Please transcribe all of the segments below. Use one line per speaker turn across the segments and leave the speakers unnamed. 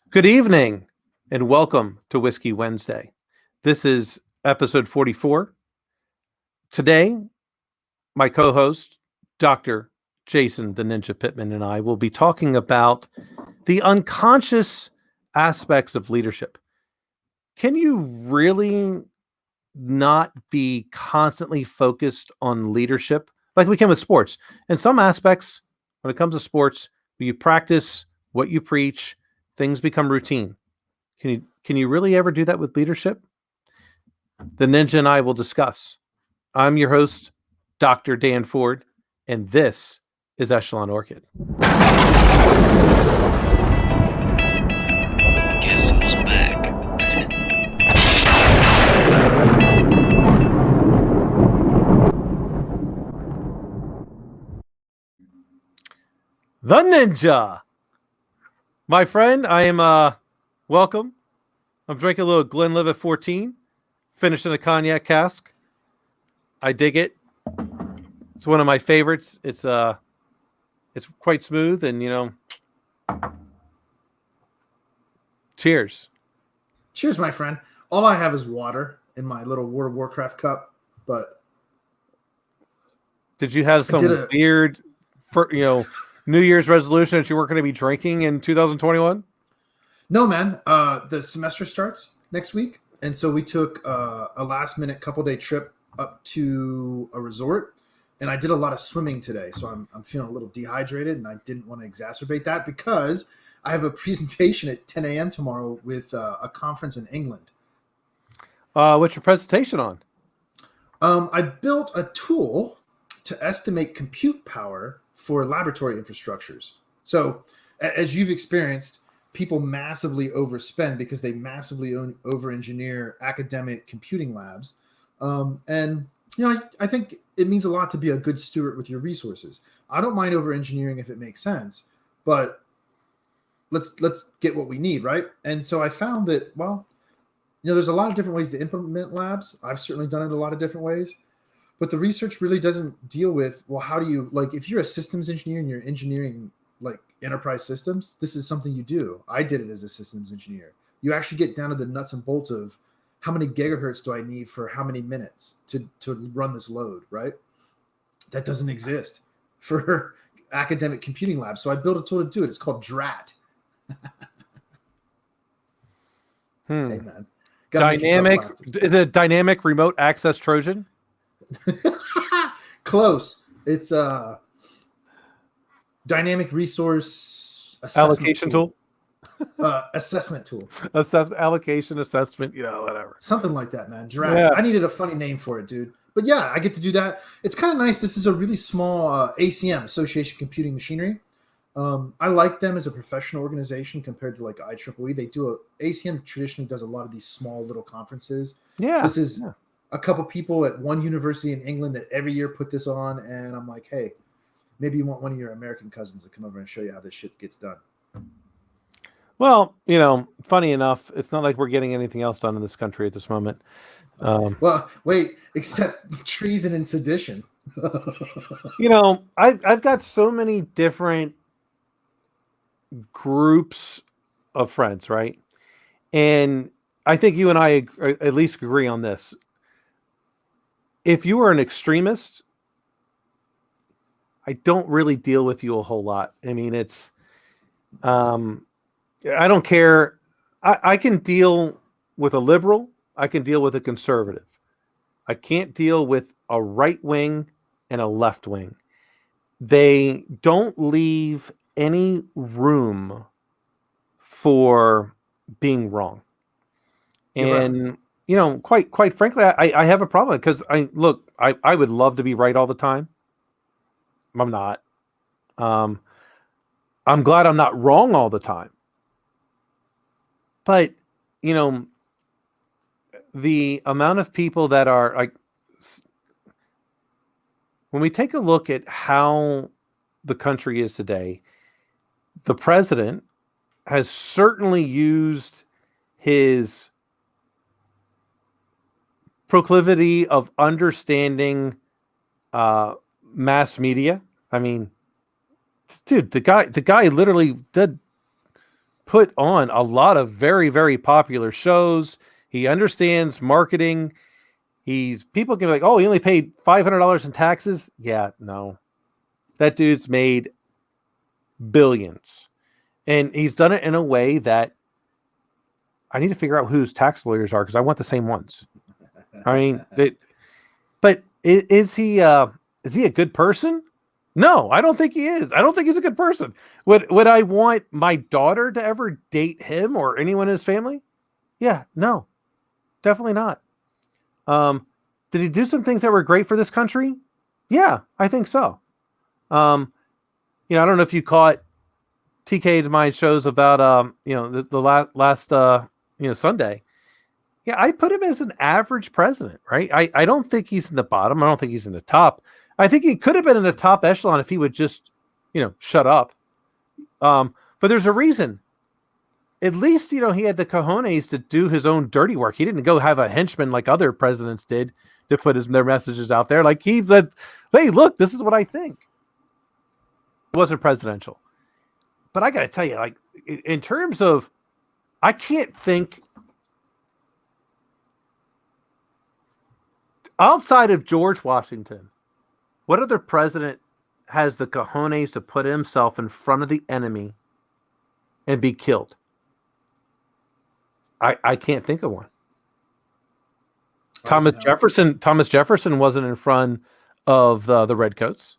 Good evening and welcome to Whiskey Wednesday. This is episode 44. Today, my co host, Dr. Jason the Ninja Pittman, and I will be talking about the unconscious aspects of leadership. Can you really not be constantly focused on leadership like we can with sports? In some aspects, when it comes to sports, you practice what you preach, things become routine. Can you really ever do that with leadership? The Ninja and I will discuss. I'm your host, Dr. Dan Ford, and this is Echelon Orchid.
Guess who's back?
The Ninja. My friend, I am welcome. I'm drinking a little Glenlivet 14, finishing a cognac cask. I dig it. It's one of my favorites. It's quite smooth and cheers.
Cheers, my friend. All I have is water in my little World of Warcraft cup, but
Did you have some weird New Year's resolution that you weren't going to be drinking in 2021?
no, man. The semester starts next week, and so we took a last-minute couple-day trip up to a resort, and I did a lot of swimming today, so I'm feeling a little dehydrated, and I didn't want to exacerbate that because I have a presentation at 10 a.m. tomorrow with a conference in England.
What's your presentation on?
I built a tool to estimate compute power for laboratory infrastructures. So, as you've experienced, people massively overspend because they massively over-engineer academic computing labs. And I think it means a lot to be a good steward with your resources. I don't mind over-engineering if it makes sense, but let's get what we need, right? And so I found that, there's a lot of different ways to implement labs. I've certainly done it a lot of different ways. But the research really doesn't deal with, how do you, if you're a systems engineer and you're engineering enterprise systems, this is something you do. I did it as a systems engineer. You actually get down to the nuts and bolts of how many gigahertz do I need for how many minutes to run this load, right? That doesn't exist for academic computing labs. So I built a tool to do it. It's called DRAT. Hey, man.
Dynamic, is it a dynamic remote access Trojan?
Close. It's a dynamic resource
allocation tool.
Assessment tool.
Allocation assessment, whatever.
Something like that, man. Yeah. I needed a funny name for it, dude. But yeah, I get to do that. It's kind of nice. This is a really small ACM, Association Computing Machinery. I like them as a professional organization compared to IEEE. ACM traditionally does a lot of these small little conferences.
Yeah.
This is a couple people at one university in England that every year put this on. And I'm like, hey, maybe you want one of your American cousins to come over and show you how this shit gets done.
Well, funny enough, it's not like we're getting anything else done in this country at this moment.
Well, wait, except treason and sedition.
I've got so many different groups of friends, right? And I think you and I at least agree on this. If you are an extremist, I don't really deal with you a whole lot. I mean, it's, I don't care. I can deal with a liberal. I can deal with a conservative. I can't deal with a right wing and a left wing. They don't leave any room for being wrong. And, quite frankly, I have a problem because I would love to be right all the time. I'm not. I'm glad I'm not wrong all the time. But, the amount of people that are when we take a look at how the country is today, the president has certainly used his proclivity of understanding mass media. I mean, dude, the guy literally did put on a lot of very, very popular shows. He understands marketing. People can be like, oh, he only paid $500 in taxes. Yeah, no. That dude's made billions. And he's done it in a way that I need to figure out who his tax lawyers are because I want the same ones. I mean, but is he a good person? No, I don't think he is. I don't think he's a good person. Would I want my daughter to ever date him or anyone in his family? Yeah, no, definitely not. Did he do some things that were great for this country? Yeah, I think so. I don't know if you caught TK's mind shows about the last Sunday. Yeah, I put him as an average president, right? I don't think he's in the bottom. I don't think he's in the top. I think he could have been in the top echelon if he would just, shut up. But there's a reason. At least, he had the cojones to do his own dirty work. He didn't go have a henchman like other presidents did to put their messages out there. Like he said, hey, look, this is what I think. It wasn't presidential. But I got to tell you, like, in terms of, I can't think outside of George Washington, what other president has the cojones to put himself in front of the enemy and be killed? I can't think of one. Thomas Jefferson wasn't in front of the Redcoats.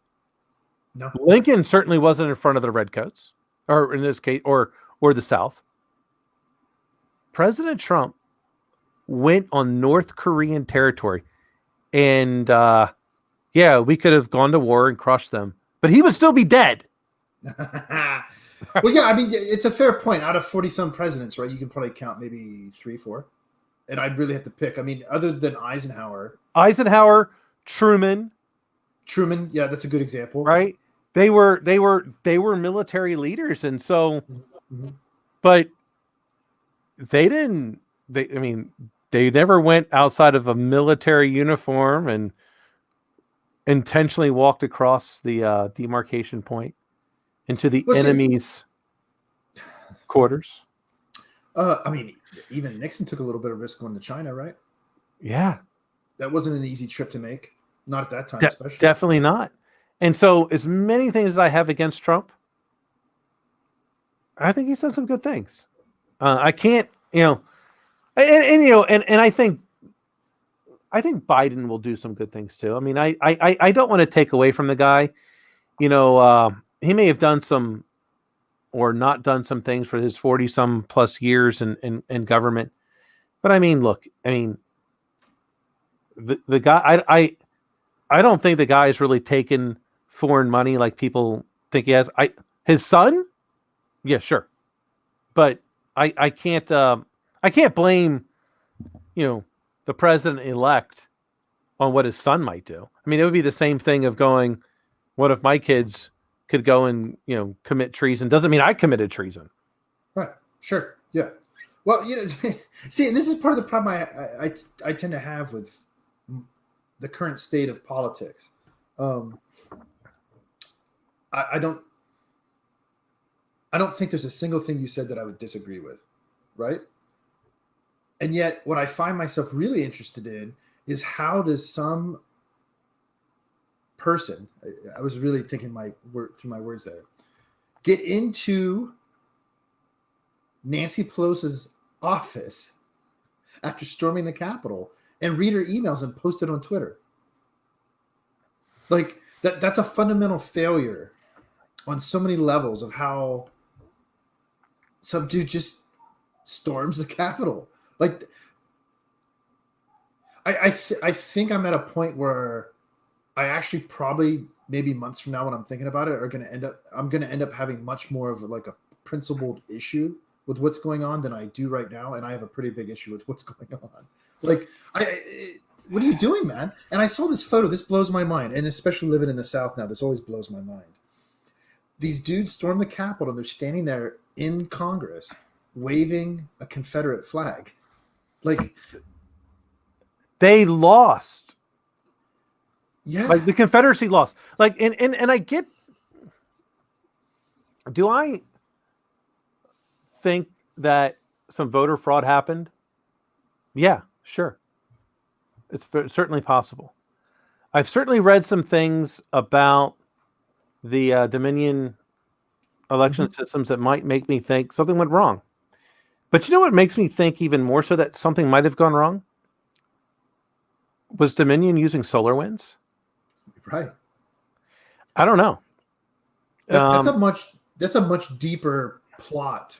No.
Lincoln certainly wasn't in front of the Redcoats, or in this case, or the South. President Trump went on North Korean territory, and we could have gone to war and crushed them, but he would still be dead.
Well, yeah, I mean, it's a fair point. Out of 40-some presidents, right, you can probably count maybe 3, 4. And I'd really have to pick. I mean, other than Eisenhower,
Truman,
yeah, that's a good example,
right? They were military leaders, and so, but they didn't. They never went outside of a military uniform and intentionally walked across the demarcation point into the enemy's quarters.
I mean, even Nixon took a little bit of risk going to China, right?
Yeah.
That wasn't an easy trip to make. Not at that time, especially.
Definitely not. And so, as many things as I have against Trump, I think he's done some good things. I can't, and I think Biden will do some good things too. I mean, I don't want to take away from the guy. He may have done some or not done some things for his 40-some plus years in government. But I mean, look, the guy, I don't think the guy has really taken foreign money like people think he has. His son? Yeah, sure. But I can't blame, the president-elect on what his son might do. I mean, it would be the same thing of going, what if my kids could go and, commit treason? Doesn't mean I committed treason.
Right. Sure. Yeah. Well, see, and this is part of the problem I tend to have with the current state of politics. I don't think there's a single thing you said that I would disagree with. Right. And yet what I find myself really interested in is how does some person, I was really thinking through my words there, get into Nancy Pelosi's office after storming the Capitol and read her emails and post it on Twitter. Like that's a fundamental failure on so many levels of how some dude just storms the Capitol. Like I think I'm at a point where I actually probably maybe months from now when I'm thinking about it I'm going to end up having much more of like a principled issue with what's going on than I do right now. And I have a pretty big issue with what's going on. Like, what are you doing, man? And I saw this photo. This blows my mind. And especially living in the South now, this always blows my mind. These dudes storm the Capitol and they're standing there in Congress waving a Confederate flag. Like,
they lost.
Yeah.
Like the Confederacy lost. Like, and I get, do I think that some voter fraud happened? Yeah, sure. It's certainly possible. I've certainly read some things about the Dominion election systems that might make me think something went wrong. But you know what makes me think even more so that something might have gone wrong? Was Dominion using SolarWinds?
Right.
I don't know.
That's a much deeper plot.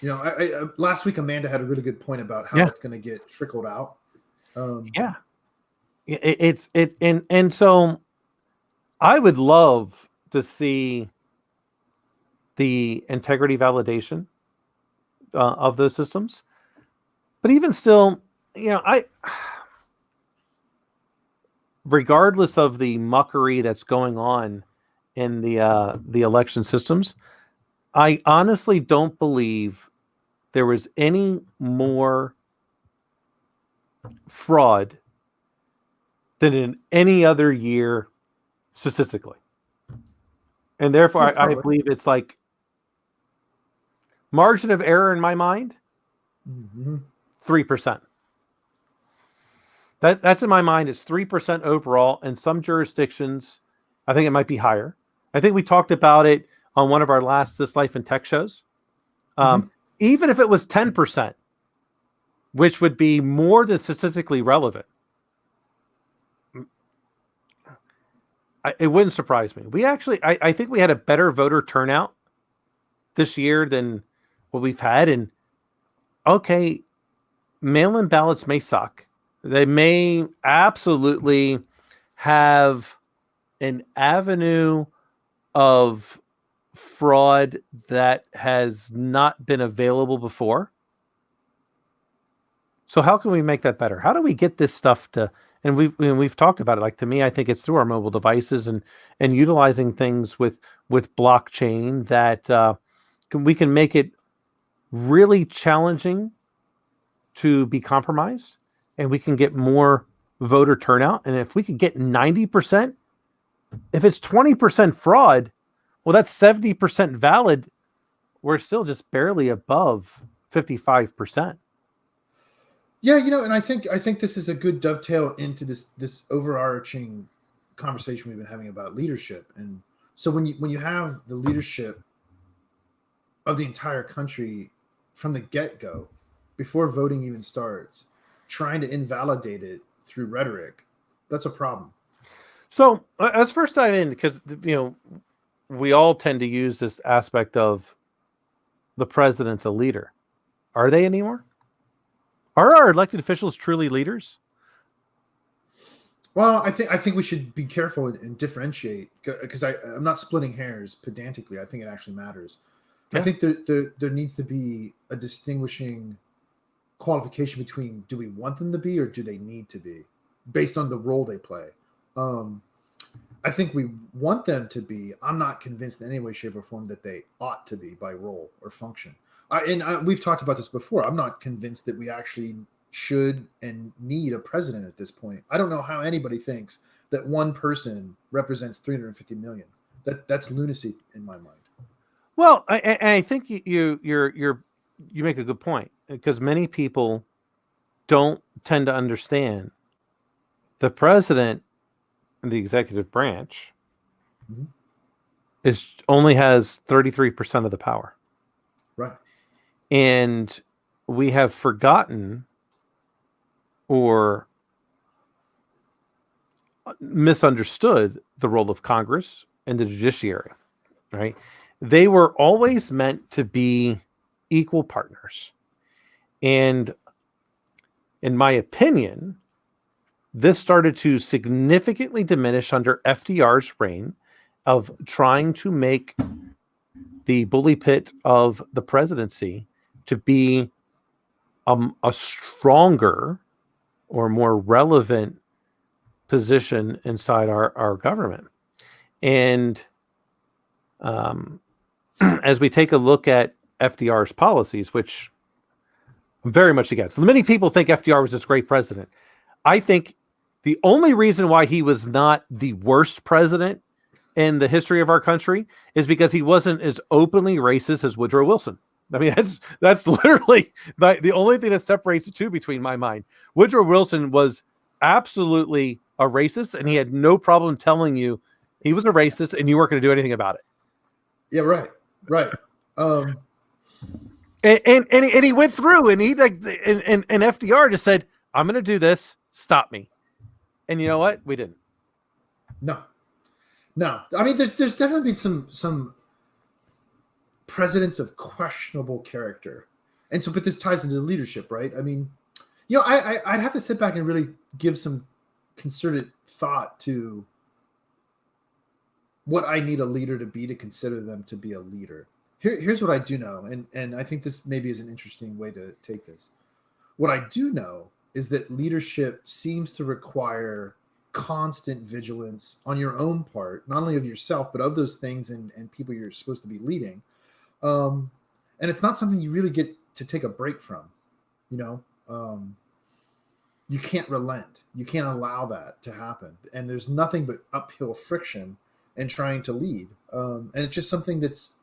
You know, I last week Amanda had a really good point about how that's going to get trickled out.
And so I would love to see the integrity validation of those systems, but even still, you know, regardless of the muckery that's going on in the election systems, I honestly don't believe there was any more fraud than in any other year statistically. And therefore, I believe it's like margin of error in my mind, 3%. That's in my mind. It's 3% overall. In some jurisdictions, I think it might be higher. I think we talked about it on one of our last This Life in Tech shows. Even if it was 10%, which would be more than statistically relevant, it wouldn't surprise me. We actually, I think we had a better voter turnout this year than what we've had. And okay, mail-in ballots may suck. They may absolutely have an avenue of fraud that has not been available before. So how can we make that better? How do we get this stuff to, and we've talked about it. Like, to me, I think it's through our mobile devices and utilizing things with blockchain that we can make it really challenging to be compromised, and we can get more voter turnout. And if we could get 90%, if it's 20% fraud, well, that's 70% valid. We're still just barely above 55%.
Yeah, you know, and I think this is a good dovetail into this overarching conversation we've been having about leadership. And so when you have the leadership of the entire country from the get-go, before voting even starts, trying to invalidate it through rhetoric, that's a problem.
So let's first dive in, because, you know, we all tend to use this aspect of the president's a leader. Are they anymore? Are our elected officials truly leaders?
Well, I think we should be careful and differentiate, because I'm not splitting hairs pedantically. I think it actually matters. Yeah. I think there needs to be a distinguishing qualification between, do we want them to be or do they need to be, based on the role they play. I think we want them to be. I'm not convinced in any way, shape, or form that they ought to be by role or function. We've talked about this before. I'm not convinced that we actually should and need a president at this point. I don't know how anybody thinks that one person represents 350 million. That's lunacy in my mind.
Well, I think you make a good point, because many people don't tend to understand the president, the executive branch, only has 33% of the power.
Right.
And we have forgotten or misunderstood the role of Congress and the judiciary, right? They were always meant to be equal partners. And in my opinion, this started to significantly diminish under FDR's reign of trying to make the bully pit of the presidency to be a stronger or more relevant position inside our government. And as we take a look at FDR's policies, which I'm very much against. Many people think FDR was this great president. I think the only reason why he was not the worst president in the history of our country is because he wasn't as openly racist as Woodrow Wilson. I mean, that's literally the only thing that separates the two between my mind. Woodrow Wilson was absolutely a racist, and he had no problem telling you he was a racist, and you weren't going to do anything about it.
Yeah, right.
And he went through, and he and FDR just said, "I'm going to do this. Stop me." And you know what? We didn't.
No. I mean, there's definitely been some presidents of questionable character, and so, but this ties into leadership, right? I mean, I'd have to sit back and really give some concerted thought to what I need a leader to be to consider them to be a leader. Here's what I do know, and I think this maybe is an interesting way to take this. What I do know is that leadership seems to require constant vigilance on your own part, not only of yourself, but of those things and people you're supposed to be leading. And it's not something you really get to take a break from, you can't relent. You can't allow that to happen. And there's nothing but uphill friction in trying to lead. And it's just something that's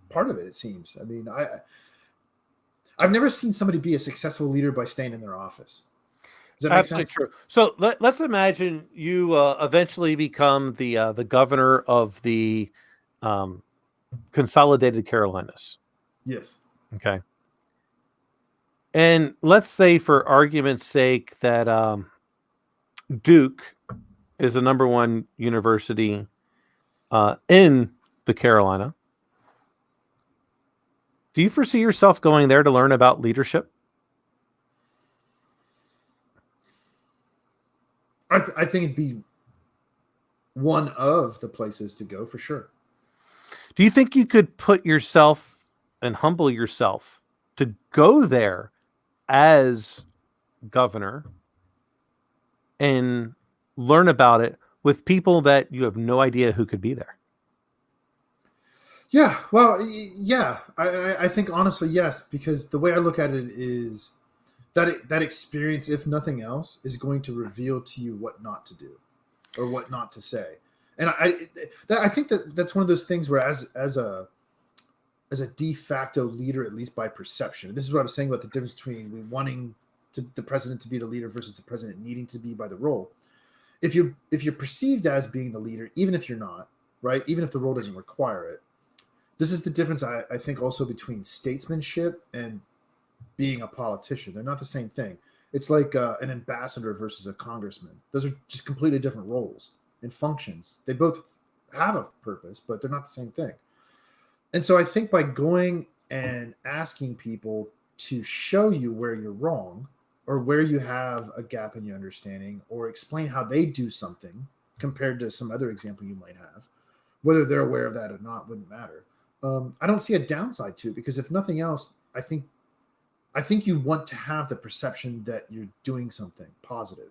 part of it seems. I mean, I've never seen somebody be a successful leader by staying in their office. Does that make sense?
True. So let's imagine you eventually become the governor of the Consolidated Carolinas.
Yes.
Okay. And let's say, for argument's sake, that Duke is the number one university in the Carolina. Do you foresee yourself going there to learn about leadership?
I think it'd be one of the places to go for sure.
Do you think you could put yourself and humble yourself to go there as governor and learn about it with people that you have no idea who could be there?
Yeah, well, yeah, I think honestly, yes, because the way I look at it is that experience, if nothing else, is going to reveal to you what not to do or what not to say. And I think that's one of those things where as a de facto leader, at least by perception, this is what I was saying about the difference between wanting the president to be the leader versus the president needing to be by the role. If you're perceived as being the leader, even if you're not, right, even if the role doesn't require it, this is the difference, I think, also between statesmanship and being a politician. They're not the same thing. It's like an ambassador versus a congressman. Those are just completely different roles and functions. They both have a purpose, but they're not the same thing. And so I think by going and asking people to show you where you're wrong or where you have a gap in your understanding or explain how they do something compared to some other example you might have, whether they're aware of that or not wouldn't matter. I don't see a downside to it because if nothing else, I think you want to have the perception that you're doing something positive.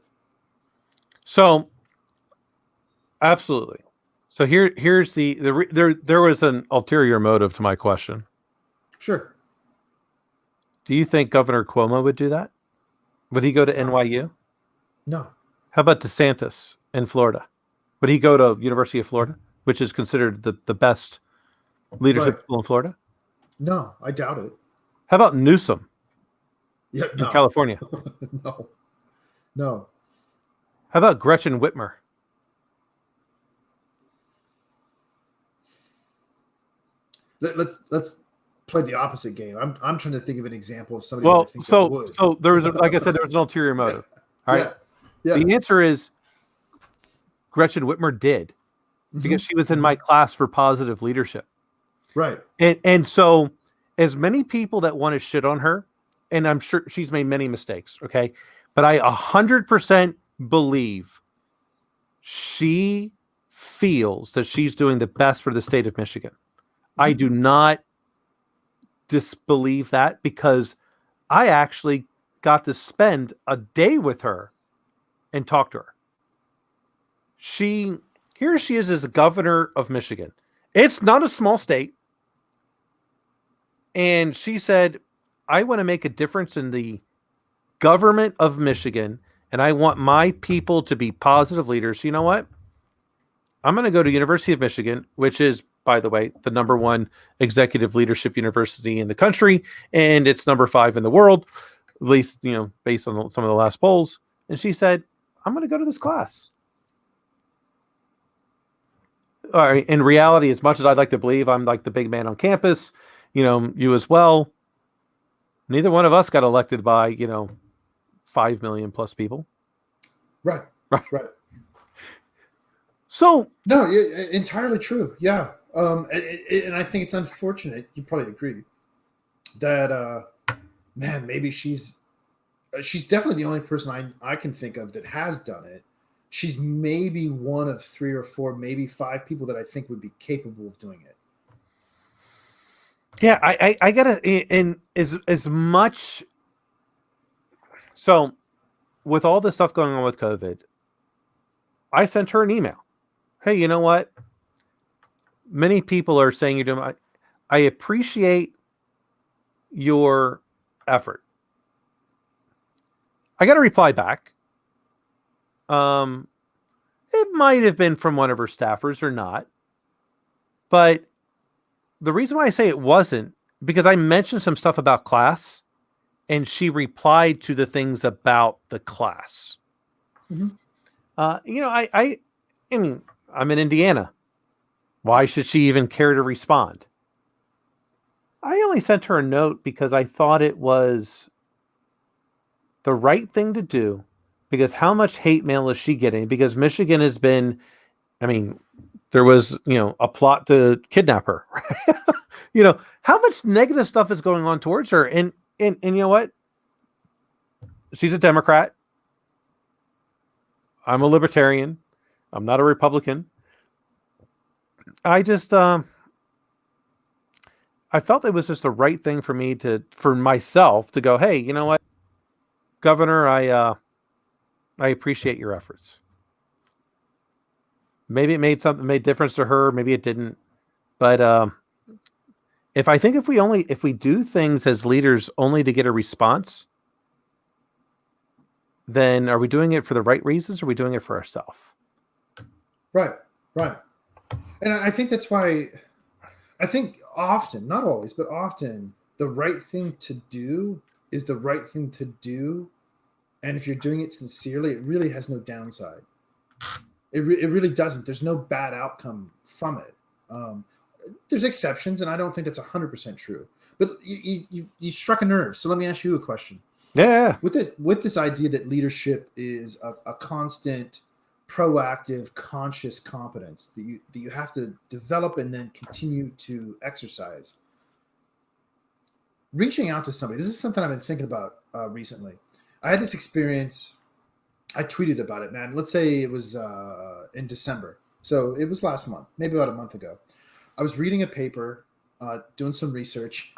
So, absolutely. So here's there was an ulterior motive to my question.
Sure.
Do you think Governor Cuomo would do that? Would he go to NYU?
No.
How about DeSantis in Florida? Would he go to University of Florida, which is considered the best leadership school in Florida?
No, I doubt it.
How about Newsom?
Yeah,
in California?
No.
How about Gretchen Whitmer?
Let's play the opposite game. I'm trying to think of an example of somebody.
Well, so there was, like I said, there was an ulterior motive. All right.
Yeah.
The answer is Gretchen Whitmer did, because she was in my class for positive leadership.
Right.
And so, as many people that want to shit on her, and I'm sure she's made many mistakes, okay, but I 100% believe she feels that she's doing the best for the state of Michigan. I do not disbelieve that, because I actually got to spend a day with her and talk to her. Here she is as the governor of Michigan. It's not a small state. And she said, I want to make a difference in the government of Michigan, and I want my people to be positive leaders. You know what? I'm going to go to University of Michigan, which is by the way, the number one executive leadership university in the country, and it's number 5 in the world, at least, based on some of the last polls. And she said, I'm going to go to this class. All right. In reality, as much as I'd like to believe I'm like the big man on campus, you as well, neither one of us got elected by, 5 million plus people.
Right.
So
no, entirely true. Yeah. And I think it's unfortunate. You probably agree that, man, maybe she's definitely the only person I can think of that has done it. She's maybe one of 3 or 4, maybe 5 people that I think would be capable of doing it.
Yeah, I gotta, and as much. So, with all the stuff going on with COVID, I sent her an email. Hey, you know what? Many people are saying you're doing. I appreciate your effort. I got a reply back. It might have been from one of her staffers or not, but the reason why I say it wasn't, because I mentioned some stuff about class, and she replied to the things about the class.
Mm-hmm.
I mean, I'm in Indiana. Why should she even care to respond? I only sent her a note because I thought it was the right thing to do, because how much hate mail is she getting? Because Michigan has been, there was, a plot to kidnap her. How much negative stuff is going on towards her? And you know what? She's a Democrat. I'm a libertarian. I'm not a Republican. I just, I felt it was just the right thing for myself to go, hey, you know what, Governor, I appreciate your efforts. Maybe it made difference to her. Maybe it didn't. But if we do things as leaders only to get a response, then are we doing it for the right reasons, or are we doing it for ourselves?
Right. And I think that's why I think often, not always, but often, the right thing to do is the right thing to do. And if you're doing it sincerely, it really has no downside. It really doesn't. There's no bad outcome from it. There's exceptions, and I don't think that's 100% true. But you struck a nerve. So let me ask you a question.
Yeah.
With this idea that leadership is a constant, proactive, conscious competence that you have to develop and then continue to exercise. Reaching out to somebody. This is something I've been thinking about recently. I had this experience. I tweeted about it, man. Let's say it was in December. So it was last month, maybe about a month ago. I was reading a paper, doing some research,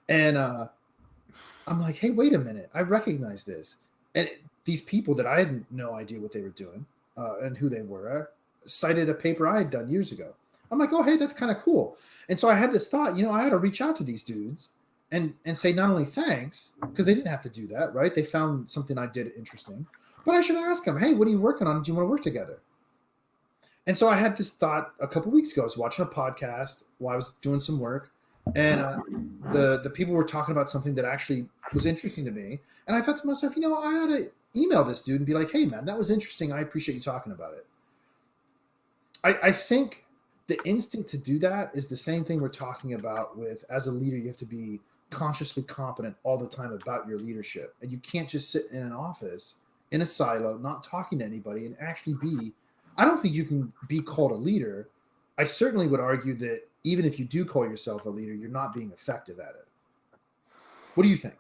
and I'm like, hey, wait a minute. I recognize this. And these people that I had no idea what they were doing and who they were cited a paper I had done years ago. I'm like, oh, hey, that's kind of cool. And so I had this thought, I had to reach out to these dudes and say not only thanks, because they didn't have to do that, right? They found something I did interesting. But I should ask them, hey, what are you working on? Do you want to work together? And so I had this thought a couple weeks ago. I was watching a podcast while I was doing some work, and the people were talking about something that actually was interesting to me. And I thought to myself, I ought to email this dude and be like, hey, man, that was interesting. I appreciate you talking about it. I think the instinct to do that is the same thing we're talking about with, as a leader, you have to be consciously competent all the time about your leadership. And you can't just sit in an office in a silo, not talking to anybody, and actually I don't think you can be called a leader. I certainly would argue that even if you do call yourself a leader, you're not being effective at it. What do you think?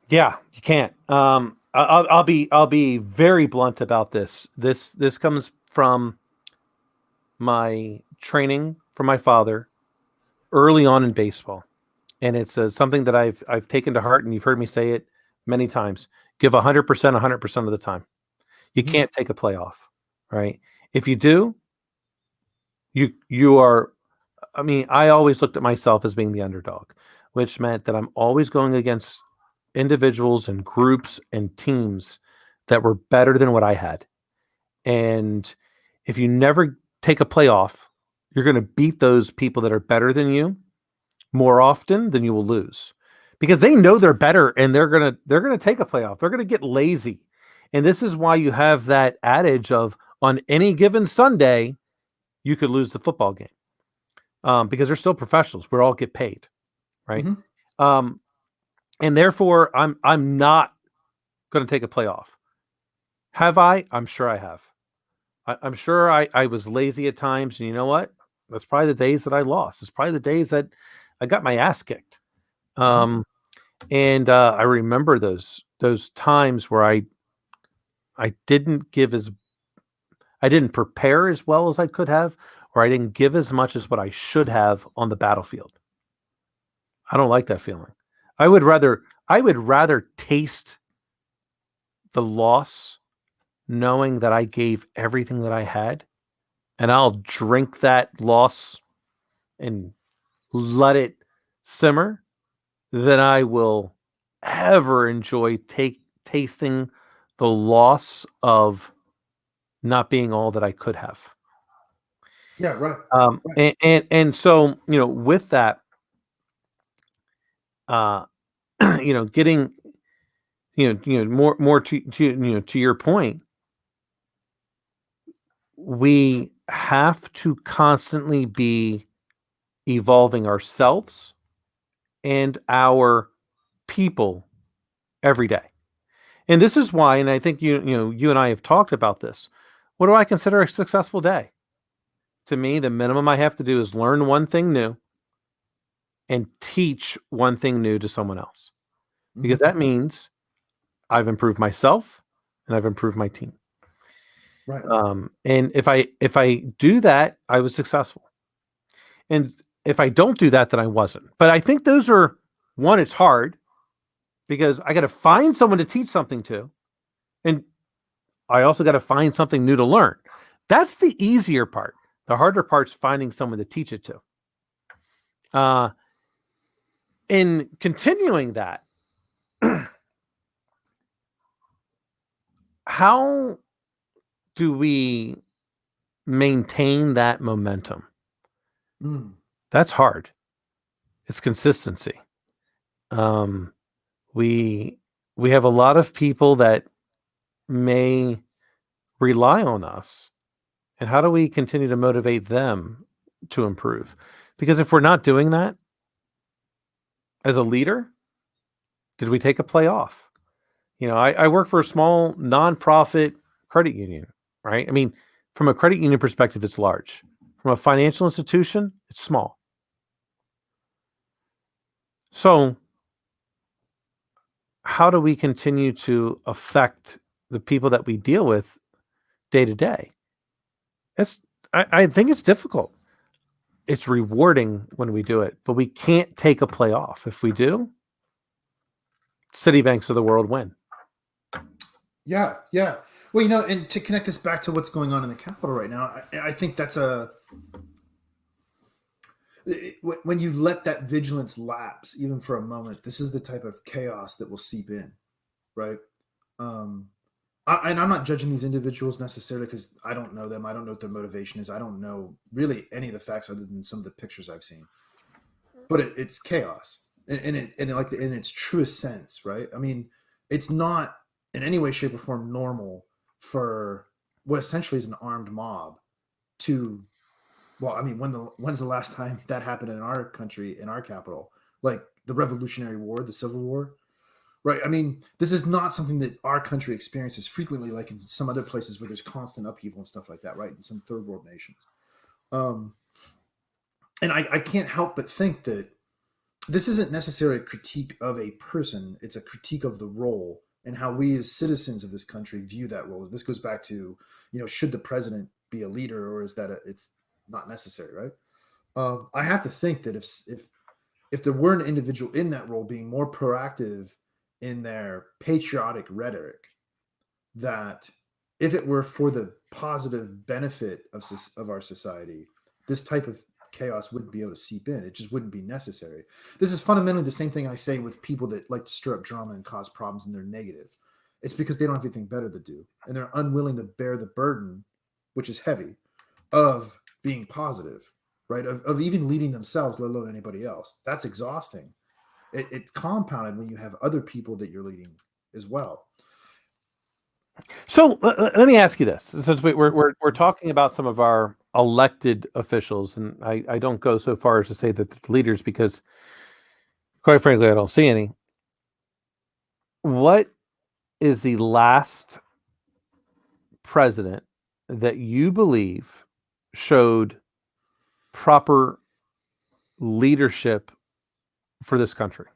Yeah, you can't. I'll be very blunt about this. This comes from my training from my father early on in baseball, and it's something that I've taken to heart. And you've heard me say it many times. Give 100%, 100% of the time. You can't take a play off, right? If you do, you are. I always looked at myself as being the underdog, which meant that I'm always going against individuals and groups and teams that were better than what I had. And if you never take a play off, You're going to beat those people that are better than you more often than you will lose, because they know they're better and they're going to take a playoff. They're going to get lazy. And this is why you have that adage of on any given Sunday, you could lose the football game, because they're still professionals. We all get paid, right?
Mm-hmm.
And therefore, I'm not going to take a playoff. Have I? I'm sure I have. I'm sure I was lazy at times, and you know what? That's probably the days that I lost. It's probably the days that I got my ass kicked. And I remember those times where I didn't I didn't prepare as well as I could have, or I didn't give as much as what I should have on the battlefield. I don't like that feeling. I would rather taste the loss knowing that I gave everything that I had, and I'll drink that loss and let it simmer, than I will ever enjoy tasting the loss of not being all that I could have.
Yeah, right.
And so, with that, getting, more to your point, we have to constantly be evolving ourselves and our people every day. And this is why, and I think you and I have talked about this. What do I consider a successful day? To me, the minimum I have to do is learn one thing new and teach one thing new to someone else, because that means I've improved myself and I've improved my team.
Right.
And if I do that, I was successful. And if I don't do that, then I wasn't. But I think those are, one, it's hard because I got to find someone to teach something to, and I also got to find something new to learn. That's the easier part. The harder part's finding someone to teach it to. In continuing that, how do we maintain that momentum? That's hard. It's consistency. We have a lot of people that may rely on us, and how do we continue to motivate them to improve? Because if we're not doing that as a leader, did we take a play off? I work for a small nonprofit credit union, right? I mean, from a credit union perspective, it's large. From a financial institution, it's small. So how do we continue to affect the people that we deal with day to day? I think it's difficult. It's rewarding when we do it, but we can't take a play off. If we do, Citibanks of the world win.
Yeah. Well, and to connect this back to what's going on in the Capitol right now, I think that's when you let that vigilance lapse, even for a moment, this is the type of chaos that will seep in, right? And I'm not judging these individuals necessarily because I don't know them. I don't know what their motivation is. I don't know really any of the facts other than some of the pictures I've seen. But it's chaos, in its truest sense, right? I mean, it's not in any way, shape, or form normal for what essentially is an armed mob to. Well, I mean, when's the last time that happened in our country, in our capital? Like the Revolutionary War, the Civil War, right? I mean, this is not something that our country experiences frequently, like in some other places where there's constant upheaval and stuff like that, right? In some third world nations. And I can't help but think that this isn't necessarily a critique of a person. It's a critique of the role and how we as citizens of this country view that role. This goes back to, should the president be a leader, or is that it's not necessary, right? I have to think that if there were an individual in that role being more proactive in their patriotic rhetoric, that if it were for the positive benefit of our society, this type of chaos wouldn't be able to seep in. It just wouldn't be necessary. This is fundamentally the same thing I say with people that like to stir up drama and cause problems, and they're negative. It's because they don't have anything better to do, and they're unwilling to bear the burden, which is heavy, of being positive. right? Of even leading themselves, let alone anybody else. That's exhausting. It's compounded when you have other people that you're leading as well.
So let me ask you this: since we're talking about some of our elected officials, and I don't go so far as to say that the leaders, because quite frankly, I don't see any. What is the last president that you believe showed proper leadership for this country?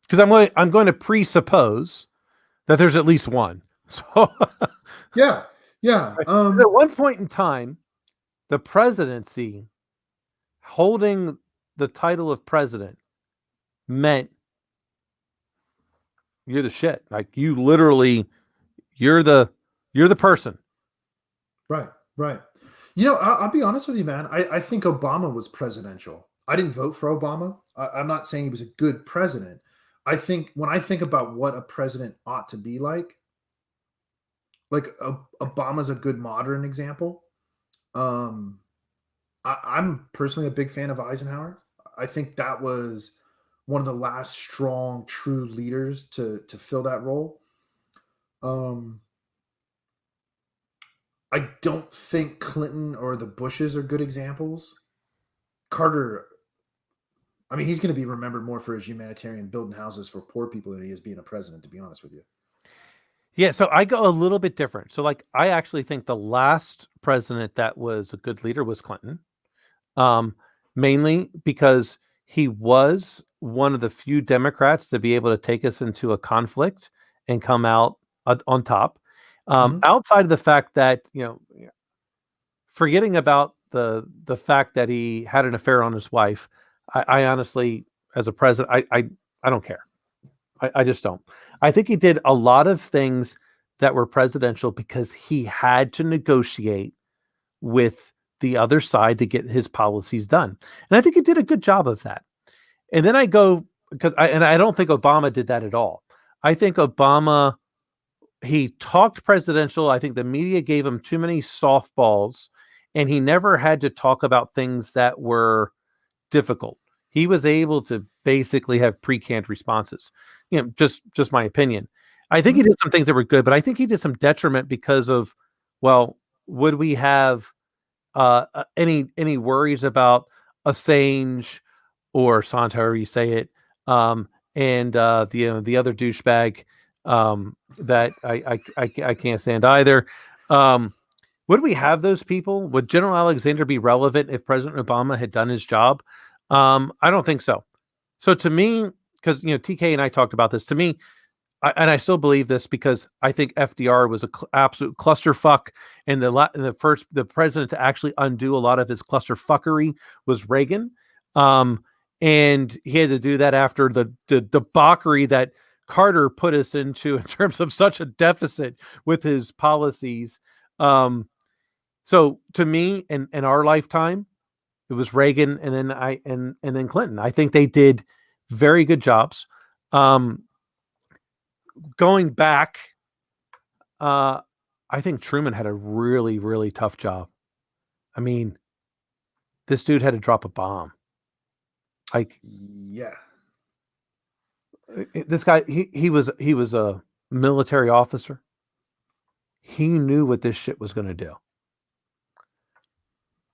Because I'm going to presuppose that there's at least one. So
Yeah.
at one point in time, the presidency, holding the title of president, meant you're the shit. Like you literally, you're the person.
Right. I'll be honest with you, man. I think Obama was presidential. I didn't vote for Obama. I'm not saying he was a good president. I think when I think about what a president ought to be like Obama's a good modern example. I'm personally a big fan of Eisenhower. I think that was one of the last strong, true leaders to fill that role. I don't think Clinton or the Bushes are good examples. Carter, I mean, he's going to be remembered more for his humanitarian building houses for poor people than he is being a president, to be honest with you.
Yeah, so I go a little bit different. So like I actually think the last president that was a good leader was Clinton. Mainly because he was one of the few Democrats to be able to take us into a conflict and come out on top. Outside of the fact that, forgetting about the fact that he had an affair on his wife, I honestly, as a president, I don't care. I just don't. I think he did a lot of things that were presidential because he had to negotiate with the other side to get his policies done. And I think he did a good job of that. And then I go, I don't think Obama did that at all. I think Obama, he talked presidential. I think the media gave him too many softballs, and he never had to talk about things that were difficult. He was able to basically have pre-canned responses. Just my opinion. I think he did some things that were good, but I think he did some detriment because of, well, would we have any worries about Assange or Assange, however you say it, and the other douchebag that I can't stand either. Would we have those people? Would General Alexander be relevant if President Obama had done his job? I don't think so. So to me, because TK and I talked about this, to me, and I still believe this because I think FDR was an absolute clusterfuck, and the president to actually undo a lot of his clusterfuckery was Reagan, and he had to do that after the debauchery that Carter put us into in terms of such a deficit with his policies. So to me, in our lifetime, it was Reagan, and then Clinton. I think they did very good jobs. Going back, I think Truman had a really, really tough job. I mean, this dude had to drop a bomb. Like,
yeah,
this guy, he was a military officer. He knew what this shit was going to do.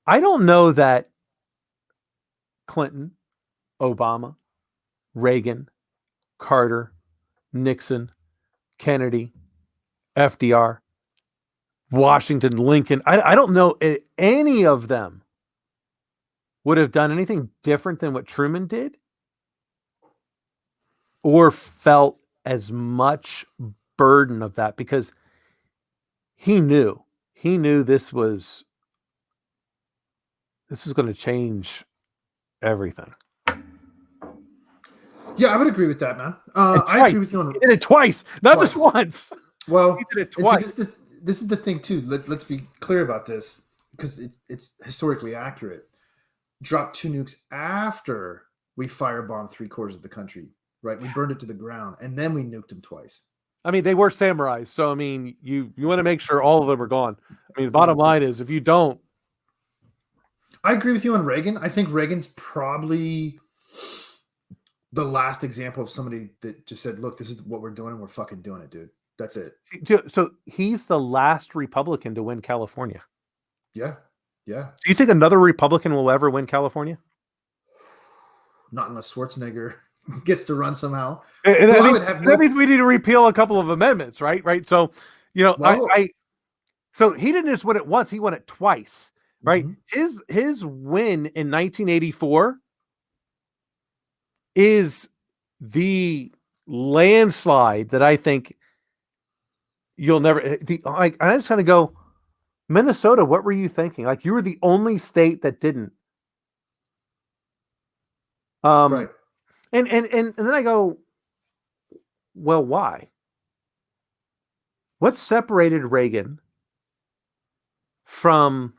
I don't know that Clinton, Obama, Reagan, Carter, Nixon, Kennedy, FDR, Washington, Lincoln. I don't know any of them would have done anything different than what Truman did or felt as much burden of that, because he knew this was going to change everything.
Yeah, I would agree with that, man. I agree with you on.
He did it twice, not just once.
Well,
he did it twice.
This is the thing too. Let's be clear about this because it's historically accurate. Dropped 2 nukes after we firebombed 3/4 of the country. Right, we burned it to the ground, and then we nuked them twice.
I mean, they were samurais, so I mean, you want to make sure all of them are gone. I mean, the bottom line is, if you don't,
I agree with you on Reagan. I think Reagan's probably the last example of somebody that just said, "Look, this is what we're doing, and we're fucking doing it, dude. That's it."
so he's the last Republican to win California.
Yeah, yeah.
Do you think another Republican will ever win California?
Not unless Schwarzenegger gets to run somehow.
And
Well,
that,
I
means,
would have
that means we need to repeal a couple of amendments, right? Right. So, you know,
Well,
so he didn't just win it once; he won it twice, right?
mhm.
His win in 1984 is the landslide that I think you'll never. I just kind of go, Minnesota. What were you thinking? Like, you were the only state that didn't.
Right.
And then I go, well, why? What separated Reagan from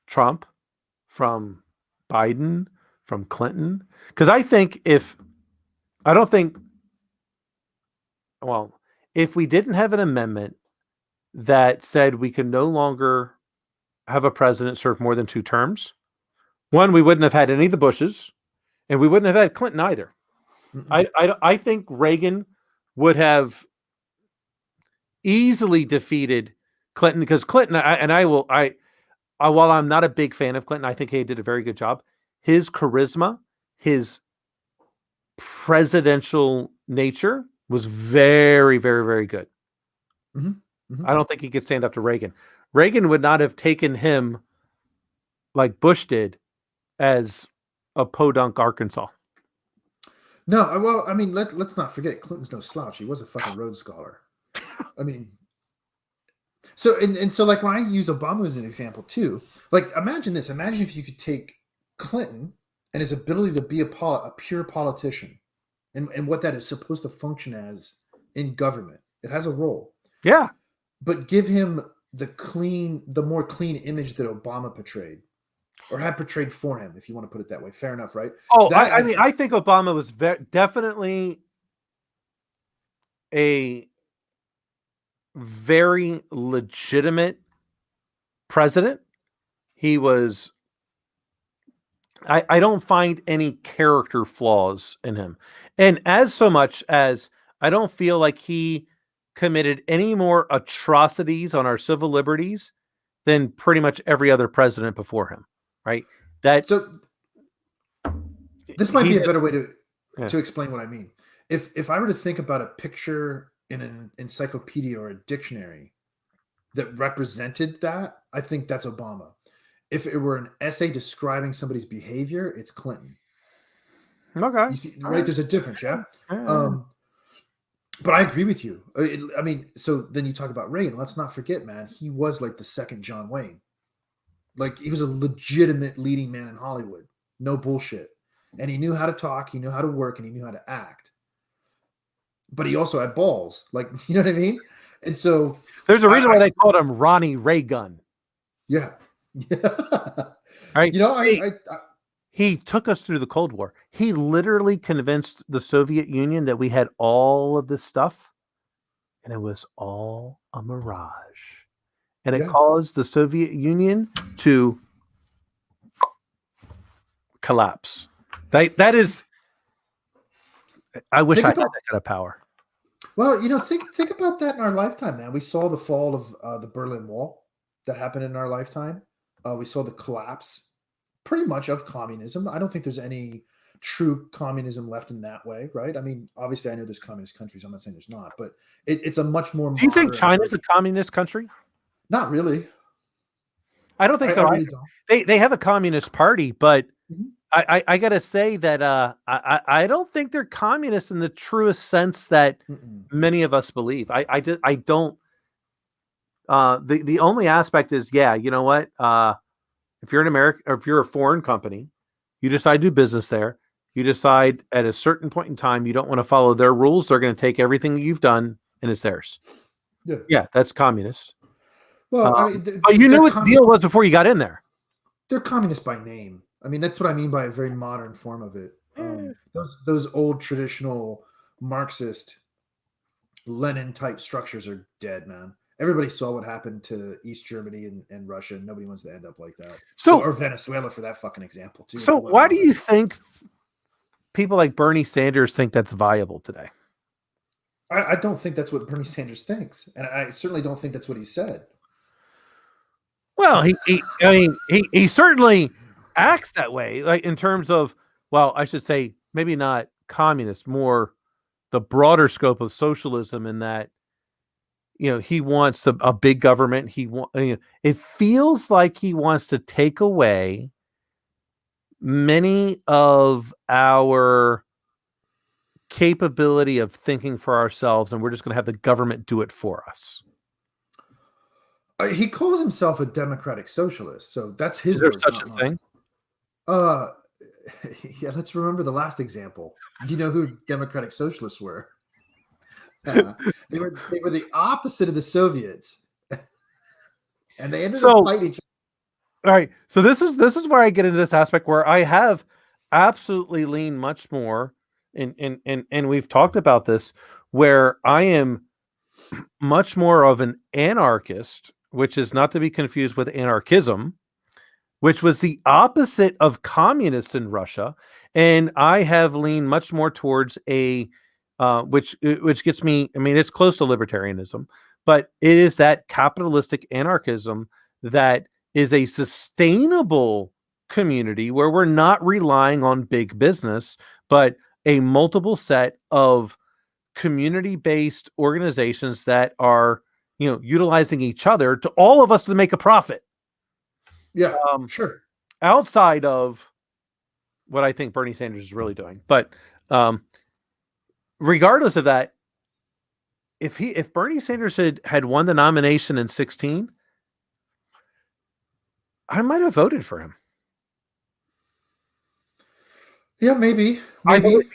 Trump, from Biden, from Clinton? Because I don't think, well, if we didn't have an amendment that said we could no longer have a president serve more than 2 terms, one, we wouldn't have had any of the Bushes, and we wouldn't have had Clinton either. I think Reagan would have easily defeated Clinton, because Clinton, while I'm not a big fan of Clinton, I think he did a very good job. His charisma, his presidential nature was very, very, very good. I don't think he could stand up to Reagan. Reagan would not have taken him like Bush did as a podunk Arkansas.
No, well, I mean, let's not forget, Clinton's no slouch. He was a fucking Rhodes Scholar. I mean, so like when I use Obama as an example too, like imagine this. Imagine if you could take Clinton and his ability to be a pure politician, and what that is supposed to function as in government. It has a role.
Yeah.
But give him the more clean image that Obama portrayed, or had portrayed for him, if you want to put it that way. Fair enough, right?
Oh, I mean, I think Obama was definitely a very legitimate president. He was, I don't find any character flaws in him. And as so much as I don't feel like he committed any more atrocities on our civil liberties than pretty much every other president before him, right?
So this might be a better way to explain what I mean. If I were to think about a picture in an encyclopedia or a dictionary that represented that, I think that's Obama. If it were an essay describing somebody's behavior, it's Clinton.
Okay.
You see, right? There's a difference, yeah? But I agree with you. I mean, so then you talk about Reagan. Let's not forget, man, he was like the second John Wayne. Like, he was a legitimate leading man in Hollywood. No bullshit. And he knew how to talk, he knew how to work, and he knew how to act. But he also had balls. Like, you know what I mean? And so
there's a reason why they called him Ronnie Reagan.
Yeah.
Right?
You know,
he took us through the Cold War. He literally convinced the Soviet Union that we had all of this stuff, and it was all a mirage. And it caused the Soviet Union to collapse. That is, I wish I had that kind of power.
Well, you know, think about that in our lifetime, man. We saw the fall of the Berlin Wall that happened in our lifetime. We saw the collapse pretty much of communism. I don't think there's any true communism left in that way, right? I mean, obviously, I know there's communist countries. I'm not saying there's not, but it's a much more.
Do you think China's a communist country?
Not really.
I don't think so.
I really don't.
They have a communist party, but I gotta say that I don't think they're communists in the truest sense that many of us believe. I don't. The only aspect is, you know what? If you're an American, or if you're a foreign company, you decide to do business there. You decide at a certain point in time you don't want to follow their rules. They're going to take everything that you've done and it's theirs. Yeah, that's communist.
Well, I mean,
but you knew what the deal was before you got in there.
They're communist by name. I mean, that's what I mean by a very modern form of it. Those old traditional Marxist Lenin type structures are dead, man. Everybody saw what happened to East Germany and Russia, and nobody wants to end up like that.
So,
or Venezuela for that fucking example too.
so why do you think people like Bernie Sanders think that's viable today?
I don't think that's what Bernie Sanders thinks, and I certainly don't think that's what he said.
Well, he certainly acts that way, like in terms of, well, I should say maybe not communist, more the broader scope of socialism, in that, he wants a big government. It feels like he wants to take away many of our capability of thinking for ourselves, and we're just going to have the government do it for us.
He calls himself a democratic socialist, so that's his
Is there
words.
such a thing?
Yeah, let's remember the last example. You know who democratic socialists were? They were the opposite of the Soviets, and they ended up fighting each other.
All right, so this is where I get into this aspect where I have absolutely leaned much more, and we've talked about this, where I am much more of an anarchist, which is not to be confused with anarchism, which was the opposite of communists in Russia. And I have leaned much more towards a which gets me, I mean, it's close to libertarianism, but it is that capitalistic anarchism that is a sustainable community where we're not relying on big business, but a multiple set of community-based organizations that are, utilizing each other to all of us to make a profit.
Yeah, sure.
Outside of what I think Bernie Sanders is really doing. But regardless of that, if Bernie Sanders had won the nomination in 2016, I might have voted for him.
Yeah, maybe.
Mainly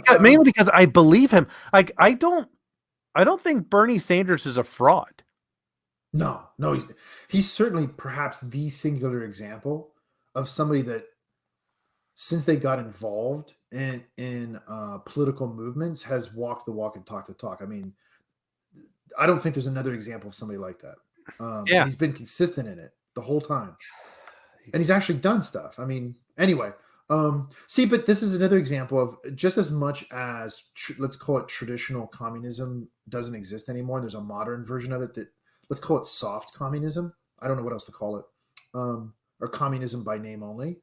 because I believe him. Like, I don't think Bernie Sanders is a fraud.
No, he's certainly perhaps the singular example of somebody that, since they got involved in political movements, has walked the walk and talked the talk. I mean, I don't think there's another example of somebody like that. And he's been consistent in it the whole time, and he's actually done stuff. I mean, anyway, but this is another example of, just as much as let's call it traditional communism doesn't exist anymore, there's a modern version of it that, let's call it soft communism. I don't know what else to call it, or communism by name only.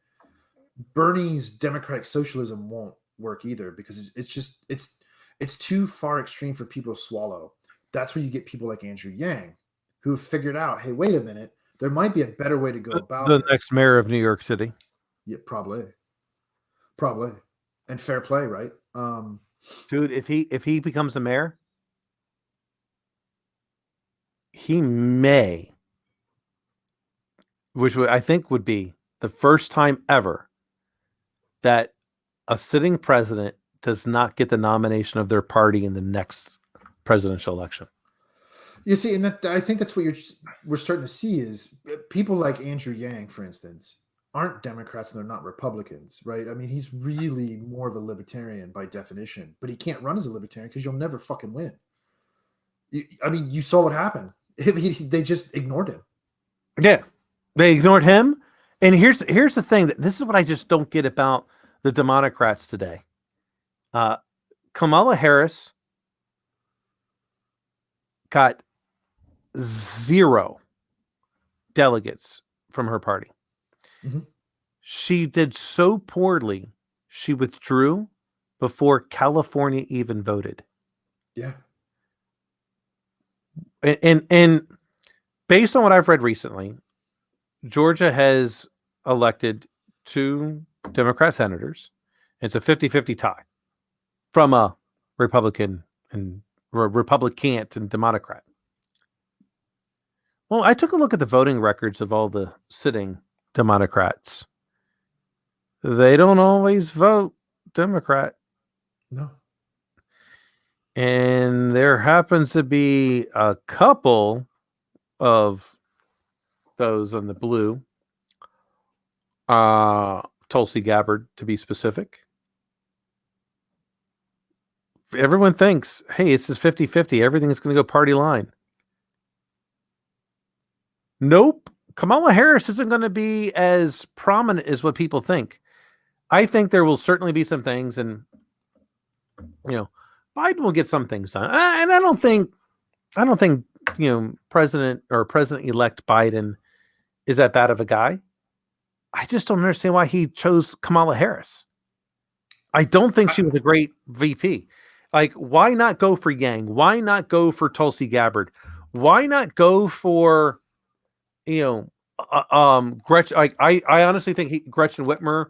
Bernie's democratic socialism won't work either, because it's too far extreme for people to swallow. That's where you get people like Andrew Yang, who have figured out, hey, wait a minute, there might be a better way to go about
the
this.
Next mayor of New York City.
Yeah, probably, and fair play, right?
Dude, if he becomes a mayor, he may, which I think would be the first time ever that a sitting president does not get the nomination of their party in the next presidential election.
You see, and I think that's what we're starting to see is people like Andrew Yang, for instance, aren't Democrats and they're not Republicans, right? I mean, he's really more of a libertarian by definition, but he can't run as a libertarian because you'll never fucking win. I mean, you saw what happened. They just ignored him.
Yeah, they ignored him. And here's the thing, that this is what I just don't get about the Democrats today. Kamala Harris got 0 delegates from her party.
Mm-hmm.
She did so poorly, she withdrew before California even voted.
Yeah.
And based on what I've read recently, Georgia has elected 2 Democrat senators. It's a 50-50 tie from a Republican and Democrat. Well, I took a look at the voting records of all the sitting Democrats. They don't always vote Democrat.
No.
And there happens to be a couple of those on the blue. Tulsi Gabbard, to be specific. everyone thinks, hey, it's just 50-50. Everything's going to go party line. Nope. Kamala Harris isn't going to be as prominent as what people think. I think there will certainly be some things, and Biden will get some things done. And I don't think President-elect Biden is that bad of a guy. I just don't understand why he chose Kamala Harris. I don't think she was a great VP. Like, why not go for Yang? Why not go for Tulsi Gabbard? Why not go for, Gretchen? I honestly think Gretchen Whitmer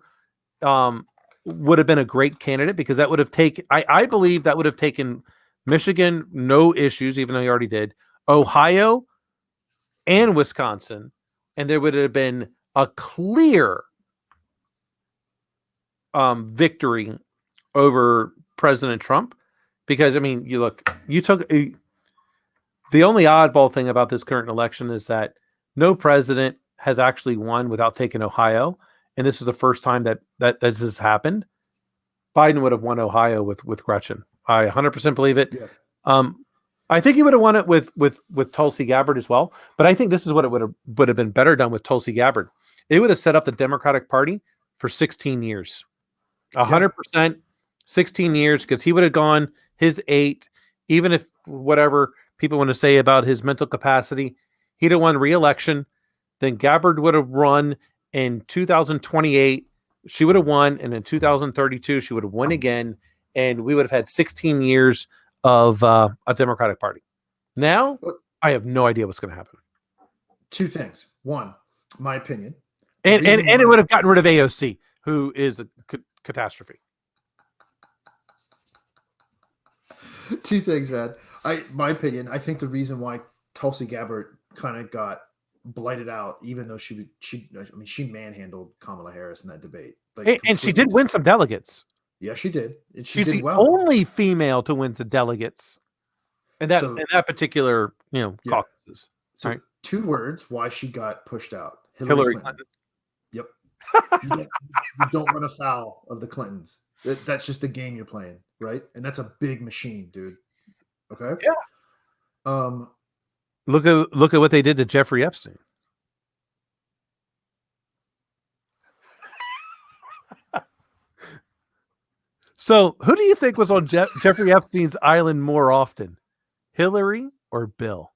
would have been a great candidate, because that would have taken, I believe that would have taken Michigan, no issues, even though he already did, Ohio and Wisconsin, and there would have been a clear victory over President Trump. Because, I mean, the only oddball thing about this current election is that no president has actually won without taking Ohio. And this is the first time that this has happened. Biden would have won Ohio with Gretchen. I 100% believe it. Yeah. I think he would have won it with Tulsi Gabbard as well. But I think this is what it would have been better done with Tulsi Gabbard. It would have set up the Democratic Party for 16 years. 100%, 16 years, because he would have gone his 8, even if whatever people want to say about his mental capacity, he'd have won re-election. Then Gabbard would have run in 2028. She would have won, and in 2032, she would have won again, and we would have had 16 years of a Democratic Party. Now, I have no idea what's going to happen.
2 things. 1, my opinion.
And it would have gotten rid of AOC, who is a catastrophe.
2 things, man. My opinion, I think the reason why Tulsi Gabbard kind of got blighted out, even though she manhandled Kamala Harris in that debate.
And she did win some delegates.
Yeah, she did. And
she's did the only female to win some delegates in that particular caucuses.
So, right. 2 words why she got pushed out.
Hillary Clinton.
Yep. you don't run afoul of the Clintons. That's just the game you're playing, right? And that's a big machine, dude. Okay.
Yeah. Look at what they did to Jeffrey Epstein. So, who do you think was on Jeffrey Epstein's island more often, Hillary or Bill?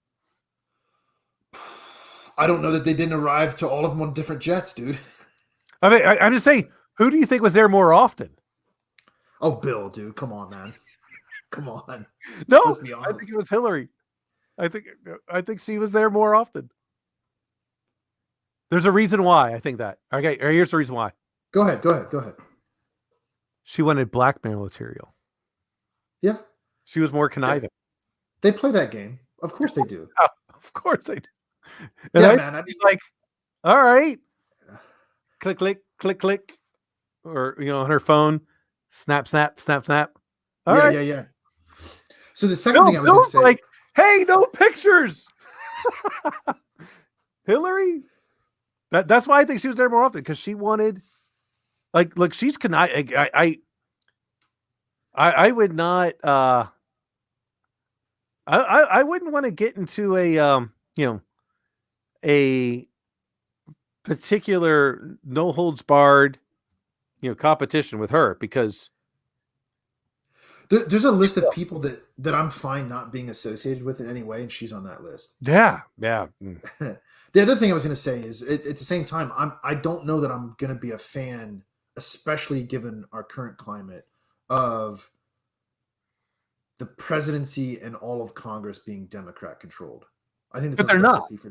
I don't know that they didn't arrive to all of them on different jets, dude.
I mean, I'm just saying, who do you think was there more often?
Oh, Bill, dude. Come on, man. Come on.
No, I think it was Hillary. I think she was there more often. There's a reason why I think that. Okay, here's the reason why.
Go ahead.
She wanted blackmail material.
Yeah.
She was more conniving.
Yeah. They play that game. Of course they do.
Oh, of course they do. And
yeah, man.
I'd like, all right. Click, click, click, click. Or, on her phone. Snap, snap, snap, snap.
All right. Yeah. So the second thing I was going to say.
Like, hey, no pictures. Hillary? That's why I think she was there more often, because she wanted, look, she's conniving. I would not, I wouldn't want to get into a particular no holds barred, competition with her, because
there's a list of people that I'm fine not being associated with in any way, and she's on that list.
Yeah.
The other thing I was going to say is, at the same time, I don't know that I'm going to be a fan, especially given our current climate, of the presidency and all of Congress being Democrat controlled. I think
but they're not. It's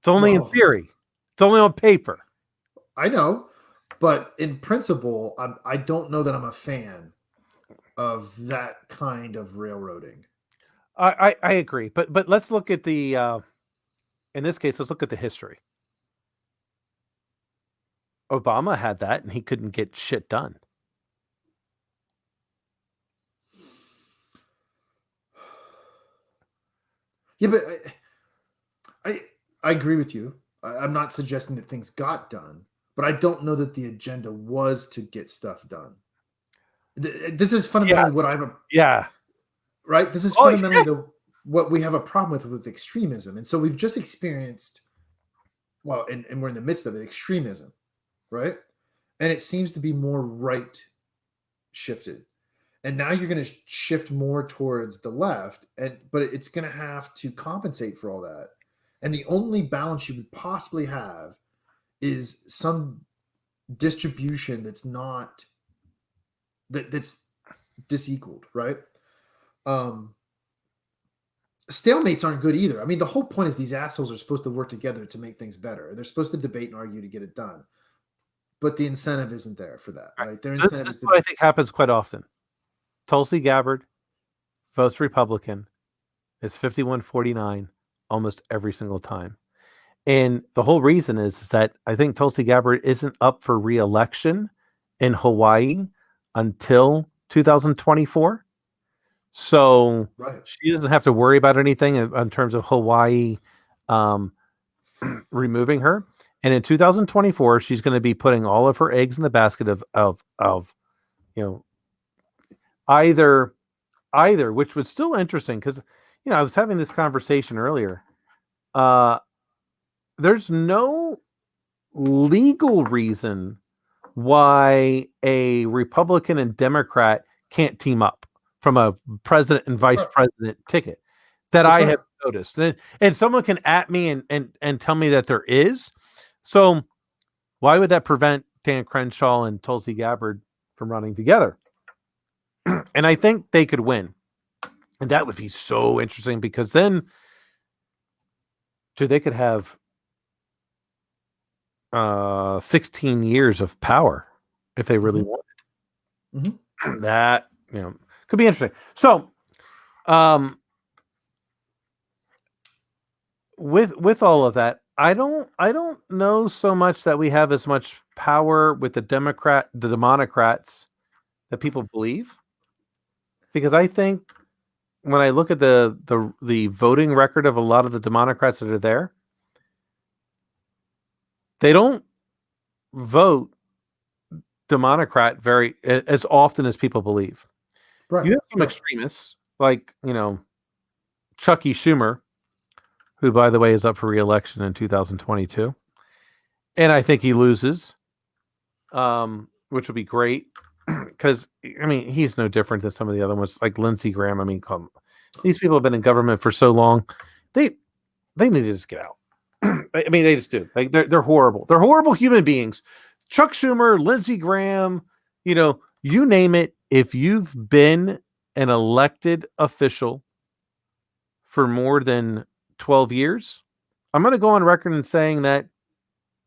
only in theory. It's only on paper.
I know, but in principle, I don't know that I'm a fan of that kind of railroading.
I agree, but let's look at the. In this case, let's look at the history. Obama had that, and he couldn't get shit done.
Yeah, but I agree with you. I'm not suggesting that things got done, but I don't know that the agenda was to get stuff done. This is fundamentally what I have right. This is fundamentally what we have a problem with extremism, and so we've just experienced, well, and we're in the midst of it, extremism, right? And it seems to be more right shifted. And now you're going to shift more towards the left, but it's going to have to compensate for all that. And the only balance you would possibly have is some distribution that's not that's disequaled, right? Stalemates aren't good either. I mean, the whole point is these assholes are supposed to work together to make things better. They're supposed to debate and argue to get it done, but the incentive isn't there for that, right? Their incentive is
what I think happens quite often. Tulsi Gabbard votes Republican. It's 51-49 almost every single time. And the whole reason is that I think Tulsi Gabbard isn't up for re-election in Hawaii until 2024. So she doesn't have to worry about anything in terms of Hawaii removing her. And in 2024, she's going to be putting all of her eggs in the basket of either, which was still interesting because I was having this conversation earlier. There's no legal reason why a Republican and Democrat can't team up from a president and vice president ticket that I have noticed. And someone can at me and tell me that there is. So why would that prevent Dan Crenshaw and Tulsi Gabbard from running together? And I think they could win. And that would be so interesting because then they could have 16 years of power if they really wanted. Mm-hmm. That could be interesting. So with all of that, I don't know so much that we have as much power with the Democrats that people believe, because I think when I look at the voting record of a lot of the Democrats that are there, they don't vote Democrat very as often as people believe. Right. You have some extremists like Chucky Schumer, who, by the way, is up for re-election in 2022. And I think he loses, which would be great because, he's no different than some of the other ones, like Lindsey Graham. These people have been in government for so long. They need to just get out. They just do. Like they're horrible. They're horrible human beings. Chuck Schumer, Lindsey Graham, you name it. If you've been an elected official for more than 12 years, I'm going to go on record in saying that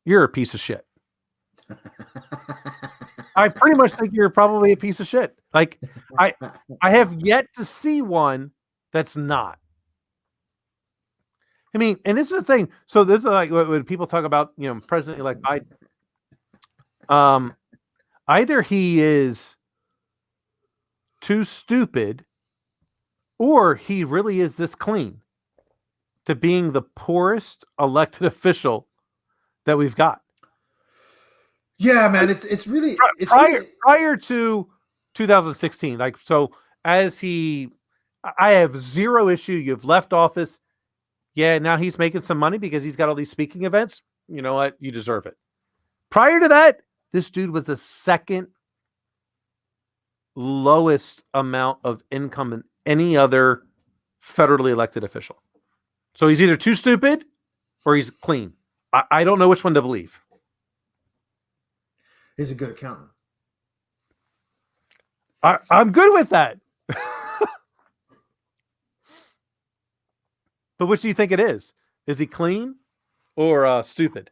you're a piece of shit. I pretty much think you're probably a piece of shit. Like I have yet to see one that's not. And this is the thing. So this is like when people talk about, President-elect Biden. Either he is too stupid or he really is this clean to being the poorest elected official that we've got.
Yeah, man, it's really
prior to 2016. Like, so I have zero issue. You've left office. Yeah, now he's making some money because he's got all these speaking events. You know what? You deserve it. Prior to that, this dude was the second lowest amount of income than any other federally elected official. So he's either too stupid or he's clean. I don't know which one to believe.
He's a good accountant.
I'm good with that. But which do you think it is? Is he clean or stupid?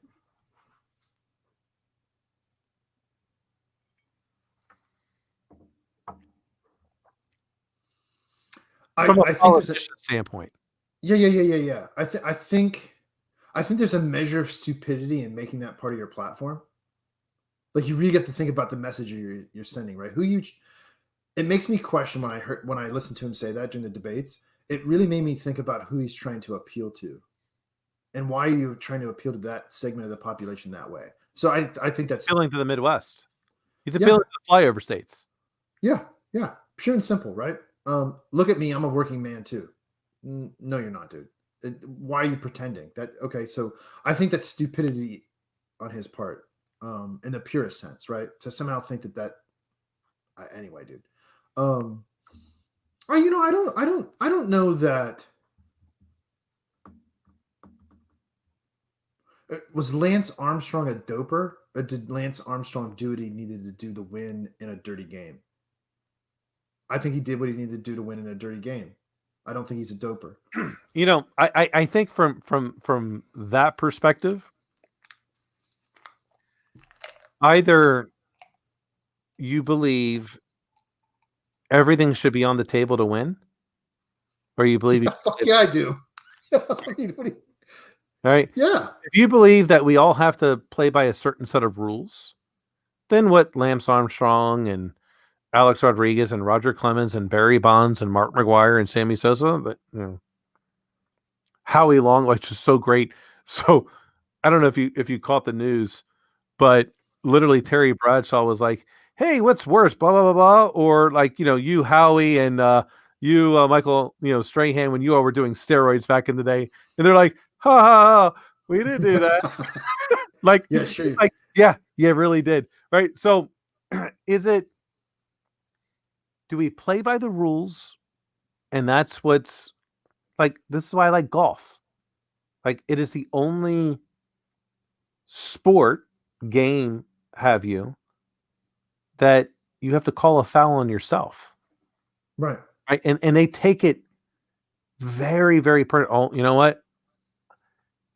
From a politician standpoint.
Yeah. I think there's a measure of stupidity in making that part of your platform. Like, you really get to think about the message you're sending, right? It makes me question when I listened to him say that during the debates. It really made me think about who he's trying to appeal to, and why you're trying to appeal to that segment of the population that way. So I think that's
appealing to the Midwest. He's appealing to the flyover states.
Yeah, yeah, pure and simple, right? Look at me, I'm a working man too. No, you're not, dude. Why are you pretending that? Okay, so I think that's stupidity on his part, in the purest sense, right? To somehow think that anyway, dude. Um, I don't know that. Was Lance Armstrong a doper, or did Lance Armstrong do what he needed to do to win in a dirty game? I think he did what he needed to do to win in a dirty game. I don't think he's a doper.
I think from that perspective, either you believe everything should be on the table to win, or you believe
Fuck yeah, I do. I mean,
all right.
yeah.
If you believe that we all have to play by a certain set of rules, then what Lance Armstrong and Alex Rodriguez and Roger Clemens and Barry Bonds and Mark McGuire and Sammy Sosa, but Howie Long, which is so great. So I don't know if you caught the news, but literally Terry Bradshaw was like, "Hey, what's worse, blah blah blah blah," or like you Howie and you Michael Strahan when you all were doing steroids back in the day, and they're like, "Ha ha, ha, we didn't do that." Like,
Yeah, sure.
like yeah, really did. Right. So, is it? Do we play by the rules? And that's what's like. This is why I like golf. Like, it is the only sport game have you that you have to call a foul on yourself,
Right.
right? And they take it very very oh, you know what?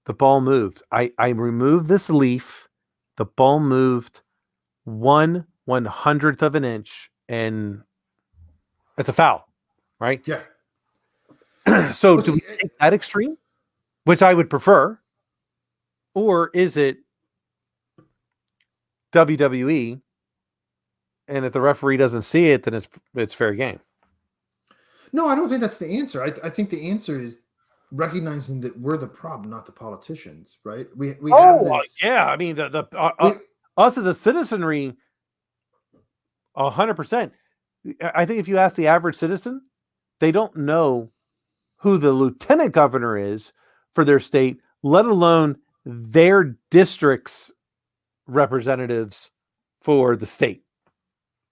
The ball moved. I removed this leaf. The ball moved 1/100th of an inch, and it's a foul, right?
Yeah.
So
Well,
do we
see,
take that extreme, which I would prefer, or is it WWE? And if the referee doesn't see it, then it's fair game.
no, I don't think that's the answer. I think the answer is recognizing that we're the problem, not the politicians, right? We have this.
Yeah. I mean, the
We
us as a citizenry, 100%. I think if you ask the average citizen, they don't know who the lieutenant governor is for their state, let alone their district's representatives for the state.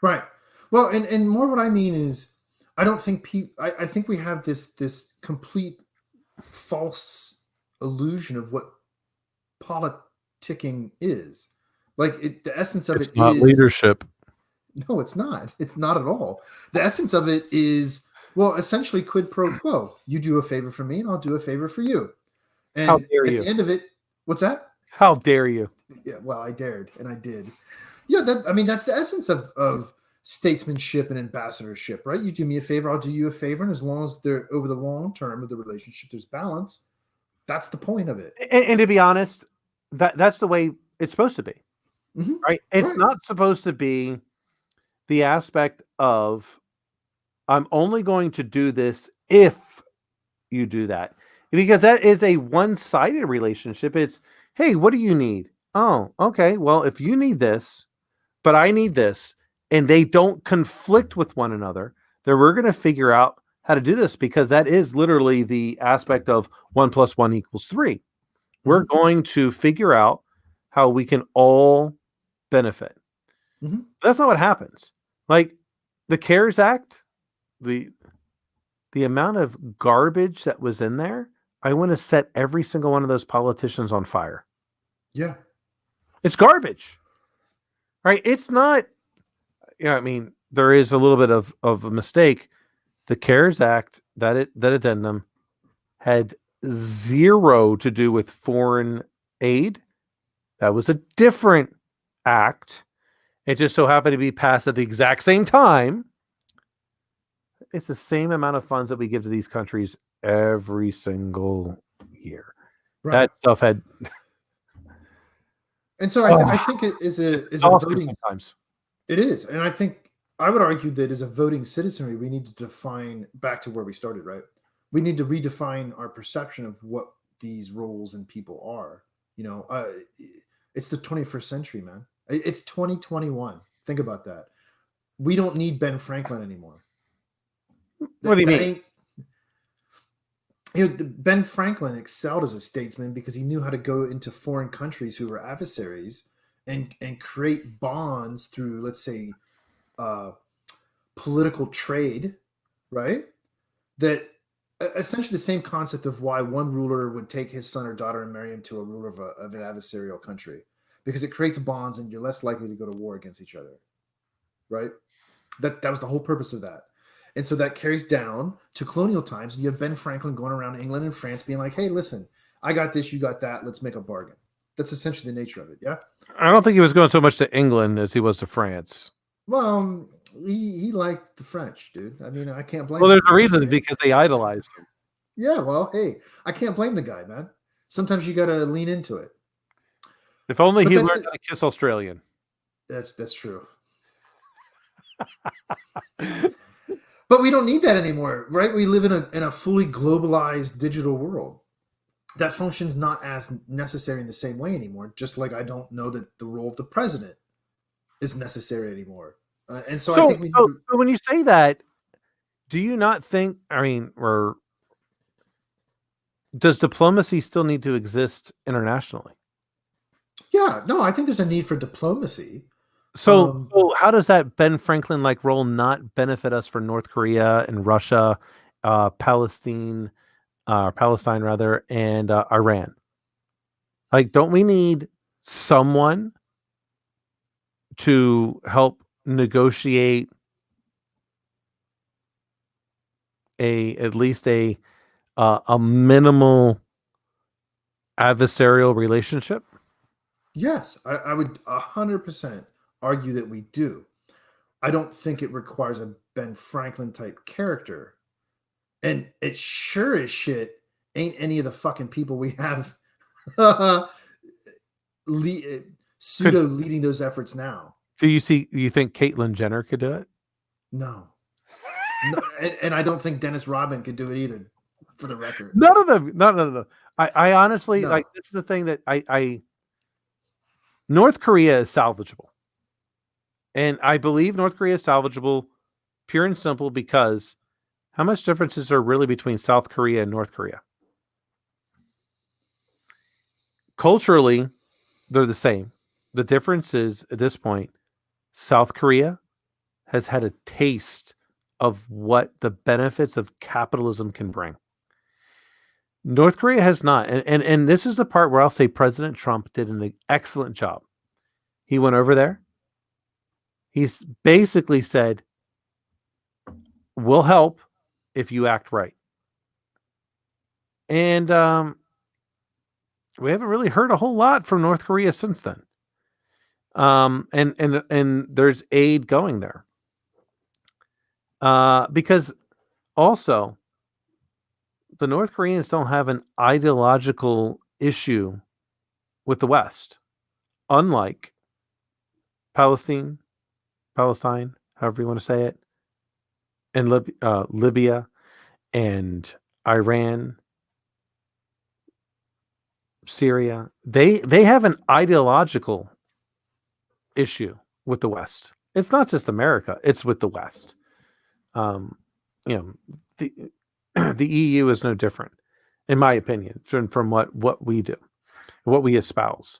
right. Well, and more what I mean is, I don't think I think we have this complete false illusion of what politicking is. Like the essence of
It's
it
not
is
leadership.
no, it's not. It's not at all. The essence of it is, well, essentially quid pro quo. You do a favor for me, and I'll do a favor for you.
How
And
dare
at
you?
the end of it, what's that?
How dare you?
Yeah, well, I dared, and I did. Yeah, I mean, that's the essence of statesmanship and ambassadorship, right? You do me a favor, I'll do you a favor, and as long as they're over the long term of the relationship, there's balance. That's the point of it.
And to be honest, that's the way it's supposed to be,
Mhm.
right? It's
Right.
not supposed to be the aspect of I'm only going to do this if you do that, because that is a one-sided relationship. It's, hey, what do you need? Oh, okay. Well, if you need this, but I need this, and they don't conflict with one another, then we're going to figure out how to do this, because that is literally the aspect of 1+1 = 3. We're
Mhm.
going to figure out how we can all benefit.
Mhm.
That's not what happens. Like the CARES Act, the the amount of garbage that was in there, I want to set every single one of those politicians on fire.
Yeah.
It's garbage, right? It's not. I mean, there is a little bit of a mistake. The CARES Act, that addendum had zero to do with foreign aid. That was a different act. It just so happened to be passed at the exact same time. It's the same amount of funds that we give to these countries every single year.
Right.
That stuff had
And so I think it is a
exhausting
voting.
sometimes.
It is, and I think I would argue that as a voting citizenry, we need to define back to where we started. Right, we need to redefine our perception of what these roles and people are. You know, it's the 21st century, man. It's 2021. Think about that. We don't need Ben Franklin anymore.
What do you mean?
Ain't, Ben Franklin excelled as a statesman because he knew how to go into foreign countries who were adversaries and create bonds through, let's say, political trade, right? That essentially the same concept of why one ruler would take his son or daughter and marry him to a ruler of an adversarial country, because it creates bonds and you're less likely to go to war against each other, right? That was the whole purpose of that. And so that carries down to colonial times. And you have Ben Franklin going around England and France being like, hey, listen, I got this, you got that, let's make a bargain. That's essentially the nature of it, yeah?
I don't think he was going so much to England as he was to France.
Well, he liked the French, dude. I mean, I can't blame
him. Well, there's
a
reason, because they idolized him.
Yeah, well, hey, I can't blame the guy, man. Sometimes you got to lean into it.
If only he learned how to kiss Australian.
That's true. But we don't need that anymore, right? We live in a fully globalized digital world. That functions not as necessary in the same way anymore, just like I don't know that the role of the president is necessary anymore. And so I think
so when you say that, do you not think, I mean, does diplomacy still need to exist internationally?
Yeah, no, I think there's a need for diplomacy.
So how does that Ben Franklin-like role not benefit us for North Korea and Russia, Palestine rather, and Iran? Like, don't we need someone to help negotiate at least a minimal adversarial relationship?
Yes, I would 100% argue that we do. I don't think it requires a Ben Franklin type character. And it sure as shit ain't any of the fucking people we have pseudo leading those efforts now.
Do you think Caitlyn Jenner could do it?
No. And I don't think Dennis Rodman could do it either, for the record.
None of them. No. I honestly, like, this is the thing that I North Korea is salvageable. And I believe North Korea is salvageable pure and simple because how much difference is there really between South Korea and North Korea? Culturally, they're the same. The difference is, at this point, South Korea has had a taste of what the benefits of capitalism can bring. North Korea has not. And this is the part where I'll say President Trump did an excellent job. He went over there. He's basically said, we'll help if you act right. And we haven't really heard a whole lot from North Korea since then. And there's aid going there. Because also the North Koreans don't have an ideological issue with the West, unlike Palestine, however you want to say it, and Libya and Iran, Syria. They have an ideological issue with the West. It's not just America; it's with the West. The EU is no different, in my opinion, from what we do, what we espouse.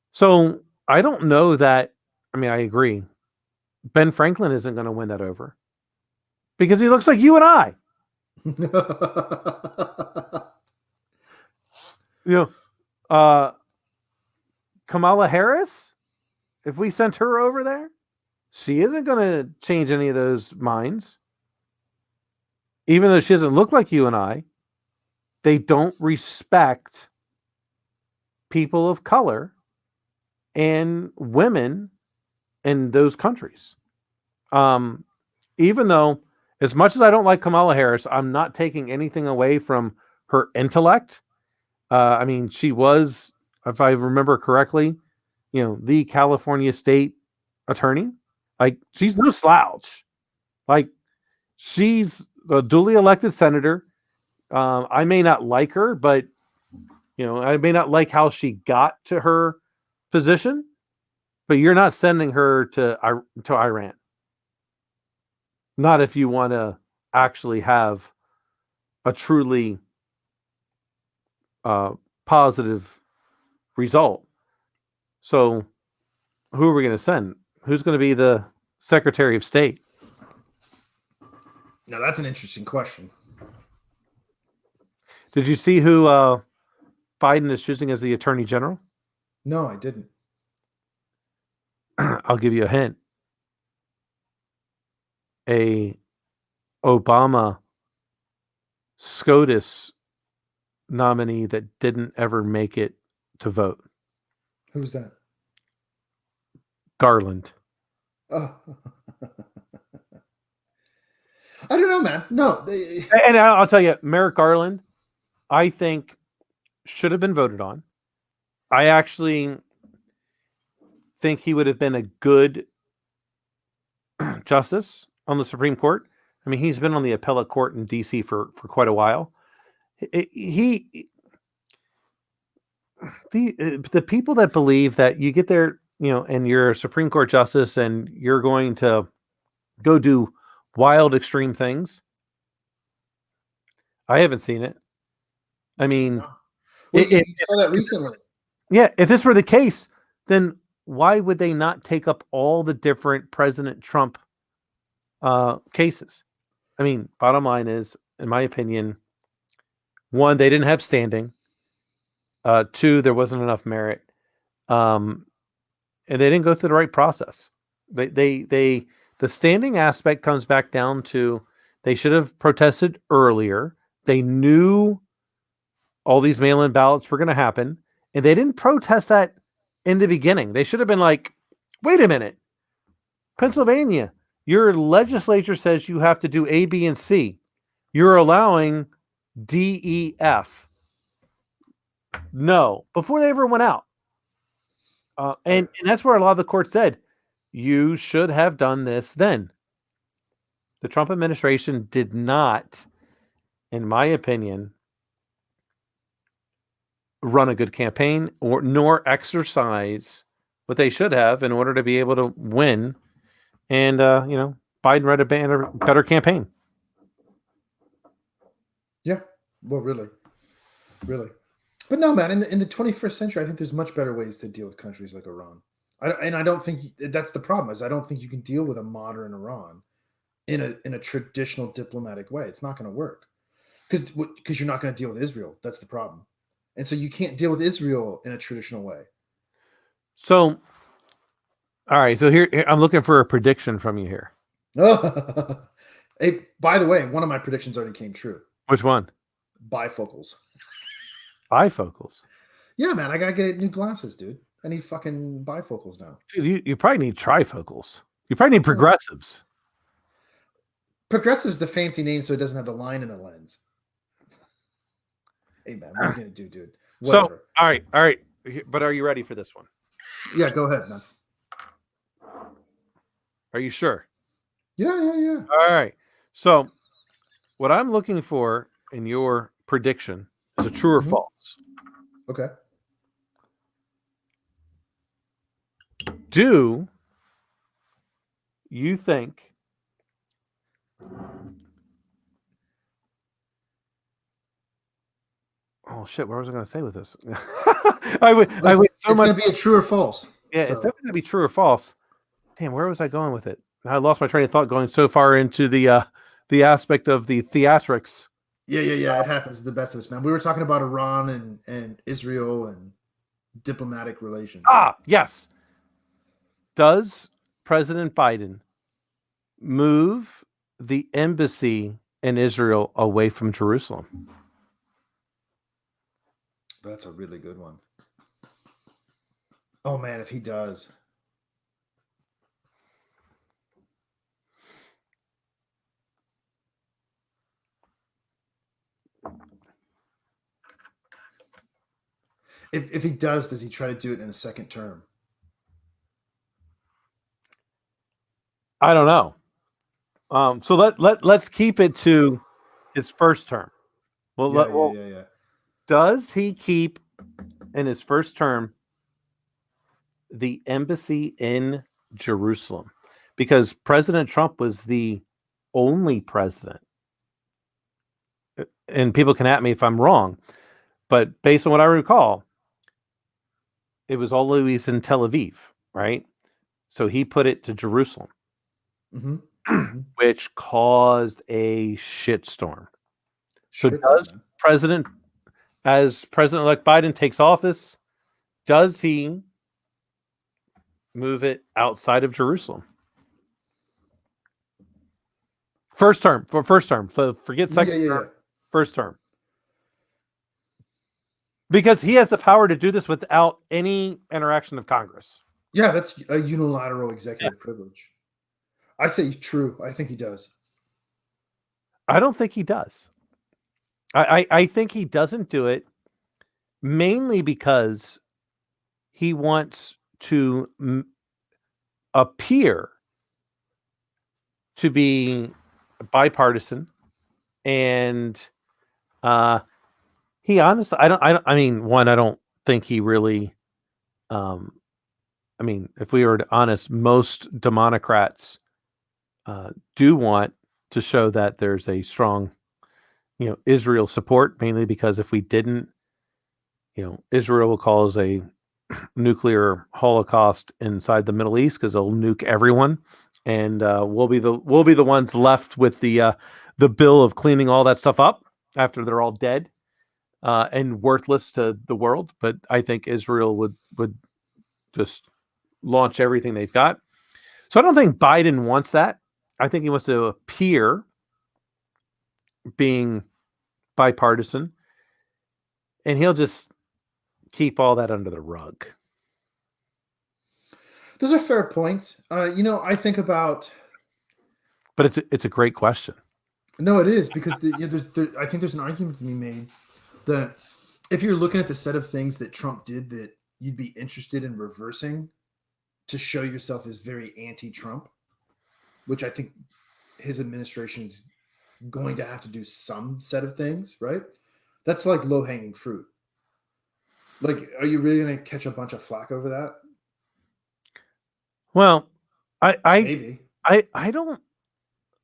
So I don't know that. I mean, I agree. Ben Franklin isn't going to win that over because he looks like you and I. Kamala Harris, if we sent her over there, she isn't going to change any of those minds. Even though she doesn't look like you and I, they don't respect people of color and women in those countries. Even though, as much as I don't like Kamala Harris, I'm not taking anything away from her intellect. I mean, she was, if I remember correctly, the California state attorney. Like, she's no slouch. Like, she's a duly elected senator. I may not like her, but I may not like how she got to her position. But you're not sending her to Iran. Not if you want to actually have a truly positive result. So, who are we going to send? Who's going to be the Secretary of State?
Now, that's an interesting question.
Did you see who Biden is choosing as the Attorney General?
No, I didn't.
I'll give you a hint. A Obama SCOTUS nominee that didn't ever make it to vote.
Who's that?
Garland.
Oh. I don't know, man. No.
And I'll tell you, Merrick Garland, I think should have been voted on. I actually think he would have been a good justice on the Supreme Court. I mean, he's been on the appellate court in DC for quite a while. The people that believe that you get there, and you're a Supreme Court justice and you're going to go do wild, extreme things. I haven't seen it. I mean,
well, you saw that recently.
Yeah, if this were the case, then why would they not take up all the different President Trump cases? I mean, bottom line is, in my opinion, one, they didn't have standing. Two, there wasn't enough merit. And they didn't go through the right process. The standing aspect comes back down to they should have protested earlier. They knew all these mail-in ballots were going to happen, and they didn't protest that in the beginning. They should have been like, wait a minute, Pennsylvania, your legislature says you have to do A, B, and C. You're allowing D, E, F. No, before they ever went out. And that's where a lot of the court said, you should have done this then. The Trump administration did not, in my opinion, run a good campaign nor exercise what they should have in order to be able to win. And, Biden ran a better campaign.
Yeah. Well, really. But no, man, in the 21st century, I think there's much better ways to deal with countries like Iran. I don't think that's the problem. Is I don't think you can deal with a modern Iran in a traditional diplomatic way. It's not going to work because you're not going to deal with Israel. That's the problem. And so you can't deal with Israel in a traditional way.
So, all right. So here I'm looking for a prediction from you here.
Hey, by the way, one of my predictions already came true.
Which one?
Bifocals.
Bifocals?
Yeah, man. I got to get new glasses, dude. I need fucking bifocals now.
Dude, you probably need trifocals. You probably need progressives.
Progressive's the fancy name so it doesn't have the line in the lens. Hey, man, what are you going to do, dude? Whatever.
So, all right. But are you ready for this one?
Yeah, go ahead, man.
Are you sure?
Yeah.
All right. So, what I'm looking for in your prediction is a true or false.
Okay.
Do you think oh shit, what was I going to say with this? I would
it's going to be a true or false.
Yeah, it's definitely going to be true or false. Damn, where was I going with it? I lost my train of thought going so far into the aspect of the theatrics.
Yeah. It happens to the best of us, man. We were talking about Iran and Israel and diplomatic relations.
Yes. Does President Biden move the embassy in Israel away from Jerusalem?
That's a really good one. Oh, man, if he does. If he does he try to do it in a second term?
I don't know. So let's keep it to his first term. Yeah. Does he keep in his first term the embassy in Jerusalem? Because President Trump was the only president, and people can at me if I'm wrong, but based on what I recall, it was always in Tel Aviv, right? So he put it to Jerusalem, which caused a shitstorm. So does as President-elect Biden takes office, does he move it outside of Jerusalem? First term. Forget second term. First term. Because he has the power to do this without any interaction of Congress.
Yeah, that's a unilateral executive privilege. I say true. I think he does.
I don't think he does. I think he doesn't do it mainly because he wants to appear to be bipartisan, and he honestly, I don't think he really. If we were honest, most Democrats do want to show that there's a strong, Israel support, mainly because if we didn't, Israel will cause a nuclear holocaust inside the Middle East because they'll nuke everyone, and we'll be the ones left with the bill of cleaning all that stuff up after they're all dead and worthless to the world. But I think Israel would just launch everything they've got. So I don't think Biden wants that. I think he wants to appear being bipartisan, and he'll just keep all that under the rug.
Those are fair points. I think about,
but it's a great question.
No, it is, because I think there's an argument to be made that if you're looking at the set of things that Trump did that you'd be interested in reversing to show yourself as very anti-Trump, which I think his administration is going to have to do some set of things, right? That's like low-hanging fruit. Like, are you really going to catch a bunch of flack over that?
Well,
maybe.
I don't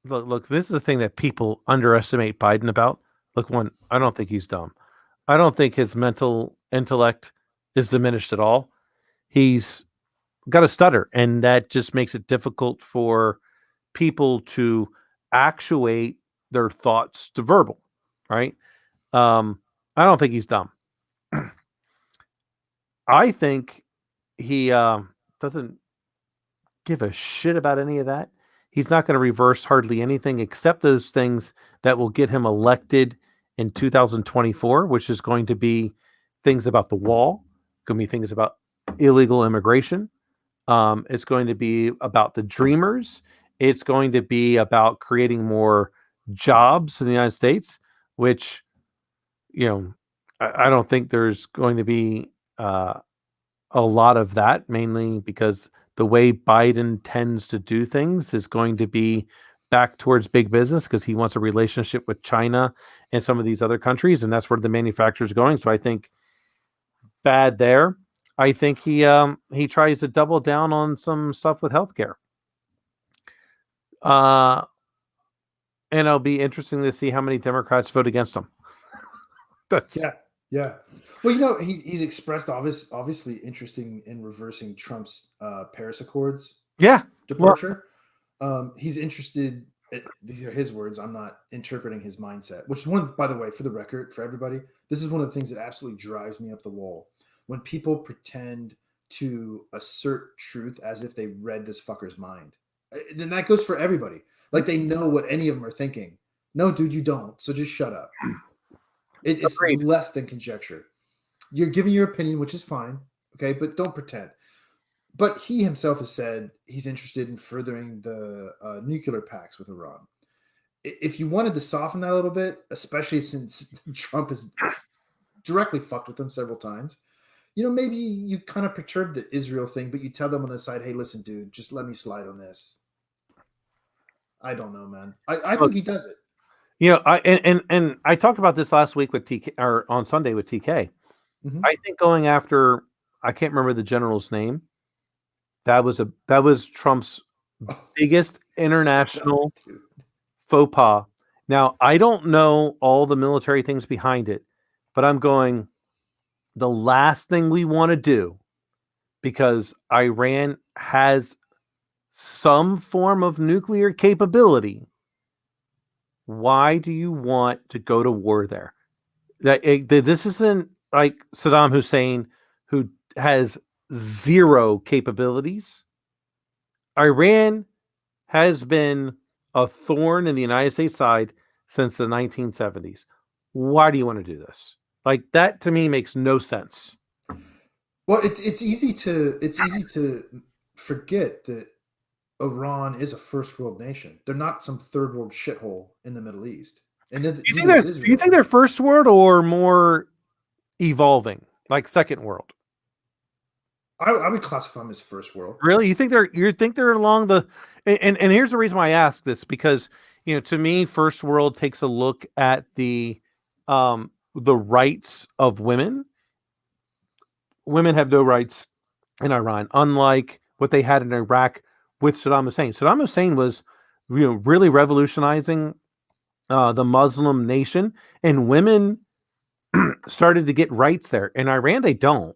look. This is the thing that people underestimate Biden about. Look, one, I don't think he's dumb. I don't think his mental intellect is diminished at all. He's got a stutter, and that just makes it difficult for people to actuate their thoughts to verbal, right? I don't think he's dumb. I think he doesn't give a shit about any of that. He's not going to reverse hardly anything except those things that will get him elected in 2024, which is going to be things about the wall, going to be things about illegal immigration. It's going to be about the dreamers. It's going to be about creating more jobs in the United States, which, I don't think there's going to be a lot of that, mainly because the way Biden tends to do things is going to be back towards big business because he wants a relationship with China and some of these other countries, and that's where the manufacturer's going. So I think bad there. I think he tries to double down on some stuff with healthcare. And it'll be interesting to see how many Democrats vote against him.
Yeah. Well, he's expressed obviously interesting in reversing Trump's Paris Accords departure. He's interested. These are his words. I'm not interpreting his mindset, which is one, by the way, for the record, for everybody, this is one of the things that absolutely drives me up the wall. When people pretend to assert truth as if they read this fucker's mind. Then that goes for everybody. Like, they know what any of them are thinking. No, dude, you don't. So just shut up. It's less than conjecture. You're giving your opinion, which is fine. Okay, but don't pretend. But he himself has said he's interested in furthering the nuclear pacts with Iran. If you wanted to soften that a little bit, especially since Trump has directly fucked with them several times, maybe you kind of perturb the Israel thing, but you tell them on the side, hey, listen, dude, just let me slide on this. I don't know, man. I think he does it.
And I talked about this last week with TK, or on Sunday with TK. Mm-hmm. I think going after, I can't remember the general's name. That was Trump's biggest international faux pas. Now, I don't know all the military things behind it, but I'm going, the last thing we want to do, because Iran has some form of nuclear capability, why do you want to go to war there? This isn't like Saddam Hussein, who has zero capabilities. Iran has been a thorn in the United States side since the 1970s. Why do you want to do this? Like, that to me makes no sense.
Well, it's easy to forget that Iran is a first world nation. They're not some third world shithole in the Middle East. And neither is Israel.
Do you think they're first world or more evolving, like second world?
I would classify them as first world.
Really? You think they're along the and here's the reason why I ask this, because to me, first world takes a look at the rights of women. Women have no rights in Iran, unlike what they had in Iraq with Saddam Hussein. Saddam Hussein was really revolutionizing the Muslim nation, and women started to get rights there. In Iran, they don't.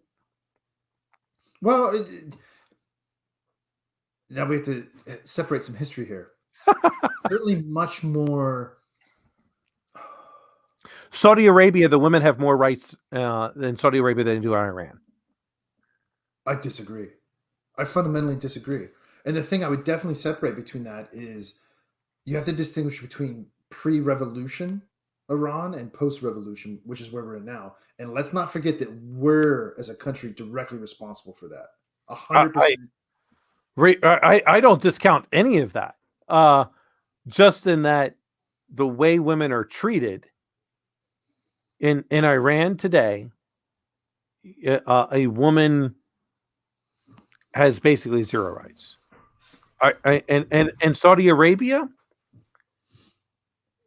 Well, now we have to separate some history here. Certainly much more.
Saudi Arabia, the women have more rights in Saudi Arabia than they do in Iran.
I disagree. I fundamentally disagree. And the thing I would definitely separate between that is you have to distinguish between pre-revolution Iran and post-revolution, which is where we're in now. And let's not forget that we're, as a country, directly responsible for that. 100%.
I don't discount any of that. Just in that the way women are treated in Iran today, a woman has basically zero rights. And Saudi Arabia,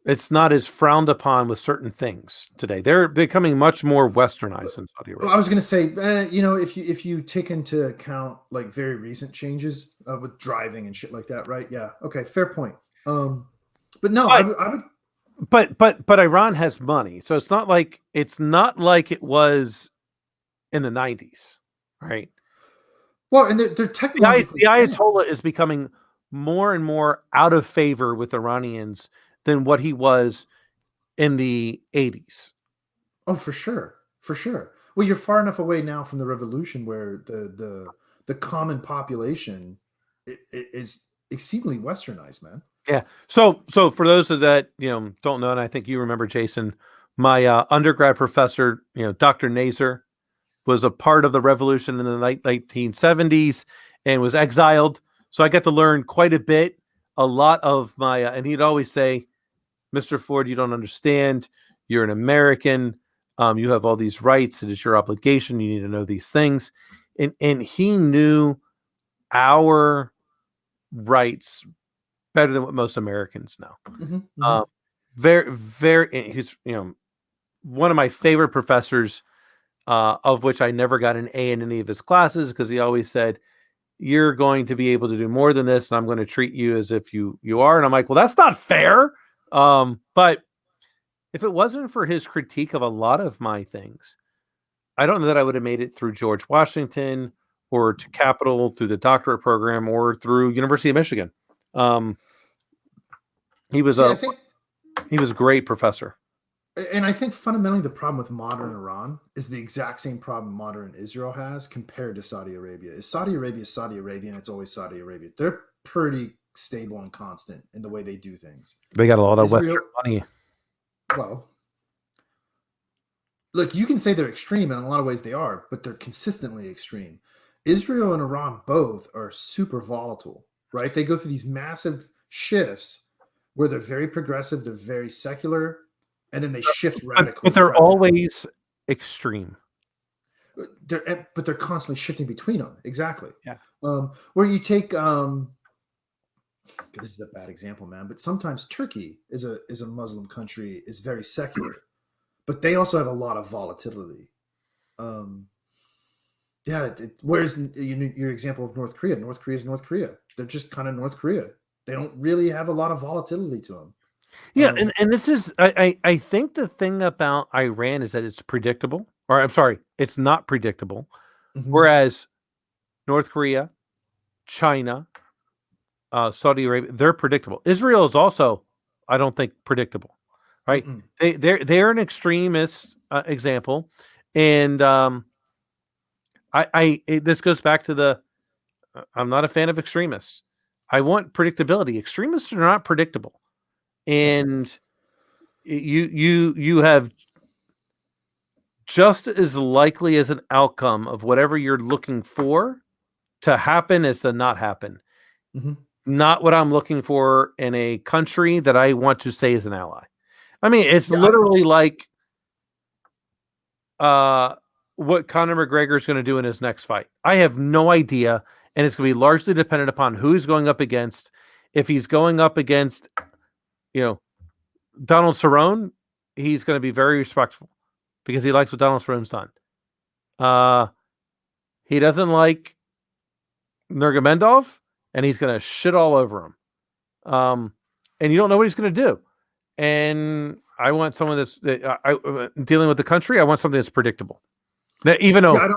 it's not as frowned upon with certain things today. They're becoming much more westernized in Saudi Arabia.
I was going to say, if you take into account like very recent changes with driving and shit like that, right? Yeah. Okay. Fair point. But no, I would.
But Iran has money, so it's not like it was in the 90s, right?
Well, and they're technologically
the Ayatollah is becoming more and more out of favor with Iranians than what he was in the 80s.
Oh, for sure. Well, you're far enough away now from the revolution where the common population is exceedingly westernized, man.
Yeah. So for those that don't know, and I think you remember, Jason, my undergrad professor, Dr. Nazer, was a part of the revolution in the 1970s and was exiled. So I got to learn quite a bit. A lot of my, and he'd always say, Mr. Ford, you don't understand. You're an American. You have all these rights. It is your obligation. You need to know these things. And he knew our rights better than what most Americans know.
Mm-hmm.
Very, very, he's, one of my favorite professors, of which I never got an A in any of his classes, because he always said, you're going to be able to do more than this, and I'm going to treat you as if you are. And I'm like, well, that's not fair. But if it wasn't for his critique of a lot of my things, I don't know that I would have made it through George Washington or to Capitol through the doctorate program or through University of Michigan. He was a great professor.
And I think fundamentally the problem with modern Iran is the exact same problem modern Israel has compared to Saudi Arabia. Is Saudi Arabia and it's always Saudi Arabia. They're pretty stable and constant in the way they do things.
They got a lot of Western money.
Well, look, you can say they're extreme, and in a lot of ways they are, but they're consistently extreme. Israel and Iran both are super volatile, right? They go through these massive shifts where they're very progressive, they're very secular, and then they shift radically.
But they're always extreme.
But they're constantly shifting between them. Exactly.
Yeah.
Where you take this is a bad example, man, but sometimes Turkey is a Muslim country, is very secular, but they also have a lot of volatility. Whereas your example of North Korea. North Korea is North Korea. They're just kind of North Korea. They don't really have a lot of volatility to them.
Yeah, and this is I think the thing about Iran is that it's predictable, or I'm sorry, it's not predictable. Whereas North Korea, China, Saudi Arabia, they're predictable. Israel is also, I don't think, predictable, right? They're an extremist example, and this goes back to the I'm not a fan of extremists. I want predictability. Extremists are not predictable, and you have just as likely as an outcome of whatever you're looking for to happen as to not happen. Not what I'm looking for in a country that I want to say is an ally. I mean, it's literally like what Conor McGregor is going to do in his next fight. I have no idea, and it's going to be largely dependent upon who he's going up against. If he's going up against, Donald Cerrone, he's going to be very respectful because he likes what Donald Cerrone's done. He doesn't like Nurmagomedov, and he's going to shit all over him. And you don't know what he's going to do. And I want someone that's dealing with the country. I want something that's predictable. Now, even though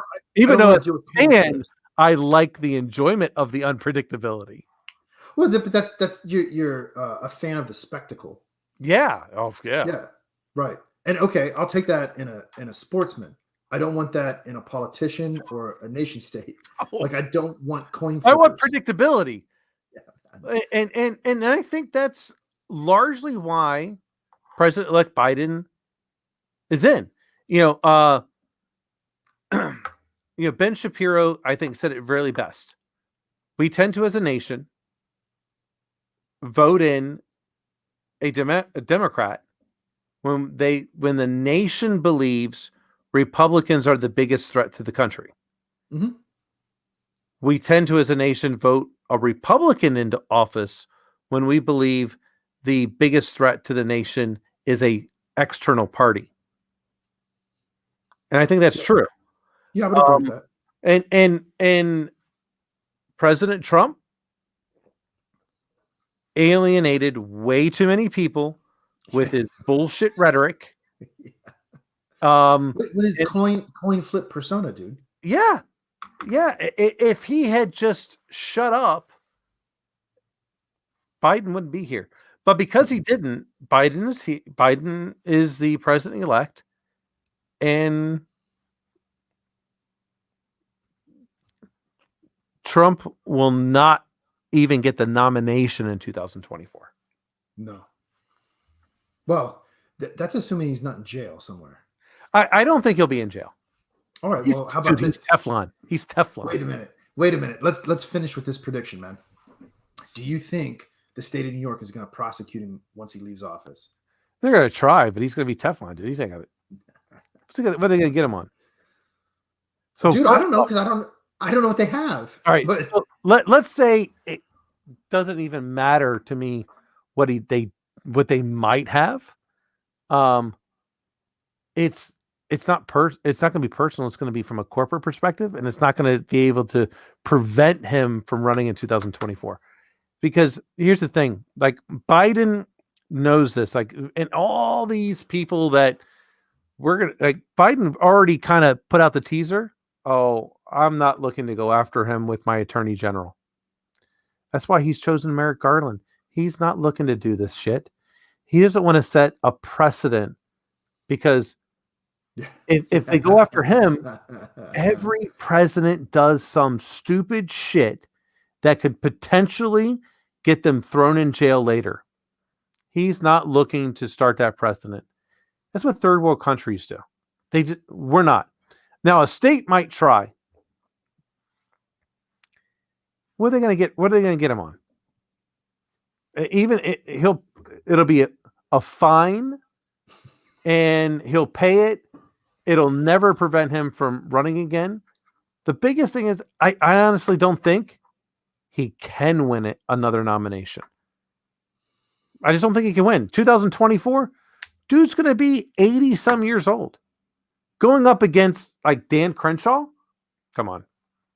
it's fans, I like the enjoyment of the unpredictability.
Well, but that's you're a fan of the spectacle.
Yeah. Oh, yeah.
Yeah. Right. And okay, I'll take that in a sportsman. I don't want that in a politician or a nation state. Like I don't want coin flippers.
I want predictability. Yeah. And I think that's largely why President-elect Biden is in. Ben Shapiro, I think, said it really best. We tend to, as a nation, vote in a Democrat when the nation believes Republicans are the biggest threat to the country. We tend to, as a nation, vote a Republican into office when we believe the biggest threat to the nation is a external party. And I think that's true.
Yeah, I would agree with
that. And President Trump alienated way too many people with his bullshit rhetoric.
With his coin flip persona, dude.
Yeah. Yeah. If he had just shut up, Biden wouldn't be here. But because he didn't, Biden is the president-elect, and Trump will not even get the nomination in 2024.
No. Well, that's assuming he's not in jail somewhere.
I don't think he'll be in jail.
All right. Well, how about this?
He's Teflon. He's Teflon.
Wait a minute. Let's finish with this prediction, man. Do you think the state of New York is going to prosecute him once he leaves office?
They're going to try, but he's going to be Teflon, dude. He's ain't got it. What are they going to get him on? So,
dude, I don't know because I don't know what they have.
All right, but so let's say it doesn't even matter to me what they might have. It's not going to be personal. It's going to be from a corporate perspective, and it's not going to be able to prevent him from running in 2024. Because here's the thing, like Biden knows this, like, and all these people that Biden already kind of put out the teaser. Oh, I'm not looking to go after him with my attorney general. That's why he's chosen Merrick Garland. He's not looking to do this shit. He doesn't want to set a precedent because if they go after him, every president does some stupid shit that could potentially get them thrown in jail later. He's not looking to start that precedent. That's what third world countries do. We're not. Now, a state might try. What are they going to get? What are they going to get him on? It'll be a fine, and he'll pay it. It'll never prevent him from running again. The biggest thing is, I honestly don't think he can win another nomination. I just don't think he can win. 2024, dude's going to be 80 some years old. Going up against like Dan Crenshaw? Come on.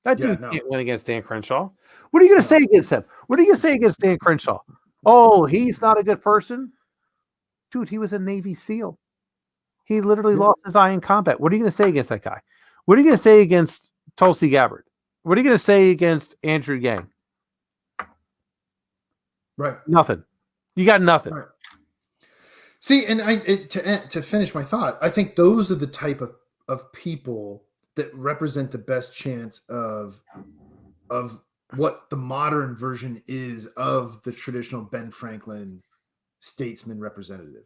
That dude can't win against Dan Crenshaw. What are you going to say against him? What are you going to say against Dan Crenshaw? Oh, he's not a good person? Dude, he was a Navy SEAL. He literally lost his eye in combat. What are you going to say against that guy? What are you going to say against Tulsi Gabbard? What are you going to say against Andrew Yang?
Right.
Nothing. You got nothing.
Right. See, and to finish my thought, I think those are the type of people that represent the best chance of what the modern version is of the traditional Ben Franklin statesman representative.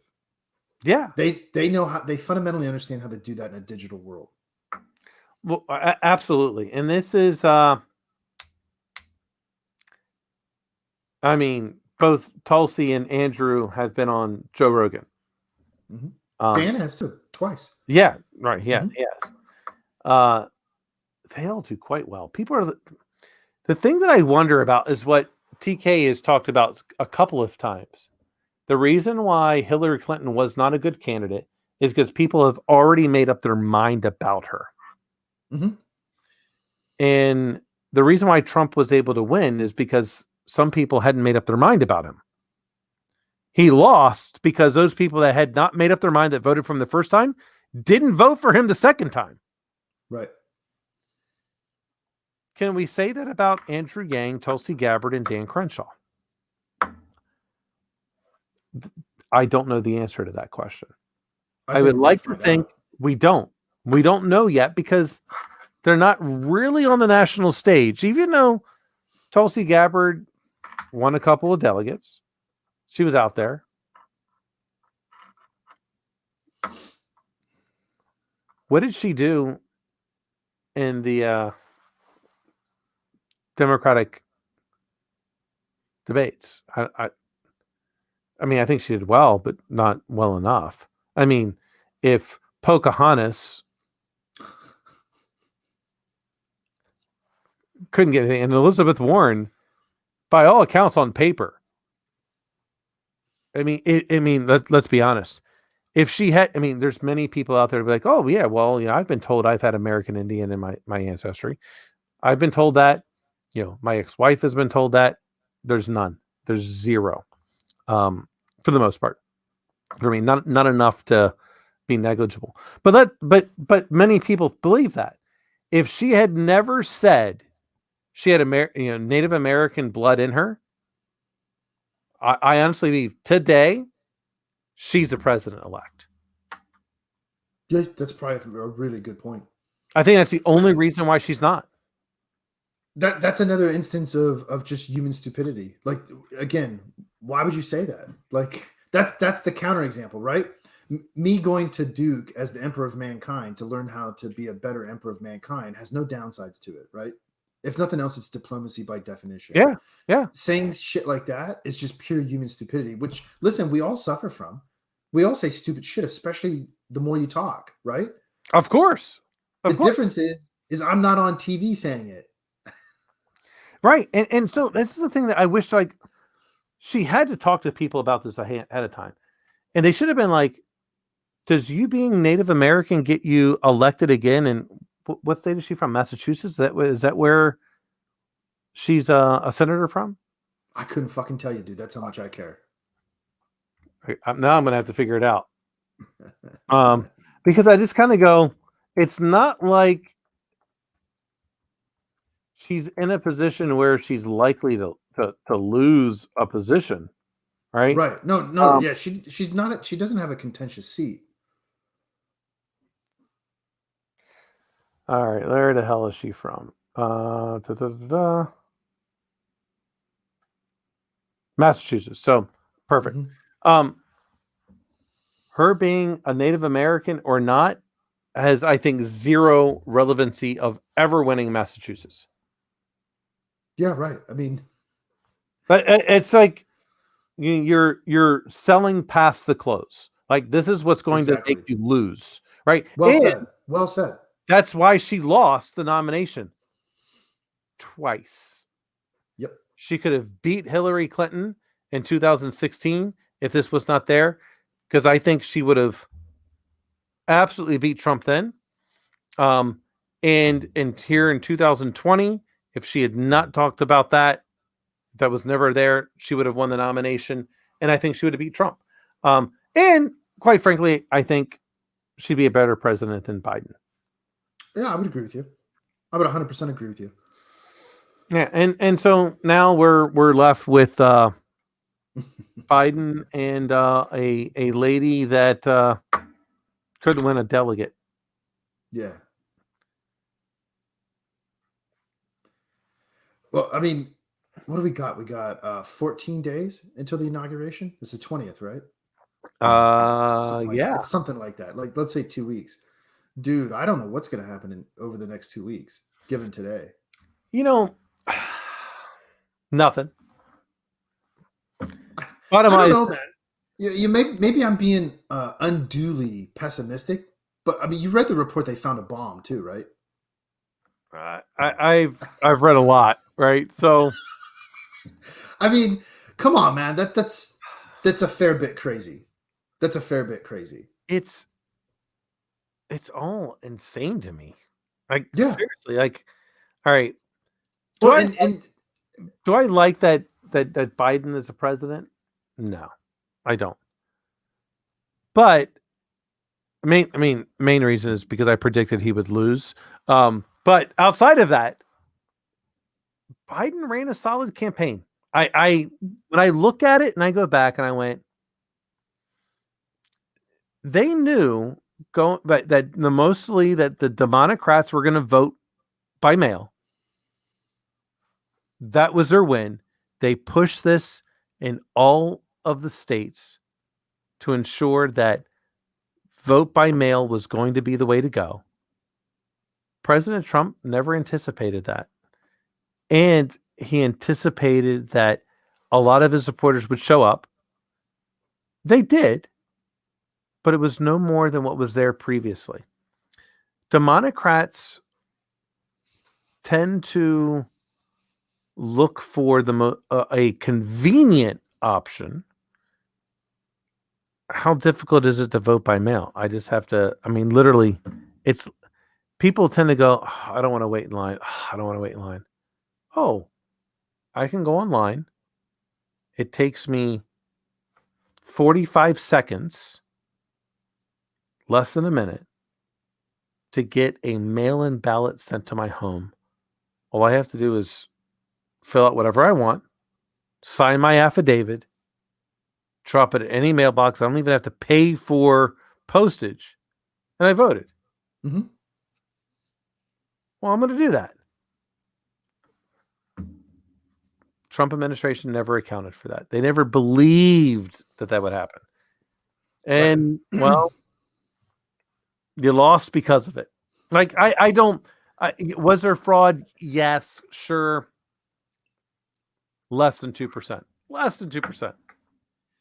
Yeah.
They know how, they fundamentally understand how to do that in a digital world.
Well, absolutely. And this is, I mean, both Tulsi and Andrew have been on Joe Rogan.
Mm-hmm. Dan has too, twice.
Yeah, right. Yeah, he has. They all do quite well. People are the thing that I wonder about is what TK has talked about a couple of times. The reason why Hillary Clinton was not a good candidate is because people have already made up their mind about her.
Mm-hmm.
And the reason why Trump was able to win is because some people hadn't made up their mind about him. He lost because those people that had not made up their mind that voted for him the first time didn't vote for him the second time.
Right.
Can we say that about Andrew Yang, Tulsi Gabbard, and Dan Crenshaw? I don't know the answer to that question. I would like to think we don't. We don't know yet because they're not really on the national stage. Even though Tulsi Gabbard won a couple of delegates, she was out there. What did she do in the Democratic debates? I mean, I think she did well, but not well enough. I mean, if Pocahontas couldn't get anything, and Elizabeth Warren, by all accounts on paper, I mean, let's be honest. If she had, I mean, there's many people out there to be like, oh yeah, well, I've been told I've had American Indian in my ancestry. I've been told that, my ex-wife has been told that. There's none. There's zero. For the most part. I mean, not enough to be negligible. But many people believe that. If she had never said she had Native American blood in her, I honestly believe today she's the president-elect.
Yeah, that's probably a really good point.
I think that's the only reason why she's not.
That's another instance of just human stupidity. Like, again, why would you say that? Like, that's the counterexample, right? Me going to Duke as the emperor of mankind to learn how to be a better emperor of mankind has no downsides to it, right? If nothing else, it's diplomacy by definition.
Yeah.
Saying shit like that is just pure human stupidity, which, listen, we all suffer from. We all say stupid shit, especially the more you talk, right?
Of course.
The difference is I'm not on TV saying it.
Right. And so this is the thing that I wish, like, she had to talk to people about this ahead of time. And they should have been like, does you being Native American get you elected again? And what state is she from? Massachusetts? Is that where she's a senator from?
I couldn't fucking tell you, dude. That's how much I care.
Now I'm going to have to figure it out. Because I just kind of go, it's not like she's in a position where she's likely to lose a position, right?
Right. No. Yeah, she's not. She doesn't have a contentious seat.
All right, where the hell is she from? Massachusetts. So perfect. Mm-hmm. Her being a Native American or not has, I think, zero relevancy of ever winning Massachusetts.
Yeah, right. I mean,
but it's like you're selling past the close. Like, this is what's going to make you lose, right?
Well said.
That's why she lost the nomination twice.
Yep.
She could have beat Hillary Clinton in 2016 if this was not there, because I think she would have absolutely beat Trump then. And here in 2020, if she had not talked about that was never there, she would have won the nomination, and I think she would have beat Trump. And quite frankly, I think she'd be a better president than Biden.
Yeah, I would agree with you. I would 100% agree with you.
Yeah, and so now we're left with Biden and a lady that couldn't win a delegate.
Yeah. Well, I mean, what do we got? We got 14 days until the inauguration. It's the 20th, right?
Yeah.
It's something like that. Like, let's say 2 weeks. Dude, I don't know what's going to happen over the next 2 weeks, given today.
Nothing.
I
Bottom
don't
line,
know, man. You maybe I'm being unduly pessimistic, but I mean, you read the report they found a bomb too, right?
I've read a lot, right? So
I mean, come on, man. That's a fair bit crazy. That's a fair bit crazy.
it's all insane to me. Like
Yeah.
seriously, like all right. Do
Well,
I
and
do I like that Biden is a president? No, I don't. But main reason is because I predicted he would lose. But outside of that, Biden ran a solid campaign. I when I look at it and I go back and I went, they knew that the Democrats were going to vote by mail. That was their win. They pushed this in all of the states to ensure that vote by mail was going to be the way to go. President Trump never anticipated that. And he anticipated that a lot of his supporters would show up. They did, but it was no more than what was there previously. Democrats tend to look for a convenient option. How difficult is it to vote by mail? I just have to, literally, it's people tend to go, oh, I don't want to wait in line. Oh, I don't want to wait in line. Oh, I can go online. It takes me 45 seconds, less than a minute, to get a mail-in ballot sent to my home. All I have to do is fill out whatever I want, sign my affidavit, drop it at any mailbox. I don't even have to pay for postage. And I voted.
mm-hmm.
Well, I'm going to do that. Trump administration never accounted for that. They never believed that would happen. And,
right.
Well, you lost because of it. Like, was there fraud? Yes, sure. Less than 2%. Less than 2%.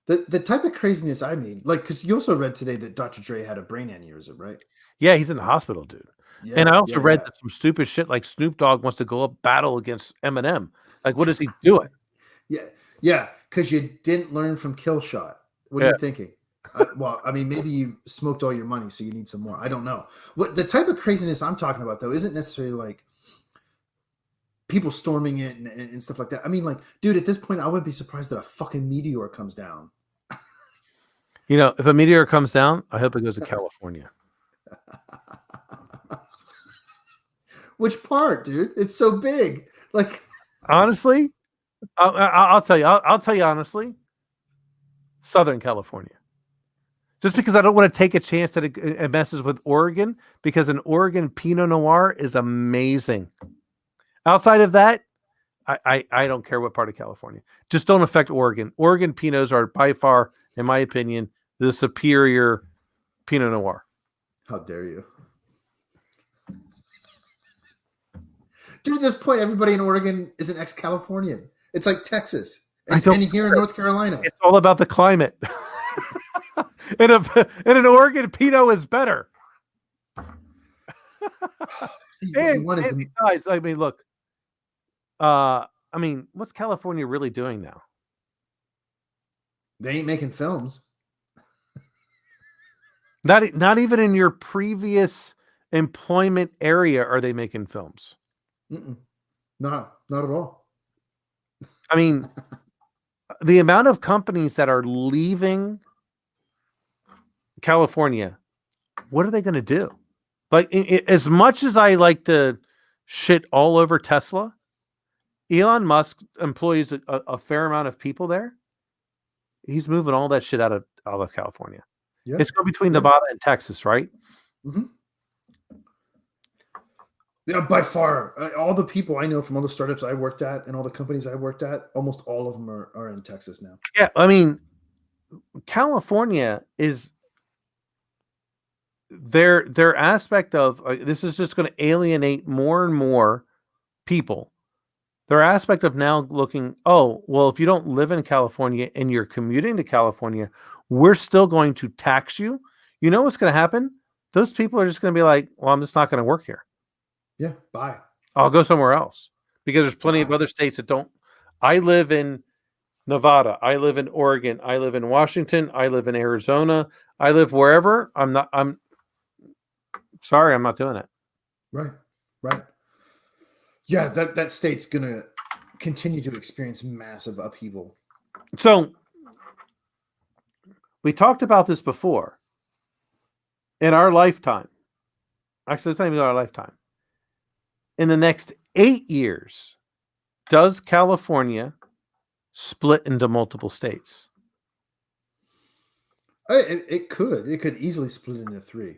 The type of craziness I mean, like, because you also read today that Dr. Dre had a brain aneurysm, right?
Yeah, he's in the hospital, dude.
Yeah,
and I also read that some stupid shit like Snoop Dogg wants to go up battle against Eminem. Like, what is he doing?
Yeah, because you didn't learn from Killshot. What are you thinking? Well, I mean, maybe you smoked all your money, so you need some more. I don't know. What the type of craziness I'm talking about, though, isn't necessarily like people storming it and stuff like that. I mean, like, dude, at this point, I wouldn't be surprised that a fucking meteor comes down.
If a meteor comes down, I hope it goes to California.
Which part, dude? It's so big. Like,
honestly, I'll tell you. I'll tell you honestly. Southern California. Just because I don't want to take a chance that it messes with Oregon, because an Oregon Pinot Noir is amazing. Outside of that, I don't care what part of California. Just don't affect Oregon. Oregon Pinots are by far, in my opinion, the superior Pinot Noir.
How dare you? Dude, at this point, everybody in Oregon is an ex-Californian. It's like Texas and here in North Carolina.
It's all about the climate. and an Oregon Pinot is better. and besides, look, what's California really doing now?
They ain't making films.
Not even in your previous employment area are they making films.
No, not at all.
I mean, the amount of companies that are leaving California, what are they going to do? Like, as much as I like to shit all over Tesla, Elon Musk employs a fair amount of people there. He's moving all that shit out of California.
Yeah.
It's going between
Yeah.
Nevada and Texas, right?
Mm-hmm. Yeah, by far. All the people I know from all the startups I worked at and all the companies I worked at, almost all of them are in Texas now.
Yeah, I mean, California is their aspect of this is just going to alienate more and more people. Their aspect of now looking, oh, well, if you don't live in California and you're commuting to California, we're still going to tax you. You know what's going to happen? Those people are just going to be like, well, I'm just not going to work here.
Yeah, bye.
I'll go somewhere else because there's plenty of other states that don't. I live in Nevada. I live in Oregon. I live in Washington. I live in Arizona. I live wherever. I'm sorry, I'm not doing it.
Right. Right. Yeah, that state's gonna continue to experience massive upheaval.
So we talked about this before. In our lifetime, actually, it's not even our lifetime. In the next 8 years, does California split into multiple states?
It could easily split into 3,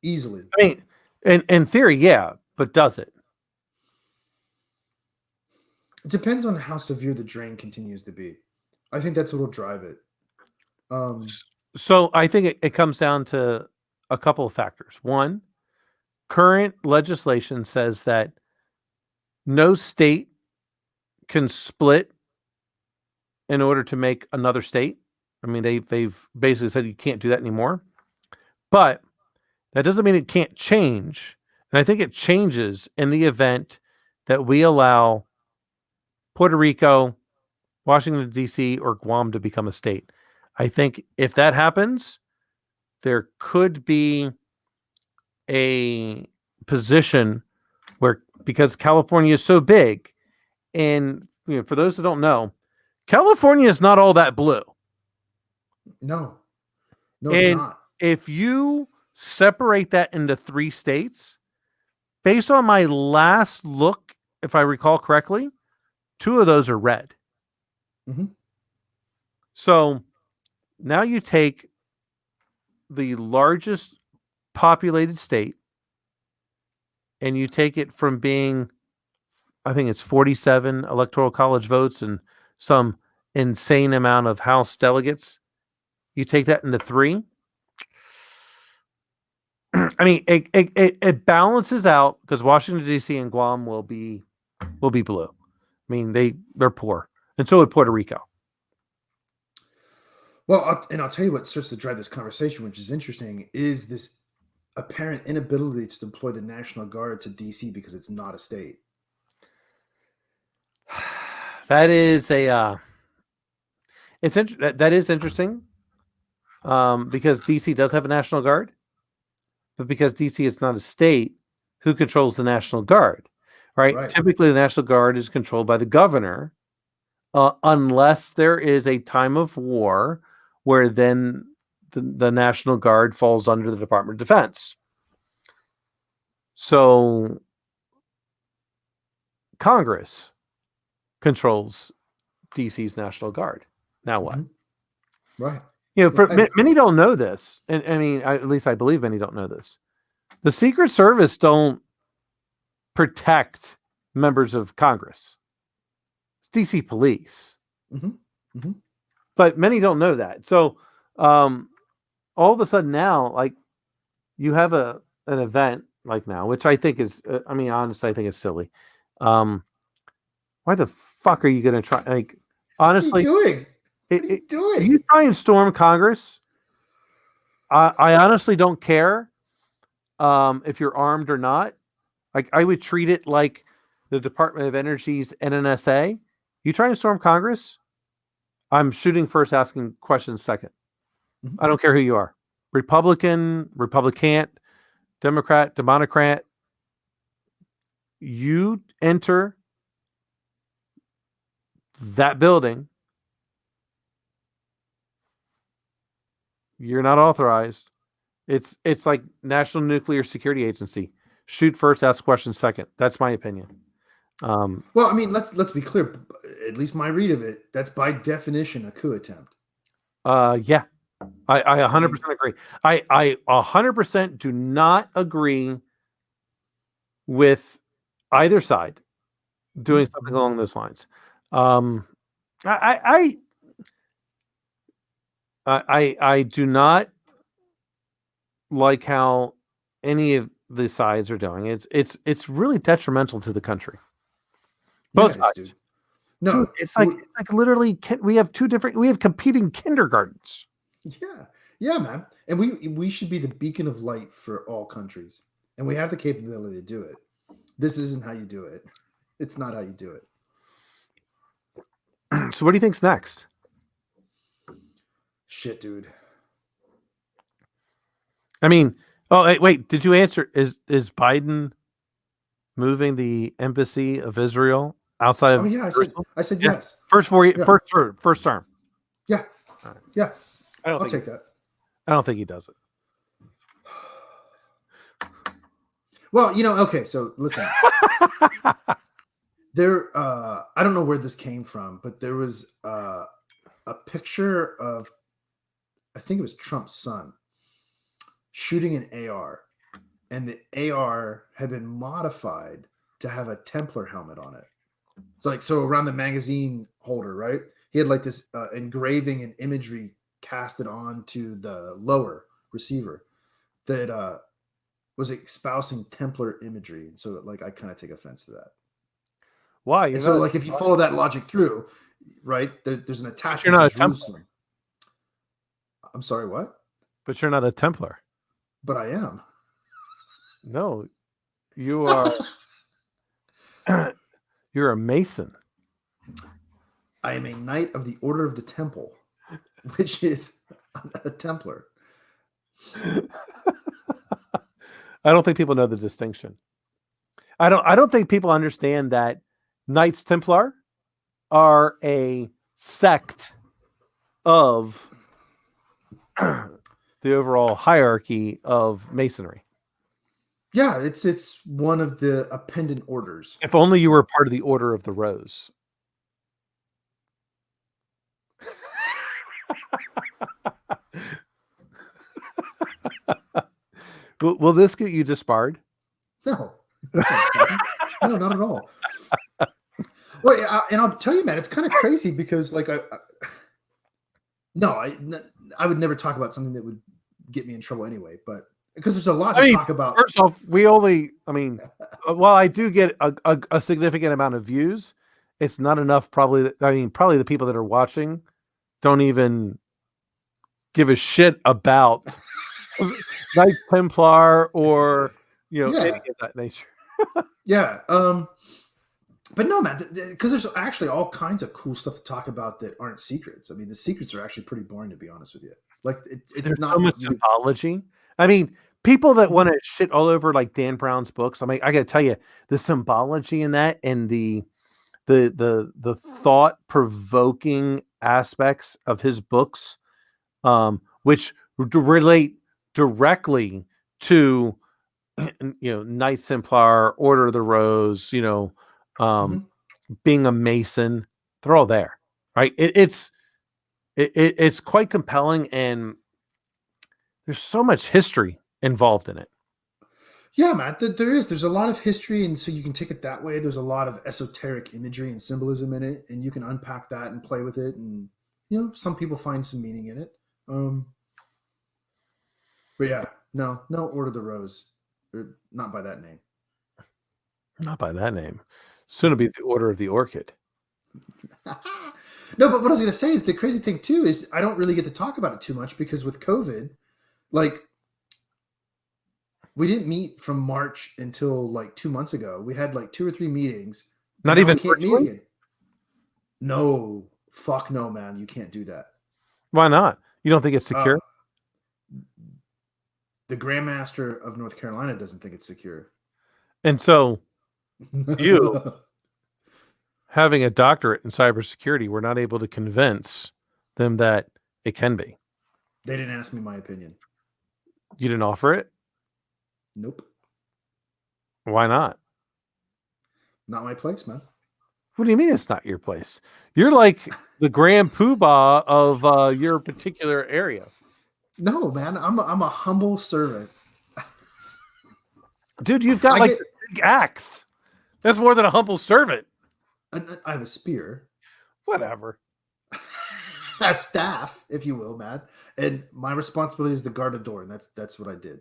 easily.
I mean, in theory, yeah, but does it?
It depends on how severe the drain continues to be. I think that's what'll drive it.
So I think it comes down to a couple of factors. One, current legislation says that no state can split in order to make another state. I mean, they've basically said you can't do that anymore. But that doesn't mean it can't change. And I think it changes in the event that we allow Puerto Rico, Washington, D.C., or Guam to become a state. I think if that happens, there could be a position where, because California is so big, and for those that don't know, California is not all that blue.
No,
and
it's not.
If you separate that into 3 states, based on my last look, if I recall correctly, 2 of those are red.
Mm-hmm.
So now you take the largest populated state and you take it from being, I think it's 47 electoral college votes and some insane amount of House delegates. You take that into 3. I mean, it balances out because Washington, D.C. and Guam will be blue. I mean, they're poor, and so would Puerto Rico.
Well, I'll tell you what starts to drive this conversation, which is interesting, is this apparent inability to deploy the National Guard to D.C. because it's not a state.
That is that is interesting, because D.C. does have a National Guard, but because D.C. is not a state, who controls the National Guard? Right? Typically, the National Guard is controlled by the governor, unless there is a time of war where then the National Guard falls under the Department of Defense. So Congress controls DC's National Guard. Now what?
Mm-hmm. Right.
Many don't know this, and I mean, at least I believe many don't know this. The Secret Service don't protect members of Congress. It's DC police.
Mm-hmm. Mm-hmm.
But many don't know that. So all of a sudden now, like, you have an event like now, which I think is, honestly, I think it's silly. Why the fuck are you going to try? Like, honestly,
what are you doing?
You try and storm Congress. I honestly don't care if you're armed or not. Like, I would treat it like the Department of Energy's NNSA. You try and storm Congress, I'm shooting first, asking questions second. Mm-hmm. I don't care who you are. Republican, Democrat, Democrat. You enter that building, You're not authorized. It's like National Nuclear Security Agency. Shoot first, ask questions second. That's my opinion.
Well, I mean, let's be clear. At least my read of it, that's by definition a coup attempt.
Yeah, I
I
100%
mean,
agree. I 100% do not agree with either side doing something
mhm.
along those lines. Um, I I do not like how any of the sides are doing. It's really detrimental to the country.
Yeah,
Both
it is, dude.
sides. Dude,
No,
it's like literally we have we have competing kindergartens.
yeah, yeah, man. And we should be the beacon of light for all countries, and we have the capability to do it. This isn't how you do it. It's not how you do it.
So what do you think's next?
Shit, dude.
I mean, oh wait, did you answer? Is Biden moving the embassy of Israel outside
Oh
of
yeah,
Jerusalem?
I said
Yeah,
yes. Yeah,
first term.
yeah,
All right.
yeah.
I don't
I'll
think
take that.
I don't think he does it.
Well, okay. So listen, there. I don't know where this came from, but there was a picture of, I think it was Trump's son shooting an AR, and the AR had been modified to have a Templar helmet on it. So around the magazine holder, right? He had like this engraving and imagery casted onto the lower receiver that was espousing Templar imagery. And so, like, I kind of take offense to that.
Why?
And
You're
so,
not.
like, if you follow that logic through, right, there's an
But you're
attachment to
not a Templar.
Jerusalem. I'm sorry, what?
But you're not a Templar.
But I am.
No, you are. You're a Mason.
I am a knight of the Order of the Temple, which is a Templar.
I don't think people know the distinction. I don't think people understand that Knights Templar are a sect of the overall hierarchy of Masonry.
Yeah, it's one of the appendant orders.
If only you were part of the Order of the Rose. Will this get you disbarred?
No, no, not at all. Well, and I'll tell you, man, it's kind of crazy because, like, I would never talk about something that would get me in trouble anyway. But because there's a lot to talk about.
First off, while I do get a significant amount of views, it's not enough. Probably the people that are watching don't even give a shit about Knight Templar or any of that nature.
Yeah. But no, man, because there's actually all kinds of cool stuff to talk about that aren't secrets. I mean, the secrets are actually pretty boring, to be honest with you. Like, it's
There's
not
so much symbology. I mean, people that want to shit all over like Dan Brown's books. I mean, I got to tell you, the symbology in that and the thought provoking aspects of his books, which relate directly to Knights Templar, Order of the Rose, being a Mason, they're all there, right? It's quite compelling, and there's so much history involved in it.
Yeah, man, there is. There's a lot of history, and so you can take it that way. There's a lot of esoteric imagery and symbolism in it, and you can unpack that and play with it. And some people find some meaning in it. But yeah, no Order of the Rose, or not by that name.
Not by that name. Soon to be the Order of the Orchid.
No, but what I was going to say is the crazy thing too is I don't really get to talk about it too much because with COVID, like, we didn't meet from March until like 2 months ago. We had like 2 or 3 meetings.
Not even virtually?
No, fuck no, man. You can't do that.
Why not? You don't think it's secure?
The Grandmaster of North Carolina doesn't think it's secure.
And so you, having a doctorate in cybersecurity, were not able to convince them that it can be.
They didn't ask me my opinion.
You didn't offer it?
Nope.
Why not?
Not my place, man.
What do you mean it's not your place? You're like the grand poobah of your particular area.
No, man. I'm a humble servant.
Dude, you've got
I
like
get.
a big axe. That's more than a humble servant.
I have a spear,
Whatever.
a staff, if you will, man. And my responsibility is to guard the door, and that's what I did.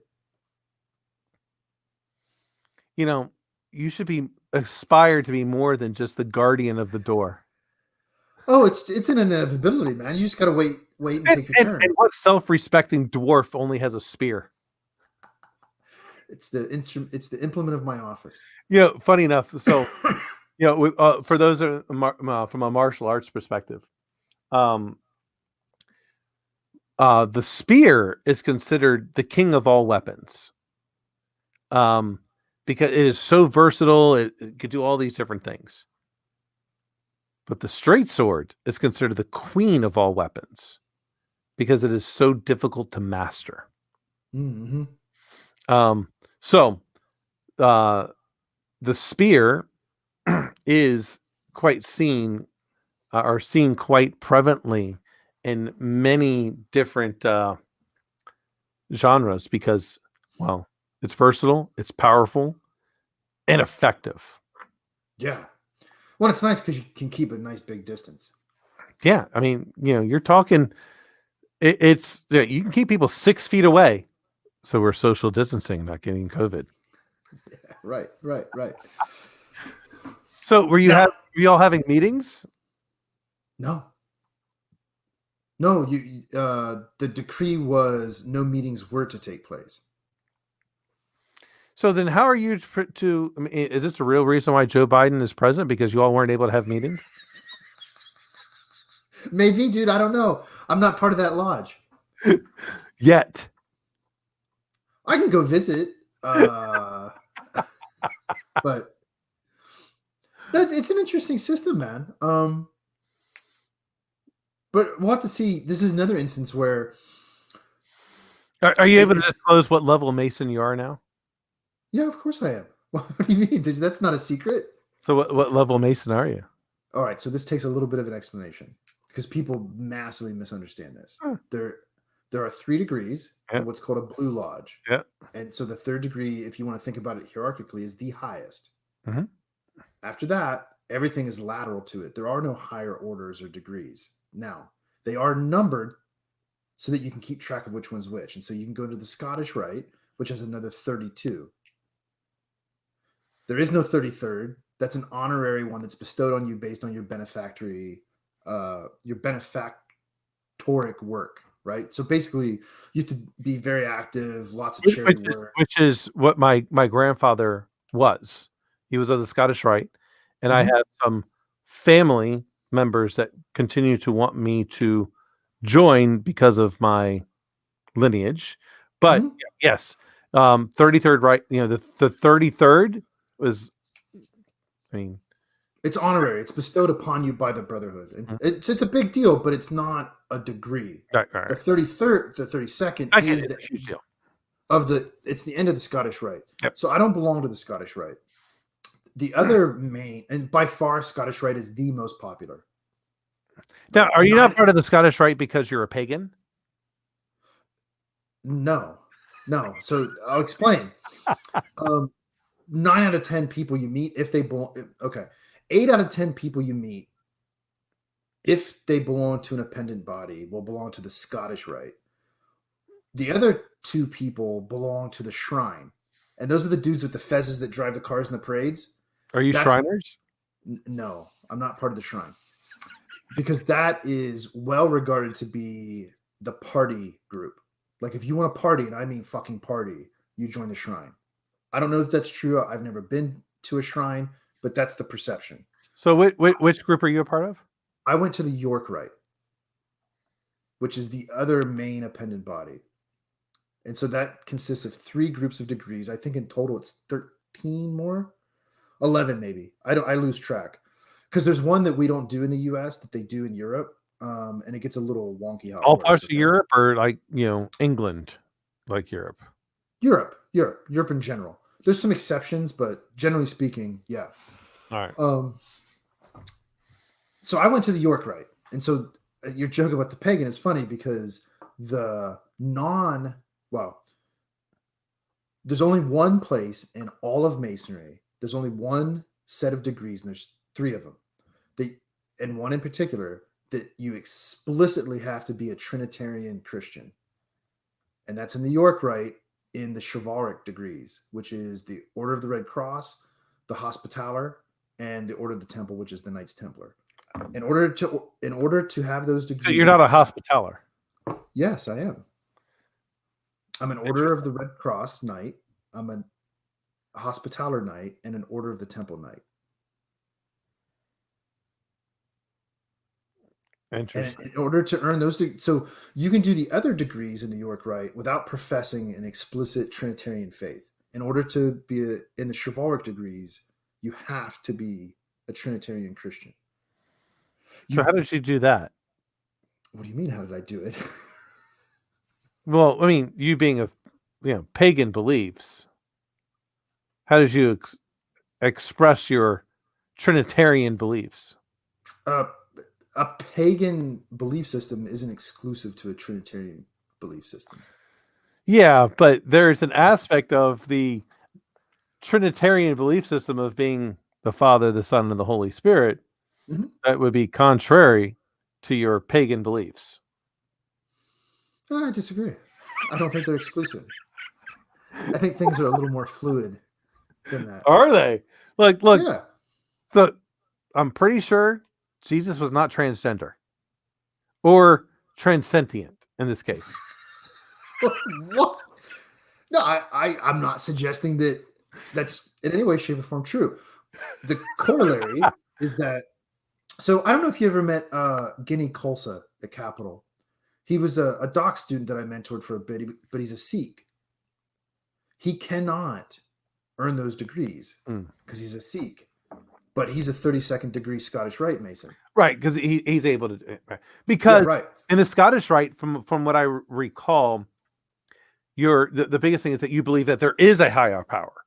You know, you should be aspired to be more than just the guardian of the door.
Oh, it's an inevitability, man. You just gotta wait and take your turn.
And what self-respecting dwarf only has a spear?
It's the instrument. It's the implement of my office.
You know, funny enough. So, you know, for those from a martial arts perspective, the spear is considered the king of all weapons, because it is so versatile. It could do all these different things. But the straight sword is considered the queen of all weapons because it is so difficult to master.
Mm-hmm.
So the spear is quite seen or seen quite prevalently in many different genres because, well, it's versatile, it's powerful, and effective.
Yeah. Well, it's nice because you can keep a nice big distance.
Yeah, I mean, you know, you're talking. It's you can keep people 6 feet away, so we're social distancing, not getting COVID.
Yeah, right.
So, were you all having meetings?
No. You. The decree was no meetings were to take place.
So then, how are you to? I mean, is this the real reason why Joe Biden is president? Because you all weren't able to have meetings?
Maybe, dude. I don't know. I'm not part of that lodge
Yet.
I can go visit, but it's an interesting system, man. But we'll have to see. This is another instance where.
Are you able to disclose what level of Mason you are now?
Yeah, of course I am. What do you mean? That's not a secret.
So what level of Mason are you?
All right, so this takes a little bit of an explanation because people massively misunderstand this. There are 3 degrees in what's called a blue lodge.
Yeah.
And so the 3rd degree, if you want to think about it hierarchically, is the highest.
Mm-hmm.
After that, everything is lateral to it. There are no higher orders or degrees. Now, they are numbered so that you can keep track of which one's which. And so you can go to the Scottish Rite, which has another 32. There is no 33rd. That's an honorary one that's bestowed on you based on your benefactoric work, right? So basically, you have to be very active, lots of charity work.
Which is what my grandfather was. He was of the Scottish Rite, and I had some family members that continue to want me to join because of my lineage. But yes, 33rd Rite. You know, the 33rd was. I mean,
it's honorary. It's bestowed upon you by the Brotherhood. And it's a big deal, but it's not a degree.
Right.
The 33rd, the 32nd is the huge deal. It's the end of the Scottish Rite.
Yep.
So I don't belong to the Scottish Rite. The other main, and by far, Scottish Rite is the most popular.
Now, are you not part of the Scottish Rite because you're a pagan?
No. So I'll explain. 9 out of 10 people you meet, if they belong, 8 out of 10 people you meet, if they belong to an appendant body, will belong to the Scottish Rite. The other 2 people belong to the Shrine, and those are the dudes with the fezzes that drive the cars in the parades.
Are you Shriners?
No, I'm not part of the Shrine because that is well regarded to be the party group. Like if you want to party, and I mean fucking party, you join the Shrine. I don't know if that's true. I've never been to a shrine, but that's the perception.
So which group are you a part of?
I went to the York Rite, which is the other main appendant body. And so that consists of 3 groups of degrees. I think in total it's 13 more. 11 maybe. I lose track. Because there's one that we don't do in the US that they do in Europe. and it gets a little wonky how it
All
works.
parts of
Okay?
Europe, or like England, like Europe.
Europe in general. There's some exceptions, but generally speaking, yeah.
All right.
So I went to the York Rite, and so your joke about the pagan is funny because the there's only one place in all of Masonry. There's only one set of degrees, and there's 3 of them. And one in particular that you explicitly have to be a Trinitarian Christian, and that's in the York Rite in the chivalric degrees, which is the Order of the Red Cross, the Hospitaller, and the Order of the Temple, which is the Knights Templar. In order to have those degrees,
So you're not a Hospitaller.
Yes, I am. I'm an Order of the Red Cross Knight. I'm a Hospitaller Knight and an Order of the Temple Knight.
Interesting.
And in order to earn those, so you can do the other degrees in the York Rite without professing an explicit Trinitarian faith. In order to be in the chivalric degrees, you have to be a Trinitarian Christian.
So how did you do that?
What do you mean? How did I do it?
Well, I mean, you being a pagan beliefs, how did you express your Trinitarian beliefs?
A pagan belief system isn't exclusive to a Trinitarian belief system.
Yeah, but there's an aspect of the Trinitarian belief system of being the Father, the Son, and the Holy Spirit that would be contrary to your pagan beliefs.
I disagree. I don't think they're exclusive. I think things are a little more fluid than that.
Are they? Look.
Yeah.
So I'm pretty sure Jesus was not transgender or transcendent in this case.
What? No, I'm not suggesting that that's in any way, shape, or form true. The corollary is that. So I don't know if you ever met Guinea Khalsa at Capitol. He was a doc student that I mentored for a bit, but he's a Sikh. He cannot earn those degrees because he's a Sikh, but he's a 32nd degree Scottish Rite Mason.
Right, because he's able to. Because in the Scottish Rite, from what I recall, the biggest thing is that you believe that there is a higher power.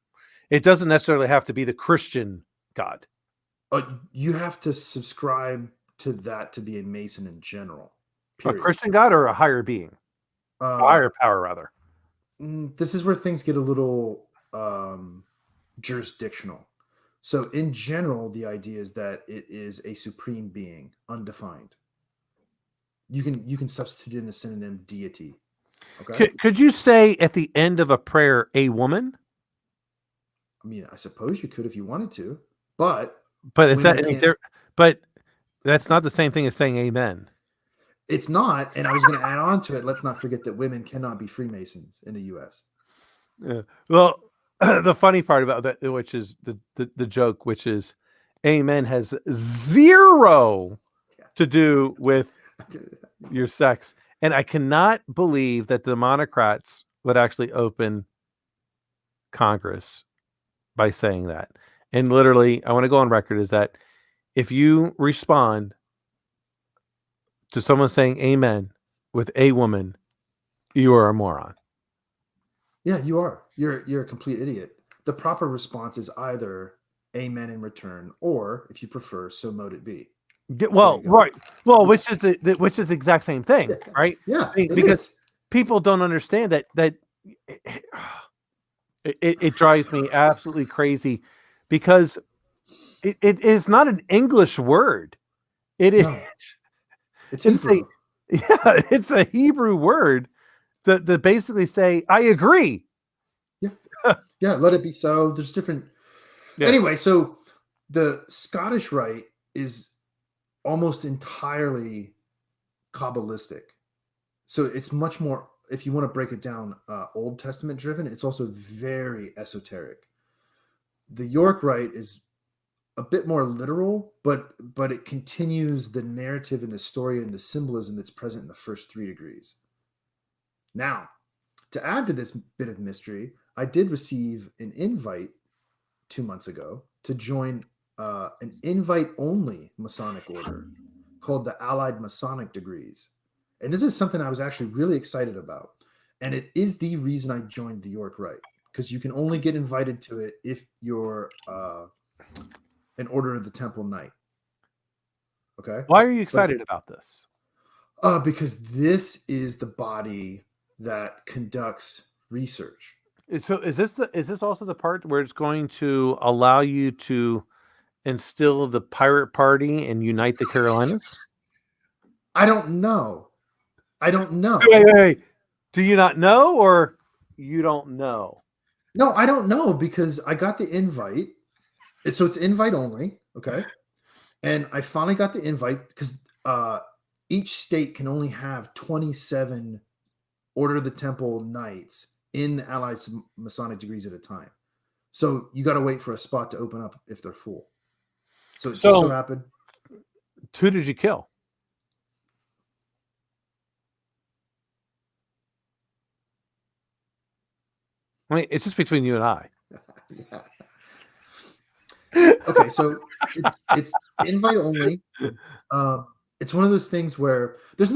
It doesn't necessarily have to be the Christian God.
You have to subscribe to that to be a Mason in general.
Period. A Christian God or a higher being? A higher power, rather.
This is where things get a little jurisdictional. So in general, the idea is that it is a supreme being, undefined. You can substitute in a synonym deity. Okay.
Could you say at the end of a prayer, a woman?
I mean, I suppose you could if you wanted to, but
is that but that's not the same thing as saying amen.
It's not, and I was going to add on to it. Let's not forget that women cannot be Freemasons in the U.S.
Well, the funny part about that, which is the joke, which is amen has zero to do with your sex. And I cannot believe that the monocrats would actually open Congress by saying that. And literally, I want to go on record is that if you respond to someone saying amen with a woman, you are a moron.
Yeah, you are. You're a complete idiot. The proper response is either amen in return, or if you prefer, so mote it be.
Well, right. Well, which is the exact same thing, right?
Yeah,
because people don't understand that it drives me absolutely crazy because it is not an English word. It is. No.
It's Hebrew.
It's a Hebrew word that basically say, I agree.
Yeah. Yeah, let it be so. There's different. Yeah. Anyway, so the Scottish Rite is almost entirely Kabbalistic. So it's much more, if you want to break it down, Old Testament driven, it's also very esoteric. The York Rite is a bit more literal, but it continues the narrative and the story and the symbolism that's present in the first 3 degrees. Now, to add to this bit of mystery, I did receive an invite 2 months ago to join an invite-only Masonic order called the Allied Masonic degrees. And this is something I was actually really excited about. And it is the reason I joined the York Rite, because you can only get invited to it if you're an Order of the Temple Knight. Okay.
Why are you excited about this?
Because this is the body that conducts research.
So is this also the part where it's going to allow you to instill the pirate party and unite the Carolinas?
I don't know.
Wait. Do you not know, or you don't know?
No, I don't know, because I got the invite. So it's invite only. Okay. And I finally got the invite because each state can only have 27 Order of the Temple Knights in the Allied Masonic degrees at a time. So you got to wait for a spot to open up if they're full. So it just so happened.
Who did you kill? I mean, it's just between you and I.
Yeah. Okay, so it's invite only. It's one of those things where there's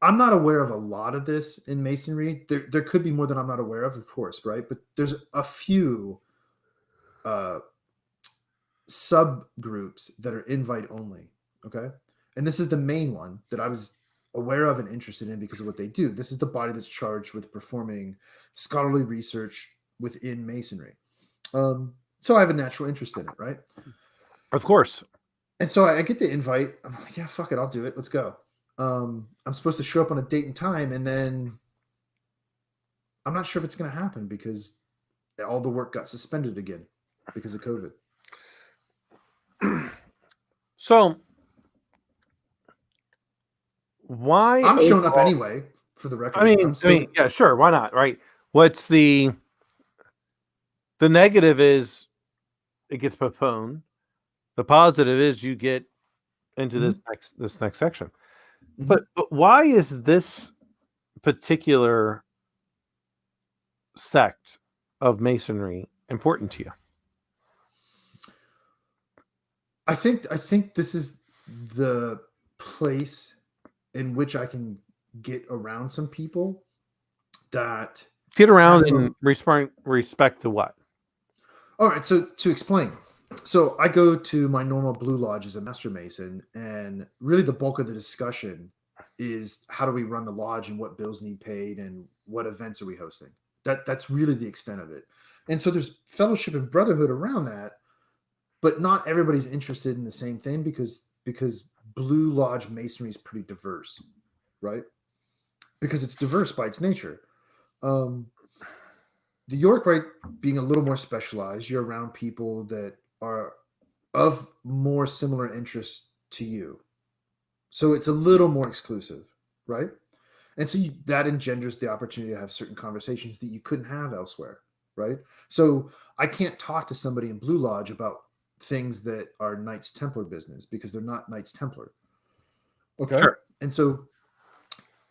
I'm not aware of a lot of this in Masonry. There could be more that I'm not aware of course, right? But there's a few subgroups that are invite only. Okay. And this is the main one that I was aware of and interested in because of what they do. This is the body that's charged with performing scholarly research within Masonry. So I have a natural interest in it, right?
Of course.
And so I get the invite. I'm like, yeah, fuck it, I'll do it. Let's go. I'm supposed to show up on a date and time, and then I'm not sure if it's going to happen because all the work got suspended again because of COVID.
So why?
I'm showing up anyway, for the record.
I mean, yeah, sure. Why not? Right. What's the negative is it gets postponed. The positive is you get into this next section. Mm-hmm. But why is this particular sect of Masonry important to you?
I think this is the place in which I can get around some people that
get around in respect to what?
All right, so to explain. So I go to my normal Blue Lodge as a Master Mason, and really the bulk of the discussion is how do we run the lodge and what bills need paid and what events are we hosting. That's really the extent of it. And so there's fellowship and brotherhood around that, but not everybody's interested in the same thing because Blue Lodge Masonry is pretty diverse, right? Because it's diverse by its nature. The York Rite being a little more specialized, you're around people that are of more similar interests to you. So it's a little more exclusive, right? And so that engenders the opportunity to have certain conversations that you couldn't have elsewhere, right? So I can't talk to somebody in Blue Lodge about things that are Knights Templar business because they're not Knights Templar. Okay. Sure. And so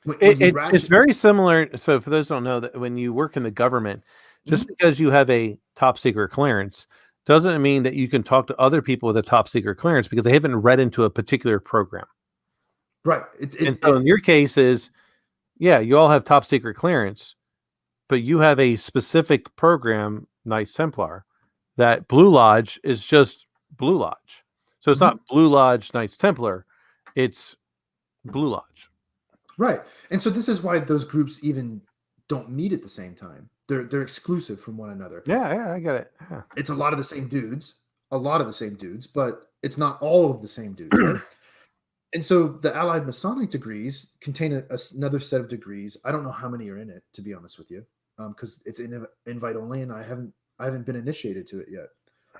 it's very similar. So for those who don't know, that when you work in the government, just because you have a top secret clearance doesn't mean that you can talk to other people with a top secret clearance because they haven't read into a particular program.
Right.
So in your case is, yeah, you all have top secret clearance, but you have a specific program, Knights Templar, that Blue Lodge is just Blue Lodge. So it's not Blue Lodge Knights Templar, it's Blue Lodge.
Right. And so this is why those groups even don't meet at the same time. They're exclusive from one another.
Yeah, I get it. Yeah.
It's a lot of the same dudes, but it's not all of the same dudes, right? And so the Allied Masonic degrees contain another set of degrees. I don't know how many are in it, to be honest with you, because it's invite only, and I haven't been initiated to it yet.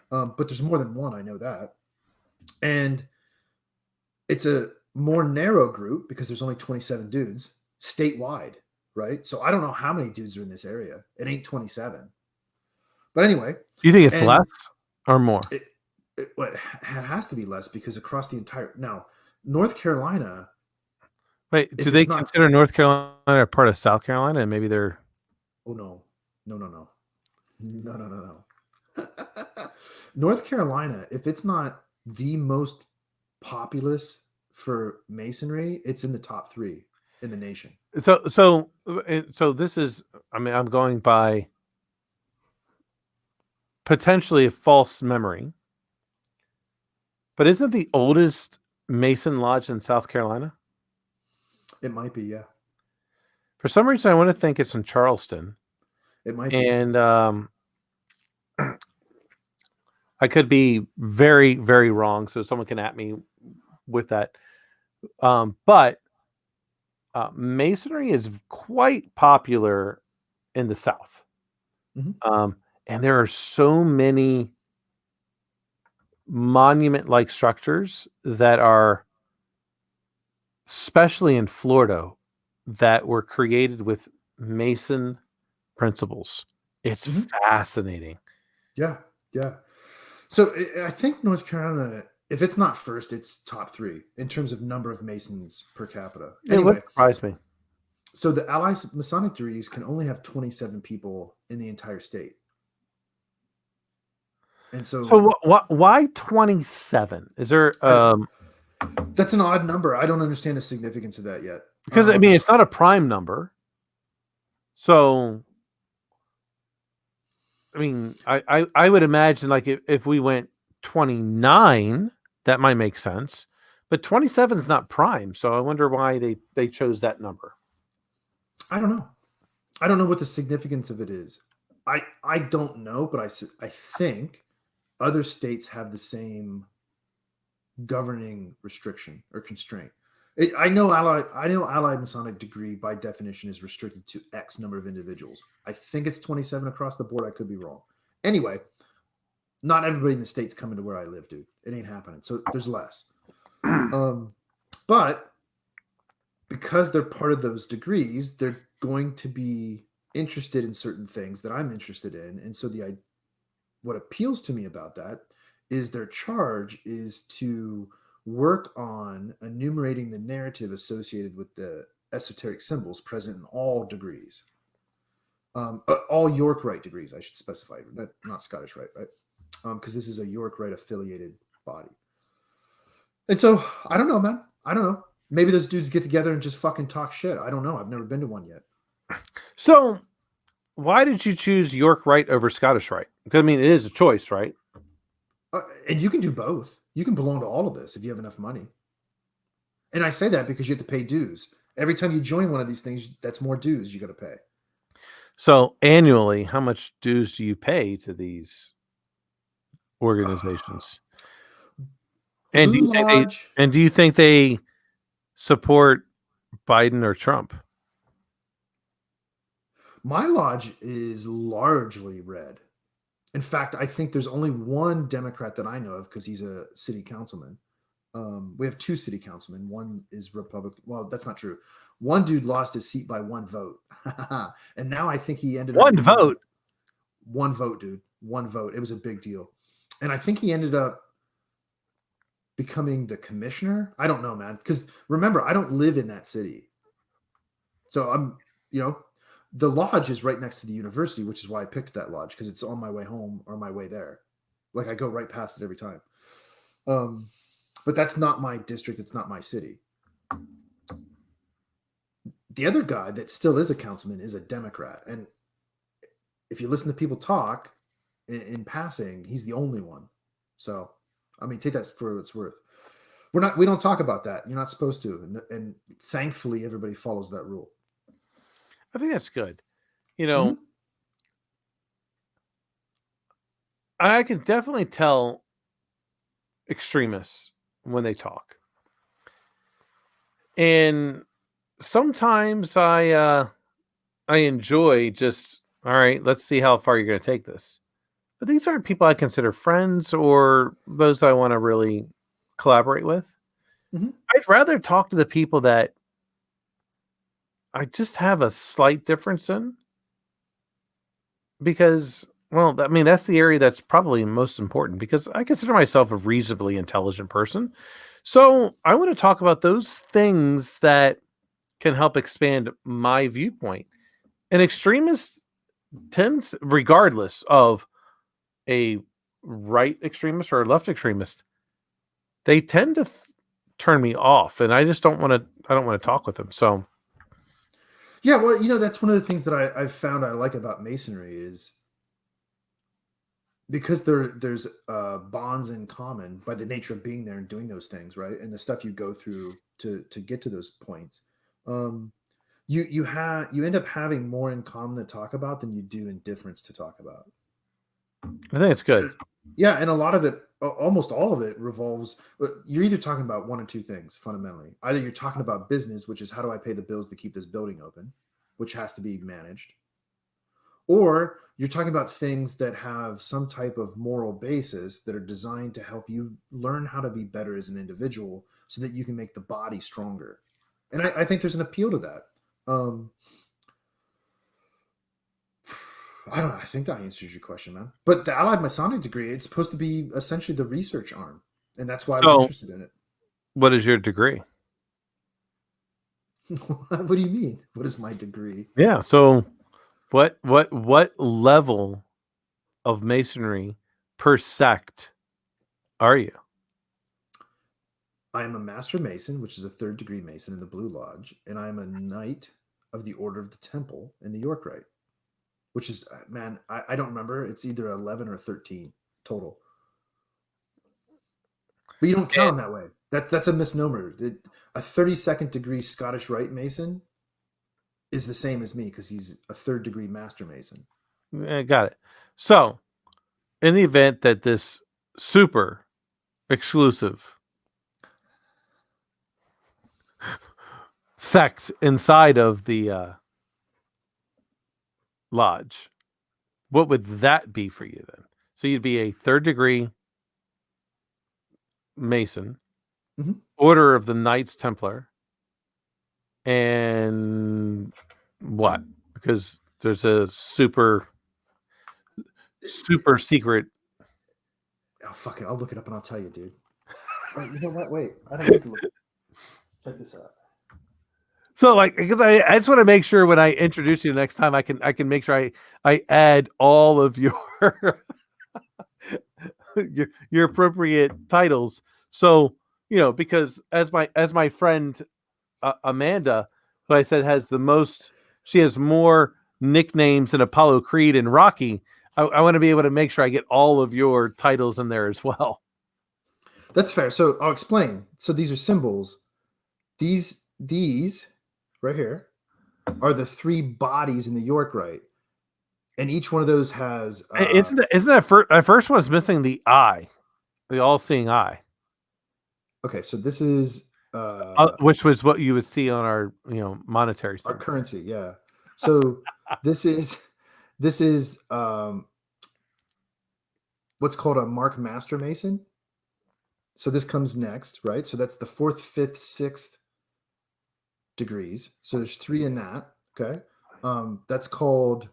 But there's more than one. I know that, and it's a more narrow group because there's only 27 dudes statewide, right? So I don't know how many dudes are in this area. It ain't 27. But anyway,
do you think it's less or more?
It has to be less because across the entire North Carolina.
Wait, do they consider North Carolina a part of South Carolina? And maybe they're.
Oh no. North Carolina, if it's not the most populous for masonry, it's in the top 3 in the nation.
So this is, I mean, I'm going by potentially a false memory, but isn't the oldest Mason Lodge in South Carolina?
It might be, yeah.
For some reason, I want to think it's in Charleston.
It might be.
And I could be very, very wrong, so someone can at me with that. But masonry is quite popular in the South.
Mhm.
And there are so many monument-like structures that are, especially in Florida, that were created with Mason principles. It's
Mhm.
fascinating.
Yeah, yeah. So I think North Carolina, if it's not first, it's top 3 in terms of number of Masons per capita.
It would
Anyway,
surprise me.
so the Allies Masonic degrees can only have 27 people in the entire state. And
So
so
why 27? Is there
that's an odd number. I don't understand the significance of that yet.
because I mean it's not a prime number. So I mean I would imagine like if we went 29, that might make sense. But 27 is not prime, so I wonder why they chose that number.
I don't know. I don't know what the significance of it is. I don't know, but I think other states have the same governing restriction or constraint. I know Allied Masonic degree by definition is restricted to X number of individuals. I think it's 27 across the board. I could be wrong. Anyway, not everybody in the state's coming to where I live, dude. It ain't happening. So there's less. But because they're part of those degrees, they're going to be interested in certain things that I'm interested in. And so what appeals to me about that is their charge is to work on enumerating the narrative associated with the esoteric symbols present in all degrees. All York Rite degrees, I should specify, not Scottish Rite, right? Because this is a York Rite affiliated body. And so I don't know, man. I don't know. Maybe those dudes get together and just fucking talk shit. I don't know. I've never been to one yet.
So why did you choose York Rite over Scottish Rite? Because I mean it is a choice, right?
And you can do both. You can belong to all of this if you have enough money. And I say that because you have to pay dues. Every time you join one of these things, that's more dues you got to pay.
So annually, how much dues do you pay to these organizations? And
Blue Lodge.
do you think they support Biden or Trump?
My lodge is largely red. In fact, I think there's only one Democrat that I know of because he's a city councilman. We have 2 city councilmen. One is Republican. Well, that's not true. One dude lost his seat by 1 vote. And now I think he ended up
One vote.
1 vote, dude. 1 vote. It was a big deal. And I think he ended up becoming the commissioner. I don't know, man. Because remember, I don't live in that city. So I'm, the lodge is right next to the university, which is why I picked that lodge, because it's on my way home or my way there. Like I go right past it every time. But that's not my district. It's not my city. The other guy that still is a councilman is a Democrat. And if you listen to people talk in passing, he's the only one. So, I mean, take that for what it's worth. We don't talk about that. You're not supposed to. And thankfully, everybody follows that rule.
I think that's good. Mm-hmm. I can definitely tell extremists when they talk. And sometimes I enjoy just, all right, let's see how far you're going to take this. But these aren't people I consider friends or those I want to really collaborate with.
Mm-hmm.
I'd rather talk to the people that I just have a slight difference in. Because, well, I mean, that's the area that's probably most important because I consider myself a reasonably intelligent person. So I want to talk about those things that can help expand my viewpoint. An extremist tends, regardless of a right extremist or a left extremist, they tend to turn me off, and I just don't want to. I don't want to talk with them. So
Yeah, well, that's one of the things that I've found I like about masonry is because there's bonds in common by the nature of being there and doing those things, right? And the stuff you go through to get to those points. Um, you end up having more in common to talk about than you do in difference to talk about.
I think it's good.
Yeah, and a lot of it, almost all of it, revolves. You're either talking about one or two things fundamentally. Either you're talking about business, which is how do I pay the bills to keep this building open, which has to be managed, or you're talking about things that have some type of moral basis that are designed to help you learn how to be better as an individual so that you can make the body stronger. And I think there's an appeal to that. I don't know. I think that answers your question, man. But the Allied Masonic degree, it's supposed to be essentially the research arm. And that's why I was interested in it.
What is your degree?
What do you mean? What is my degree?
Yeah. So what level of masonry per sect are you?
I am a master mason, which is a 3rd degree mason in the Blue Lodge, and I am a knight of the Order of the Temple in the York Rite, which is, man, I don't remember. It's either 11 or 13 total. But you don't count them that way. That's a misnomer. A 32nd degree Scottish Rite Mason is the same as me because he's a 3rd degree Master Mason.
Got it. So, in the event that this super exclusive sect inside of the lodge, what would that be for you then? So you'd be a 3rd degree Mason, Order of the Knights Templar, and what? Because there's a super secret.
Oh, fuck it. I'll look it up and I'll tell you, dude. Oh, you know what? Wait. I don't need to look. Check this out.
So, like, because I just want to make sure when I introduce you next time, I can make sure I add all of your your appropriate titles. So, because as my friend Amanda, who I said has the most, she has more nicknames than Apollo Creed and Rocky. I want to be able to make sure I get all of your titles in there as well.
That's fair. So I'll explain. So these are symbols. These right here are the 3 bodies in the York Rite, and each one of those has.
Isn't that first one's missing the eye, the all-seeing eye?
Okay, so this is
which was what you would see on our monetary
our currency. Yeah. So this is what's called a Mark Master Mason. So this comes next, right? So that's the 4th, 5th, 6th degrees. So there's 3 in that. Okay. That's called,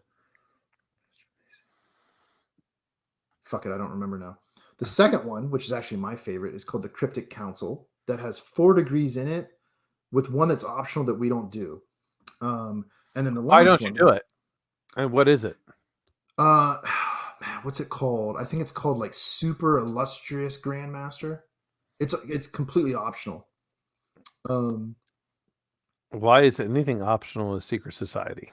fuck it, I don't remember now. The second one, which is actually my favorite, is called the Cryptic Council. That has 4 degrees in it, with one that's optional that we don't do. And then the last
Why don't you do it? And what is it?
Man, what's it called? I think it's called like Super Illustrious Grandmaster. It's completely optional.
Why is anything optional in a secret society?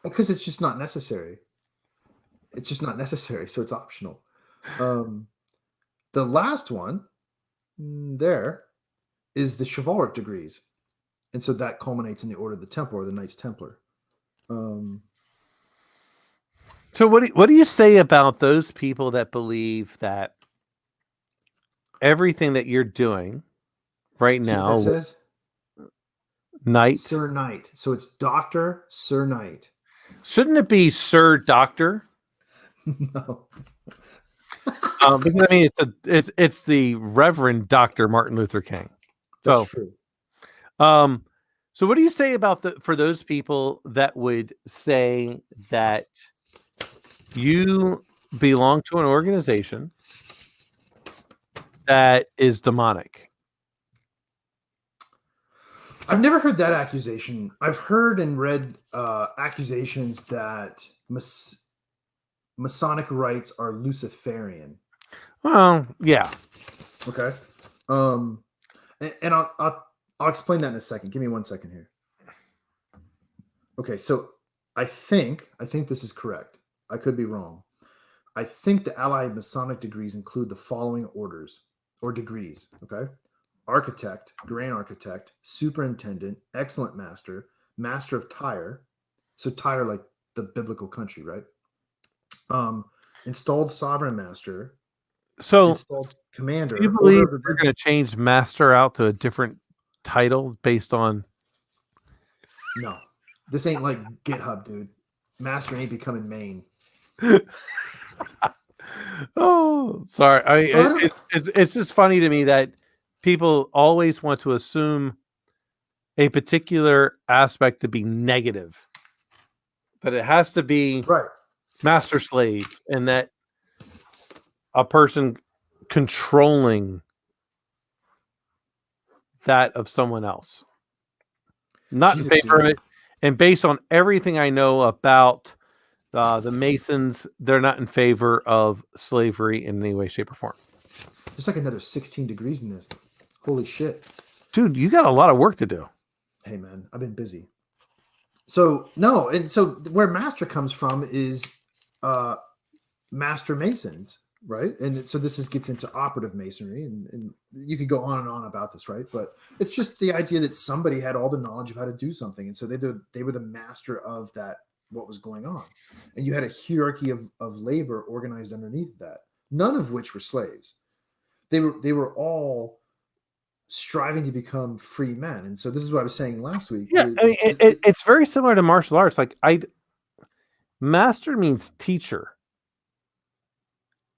Because it's just not necessary. It's just not necessary, so it's optional. The last one there is the chivalric degrees, and so that culminates in the Order of the Templar, or the Knights Templar.
So what do you say about those people that believe that everything that you're doing right now,
that says
Knight,
Sir Knight, so it's Dr. Sir Knight.
Shouldn't it be Sir Doctor?
No.
Because I mean, it's the Reverend Dr. Martin Luther King.
That's true.
So what do you say about for those people that would say that you belong to an organization that is demonic?
I've never heard that accusation. I've heard and read accusations that Masonic rites are Luciferian.
Well, yeah.
Okay. And And I'll explain that in a second. Give me 1 second here. Okay, so I think this is correct. I could be wrong. I think the Allied Masonic degrees include the following orders or degrees. Okay, architect, grand architect, superintendent, excellent master, master of Tyre. So Tyre, like the biblical country, right? Installed sovereign master,
So,
installed
do
commander,
you
order
believe
of the
they're going to change master out to a different title based on?
No, this ain't like GitHub, dude. Master ain't becoming main.
Oh, sorry.
So I don't.
It's just funny to me that people always want to assume a particular aspect to be negative, that it has to be
Right.
master slave, and that a person controlling that of someone else. Not
Jesus,
in favor of
dude.
it. And based on everything I know about the Masons, they're not in favor of slavery in any way, shape, or form.
There's like another 16 degrees in this. Holy shit.
Dude, you got a lot of work to do.
Hey, man, I've been busy. So, no. And so where master comes from is master masons, right? And so this gets into operative masonry. And you could go on and on about this, right? But it's just the idea that somebody had all the knowledge of how to do something. And so they were the master of that, what was going on. And you had a hierarchy of labor organized underneath that, none of which were slaves. They were all striving to become free men. And so this is what I was saying last week.
Yeah, I mean, it's very similar to martial arts. Like, master means teacher.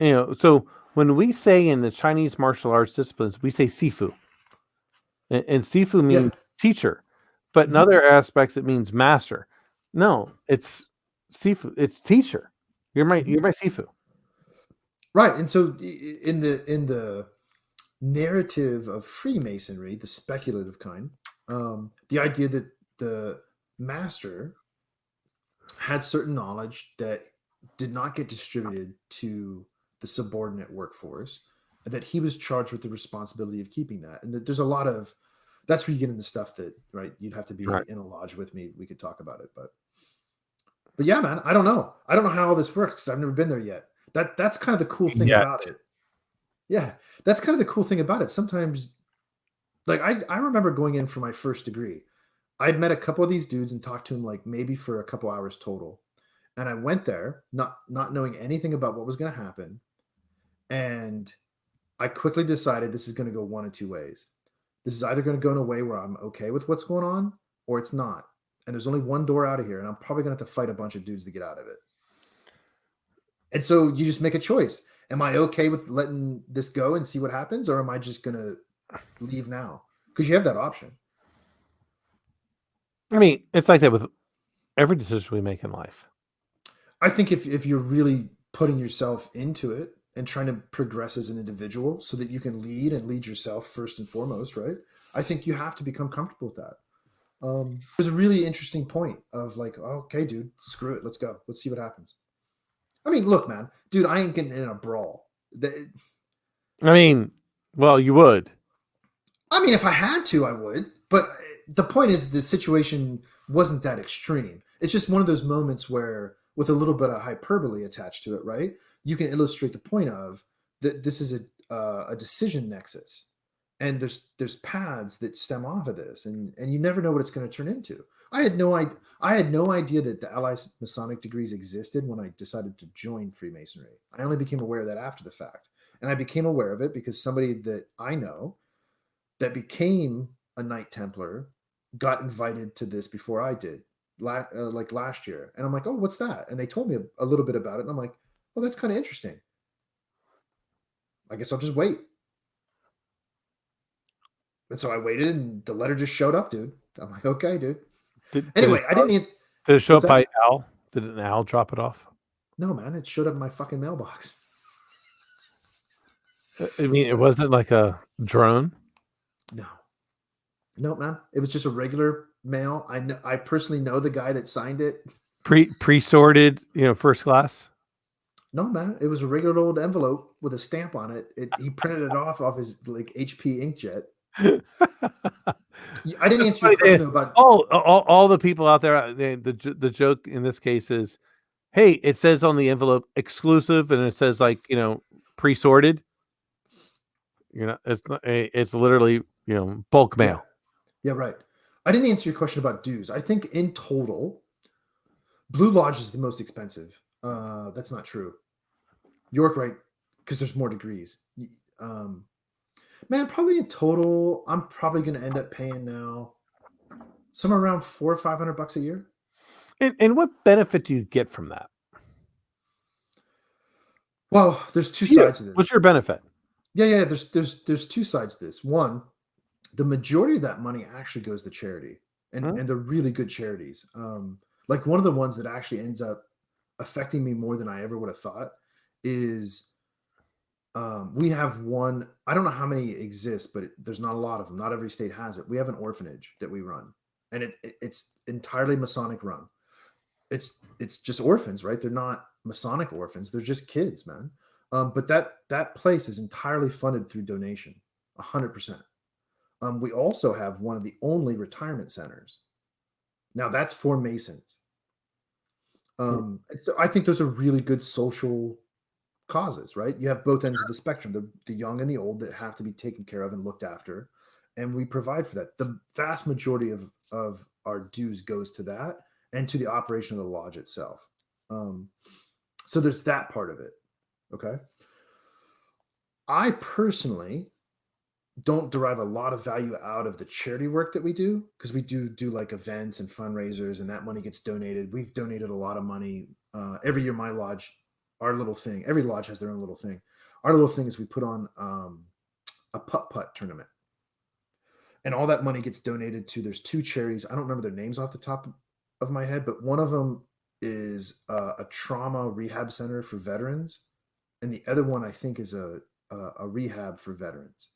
So when we say in the Chinese martial arts disciplines, we say sifu. And sifu means teacher. But in other aspects, it means master. No, it's sifu. It's teacher. You're my sifu.
Right. And so in the narrative of Freemasonry, the speculative kind, the idea that the master had certain knowledge that did not get distributed to the subordinate workforce, and that he was charged with the responsibility of keeping that. And that there's a lot of, that's where you get into stuff that, right, you'd have to be in a lodge with me. We could talk about it, but yeah, man, I don't know how all this works because I've never been there yet. That's kind of the cool thing about it. Yeah, that's kind of the cool thing about it. Sometimes, like I remember going in for my first degree. I'd met a couple of these dudes and talked to them like maybe for a couple hours total. And I went there not knowing anything about what was going to happen. And I quickly decided this is going to go one of two ways. This is either going to go in a way where I'm okay with what's going on, or it's not. And there's only one door out of here, and I'm probably going to have to fight a bunch of dudes to get out of it. And so you just make a choice. Am I okay with letting this go and see what happens, or am I just going to leave now? Because you have that option.
I mean, it's like that with every decision we make in life.
I think if you're really putting yourself into it and trying to progress as an individual so that you can lead yourself first and foremost, right? I think you have to become comfortable with that. There's a really interesting point of like, okay, dude, screw it. Let's go. Let's see what happens. I mean, look, man, dude, I ain't getting in a brawl.
I mean, well, you would.
I mean, if I had to, I would. But the point is the situation wasn't that extreme. It's just one of those moments where, with a little bit of hyperbole attached to it, right? You can illustrate the point of that this is a decision nexus. And there's paths that stem off of this, and you never know what it's going to turn into. I had no idea that the Allied Masonic degrees existed when I decided to join Freemasonry. I only became aware of that after the fact, and I became aware of it because somebody that I know that became a Knight Templar got invited to this before I did, like last year, and I'm like, oh, what's that? And they told me a little bit about it, and I'm like, well, that's kind of interesting. I guess I'll just wait. And so I waited, and the letter just showed up, dude. I'm like, okay, dude. Anyway, I didn't even...
Did it show up by owl? Did an owl drop it off?
No, man. It showed up in my fucking mailbox.
I mean, it wasn't like a drone?
No, man. It was just a regular mail. I personally know the guy that signed it.
Pre-sorted, first class?
No, man. It was a regular old envelope with a stamp on it. He printed it off his like HP inkjet. I didn't answer your
funny,
question about.
all the people out there. The joke in this case is, hey, it says on the envelope exclusive, and it says like pre-sorted. It's literally bulk mail.
Yeah, right. I didn't answer your question about dues. I think in total, Blue Lodge is the most expensive. That's not true. York, right? Because there's more degrees. Man, probably in total, I'm probably going to end up paying now somewhere around $400 or $500 a year.
And what benefit do you get from that?
Well, there's two sides to this.
What's your benefit?
Yeah. There's two sides to this. One, the majority of that money actually goes to charity, and they're really good charities. Like one of the ones that actually ends up affecting me more than I ever would have thought is we have one. I don't know how many exist, but there's not a lot of them. Not every state has it. We have an orphanage that we run, and it's entirely Masonic run. It's just orphans, right? They're not Masonic orphans. They're just kids, man. But that place is entirely funded through donation, 100%. We also have one of the only retirement centers. Now that's for Masons. So I think those are really good social causes, right? You have both ends of the spectrum, the young and the old that have to be taken care of and looked after. And we provide for that. The vast majority of our dues goes to that and to the operation of the lodge itself. So there's that part of it. Okay. I personally don't derive a lot of value out of the charity work that we do, because we do like events and fundraisers, and that money gets donated. We've donated a lot of money every year. My lodge, our little thing, every lodge has their own little thing. Our little thing is we put on a putt tournament, and all that money gets donated to, there's two charities. I don't remember their names off the top of my head, but one of them is a trauma rehab center for veterans, and the other one I think is a rehab for veterans,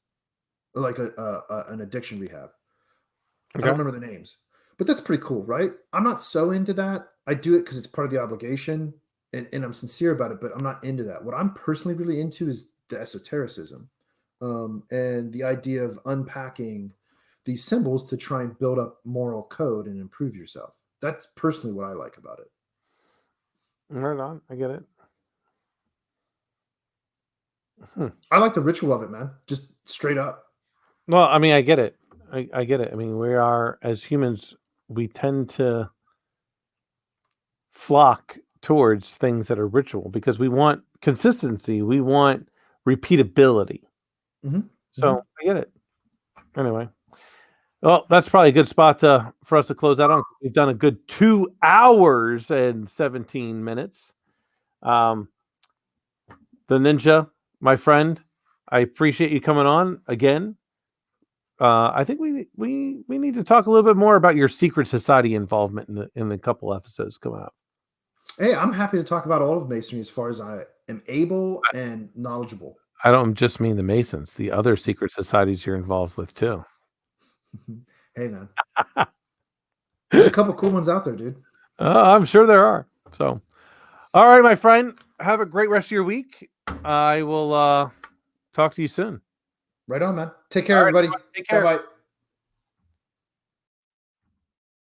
like an addiction rehab. Okay. I don't remember the names, but that's pretty cool, right? I'm not so into that. I do it because it's part of the obligation, and I'm sincere about it, but I'm not into that. What I'm personally really into is the esotericism, and the idea of unpacking these symbols to try and build up moral code and improve yourself. That's personally what I like about it.
Right on. I get it.
I like the ritual of it, man. Just straight up.
Well, I mean, I get it. I get it. I mean, we are, as humans, we tend to flock towards things that are ritual because we want consistency. We want repeatability.
Mm-hmm.
So I get it. Anyway. Well, that's probably a good spot for us to close out on. We've done a good 2 hours and 17 minutes. The Ninja, my friend, I appreciate you coming on again. I think we need to talk a little bit more about your secret society involvement in the couple episodes coming up.
Hey, I'm happy to talk about all of Masonry as far as I am able and knowledgeable.
I don't just mean the Masons, the other secret societies you're involved with too.
Hey, man. There's a couple cool ones out there, dude.
I'm sure there are. So, all right, my friend, have a great rest of your week. I will talk to you soon.
Right on, man. Take care, everybody.
Take care.
Bye-bye.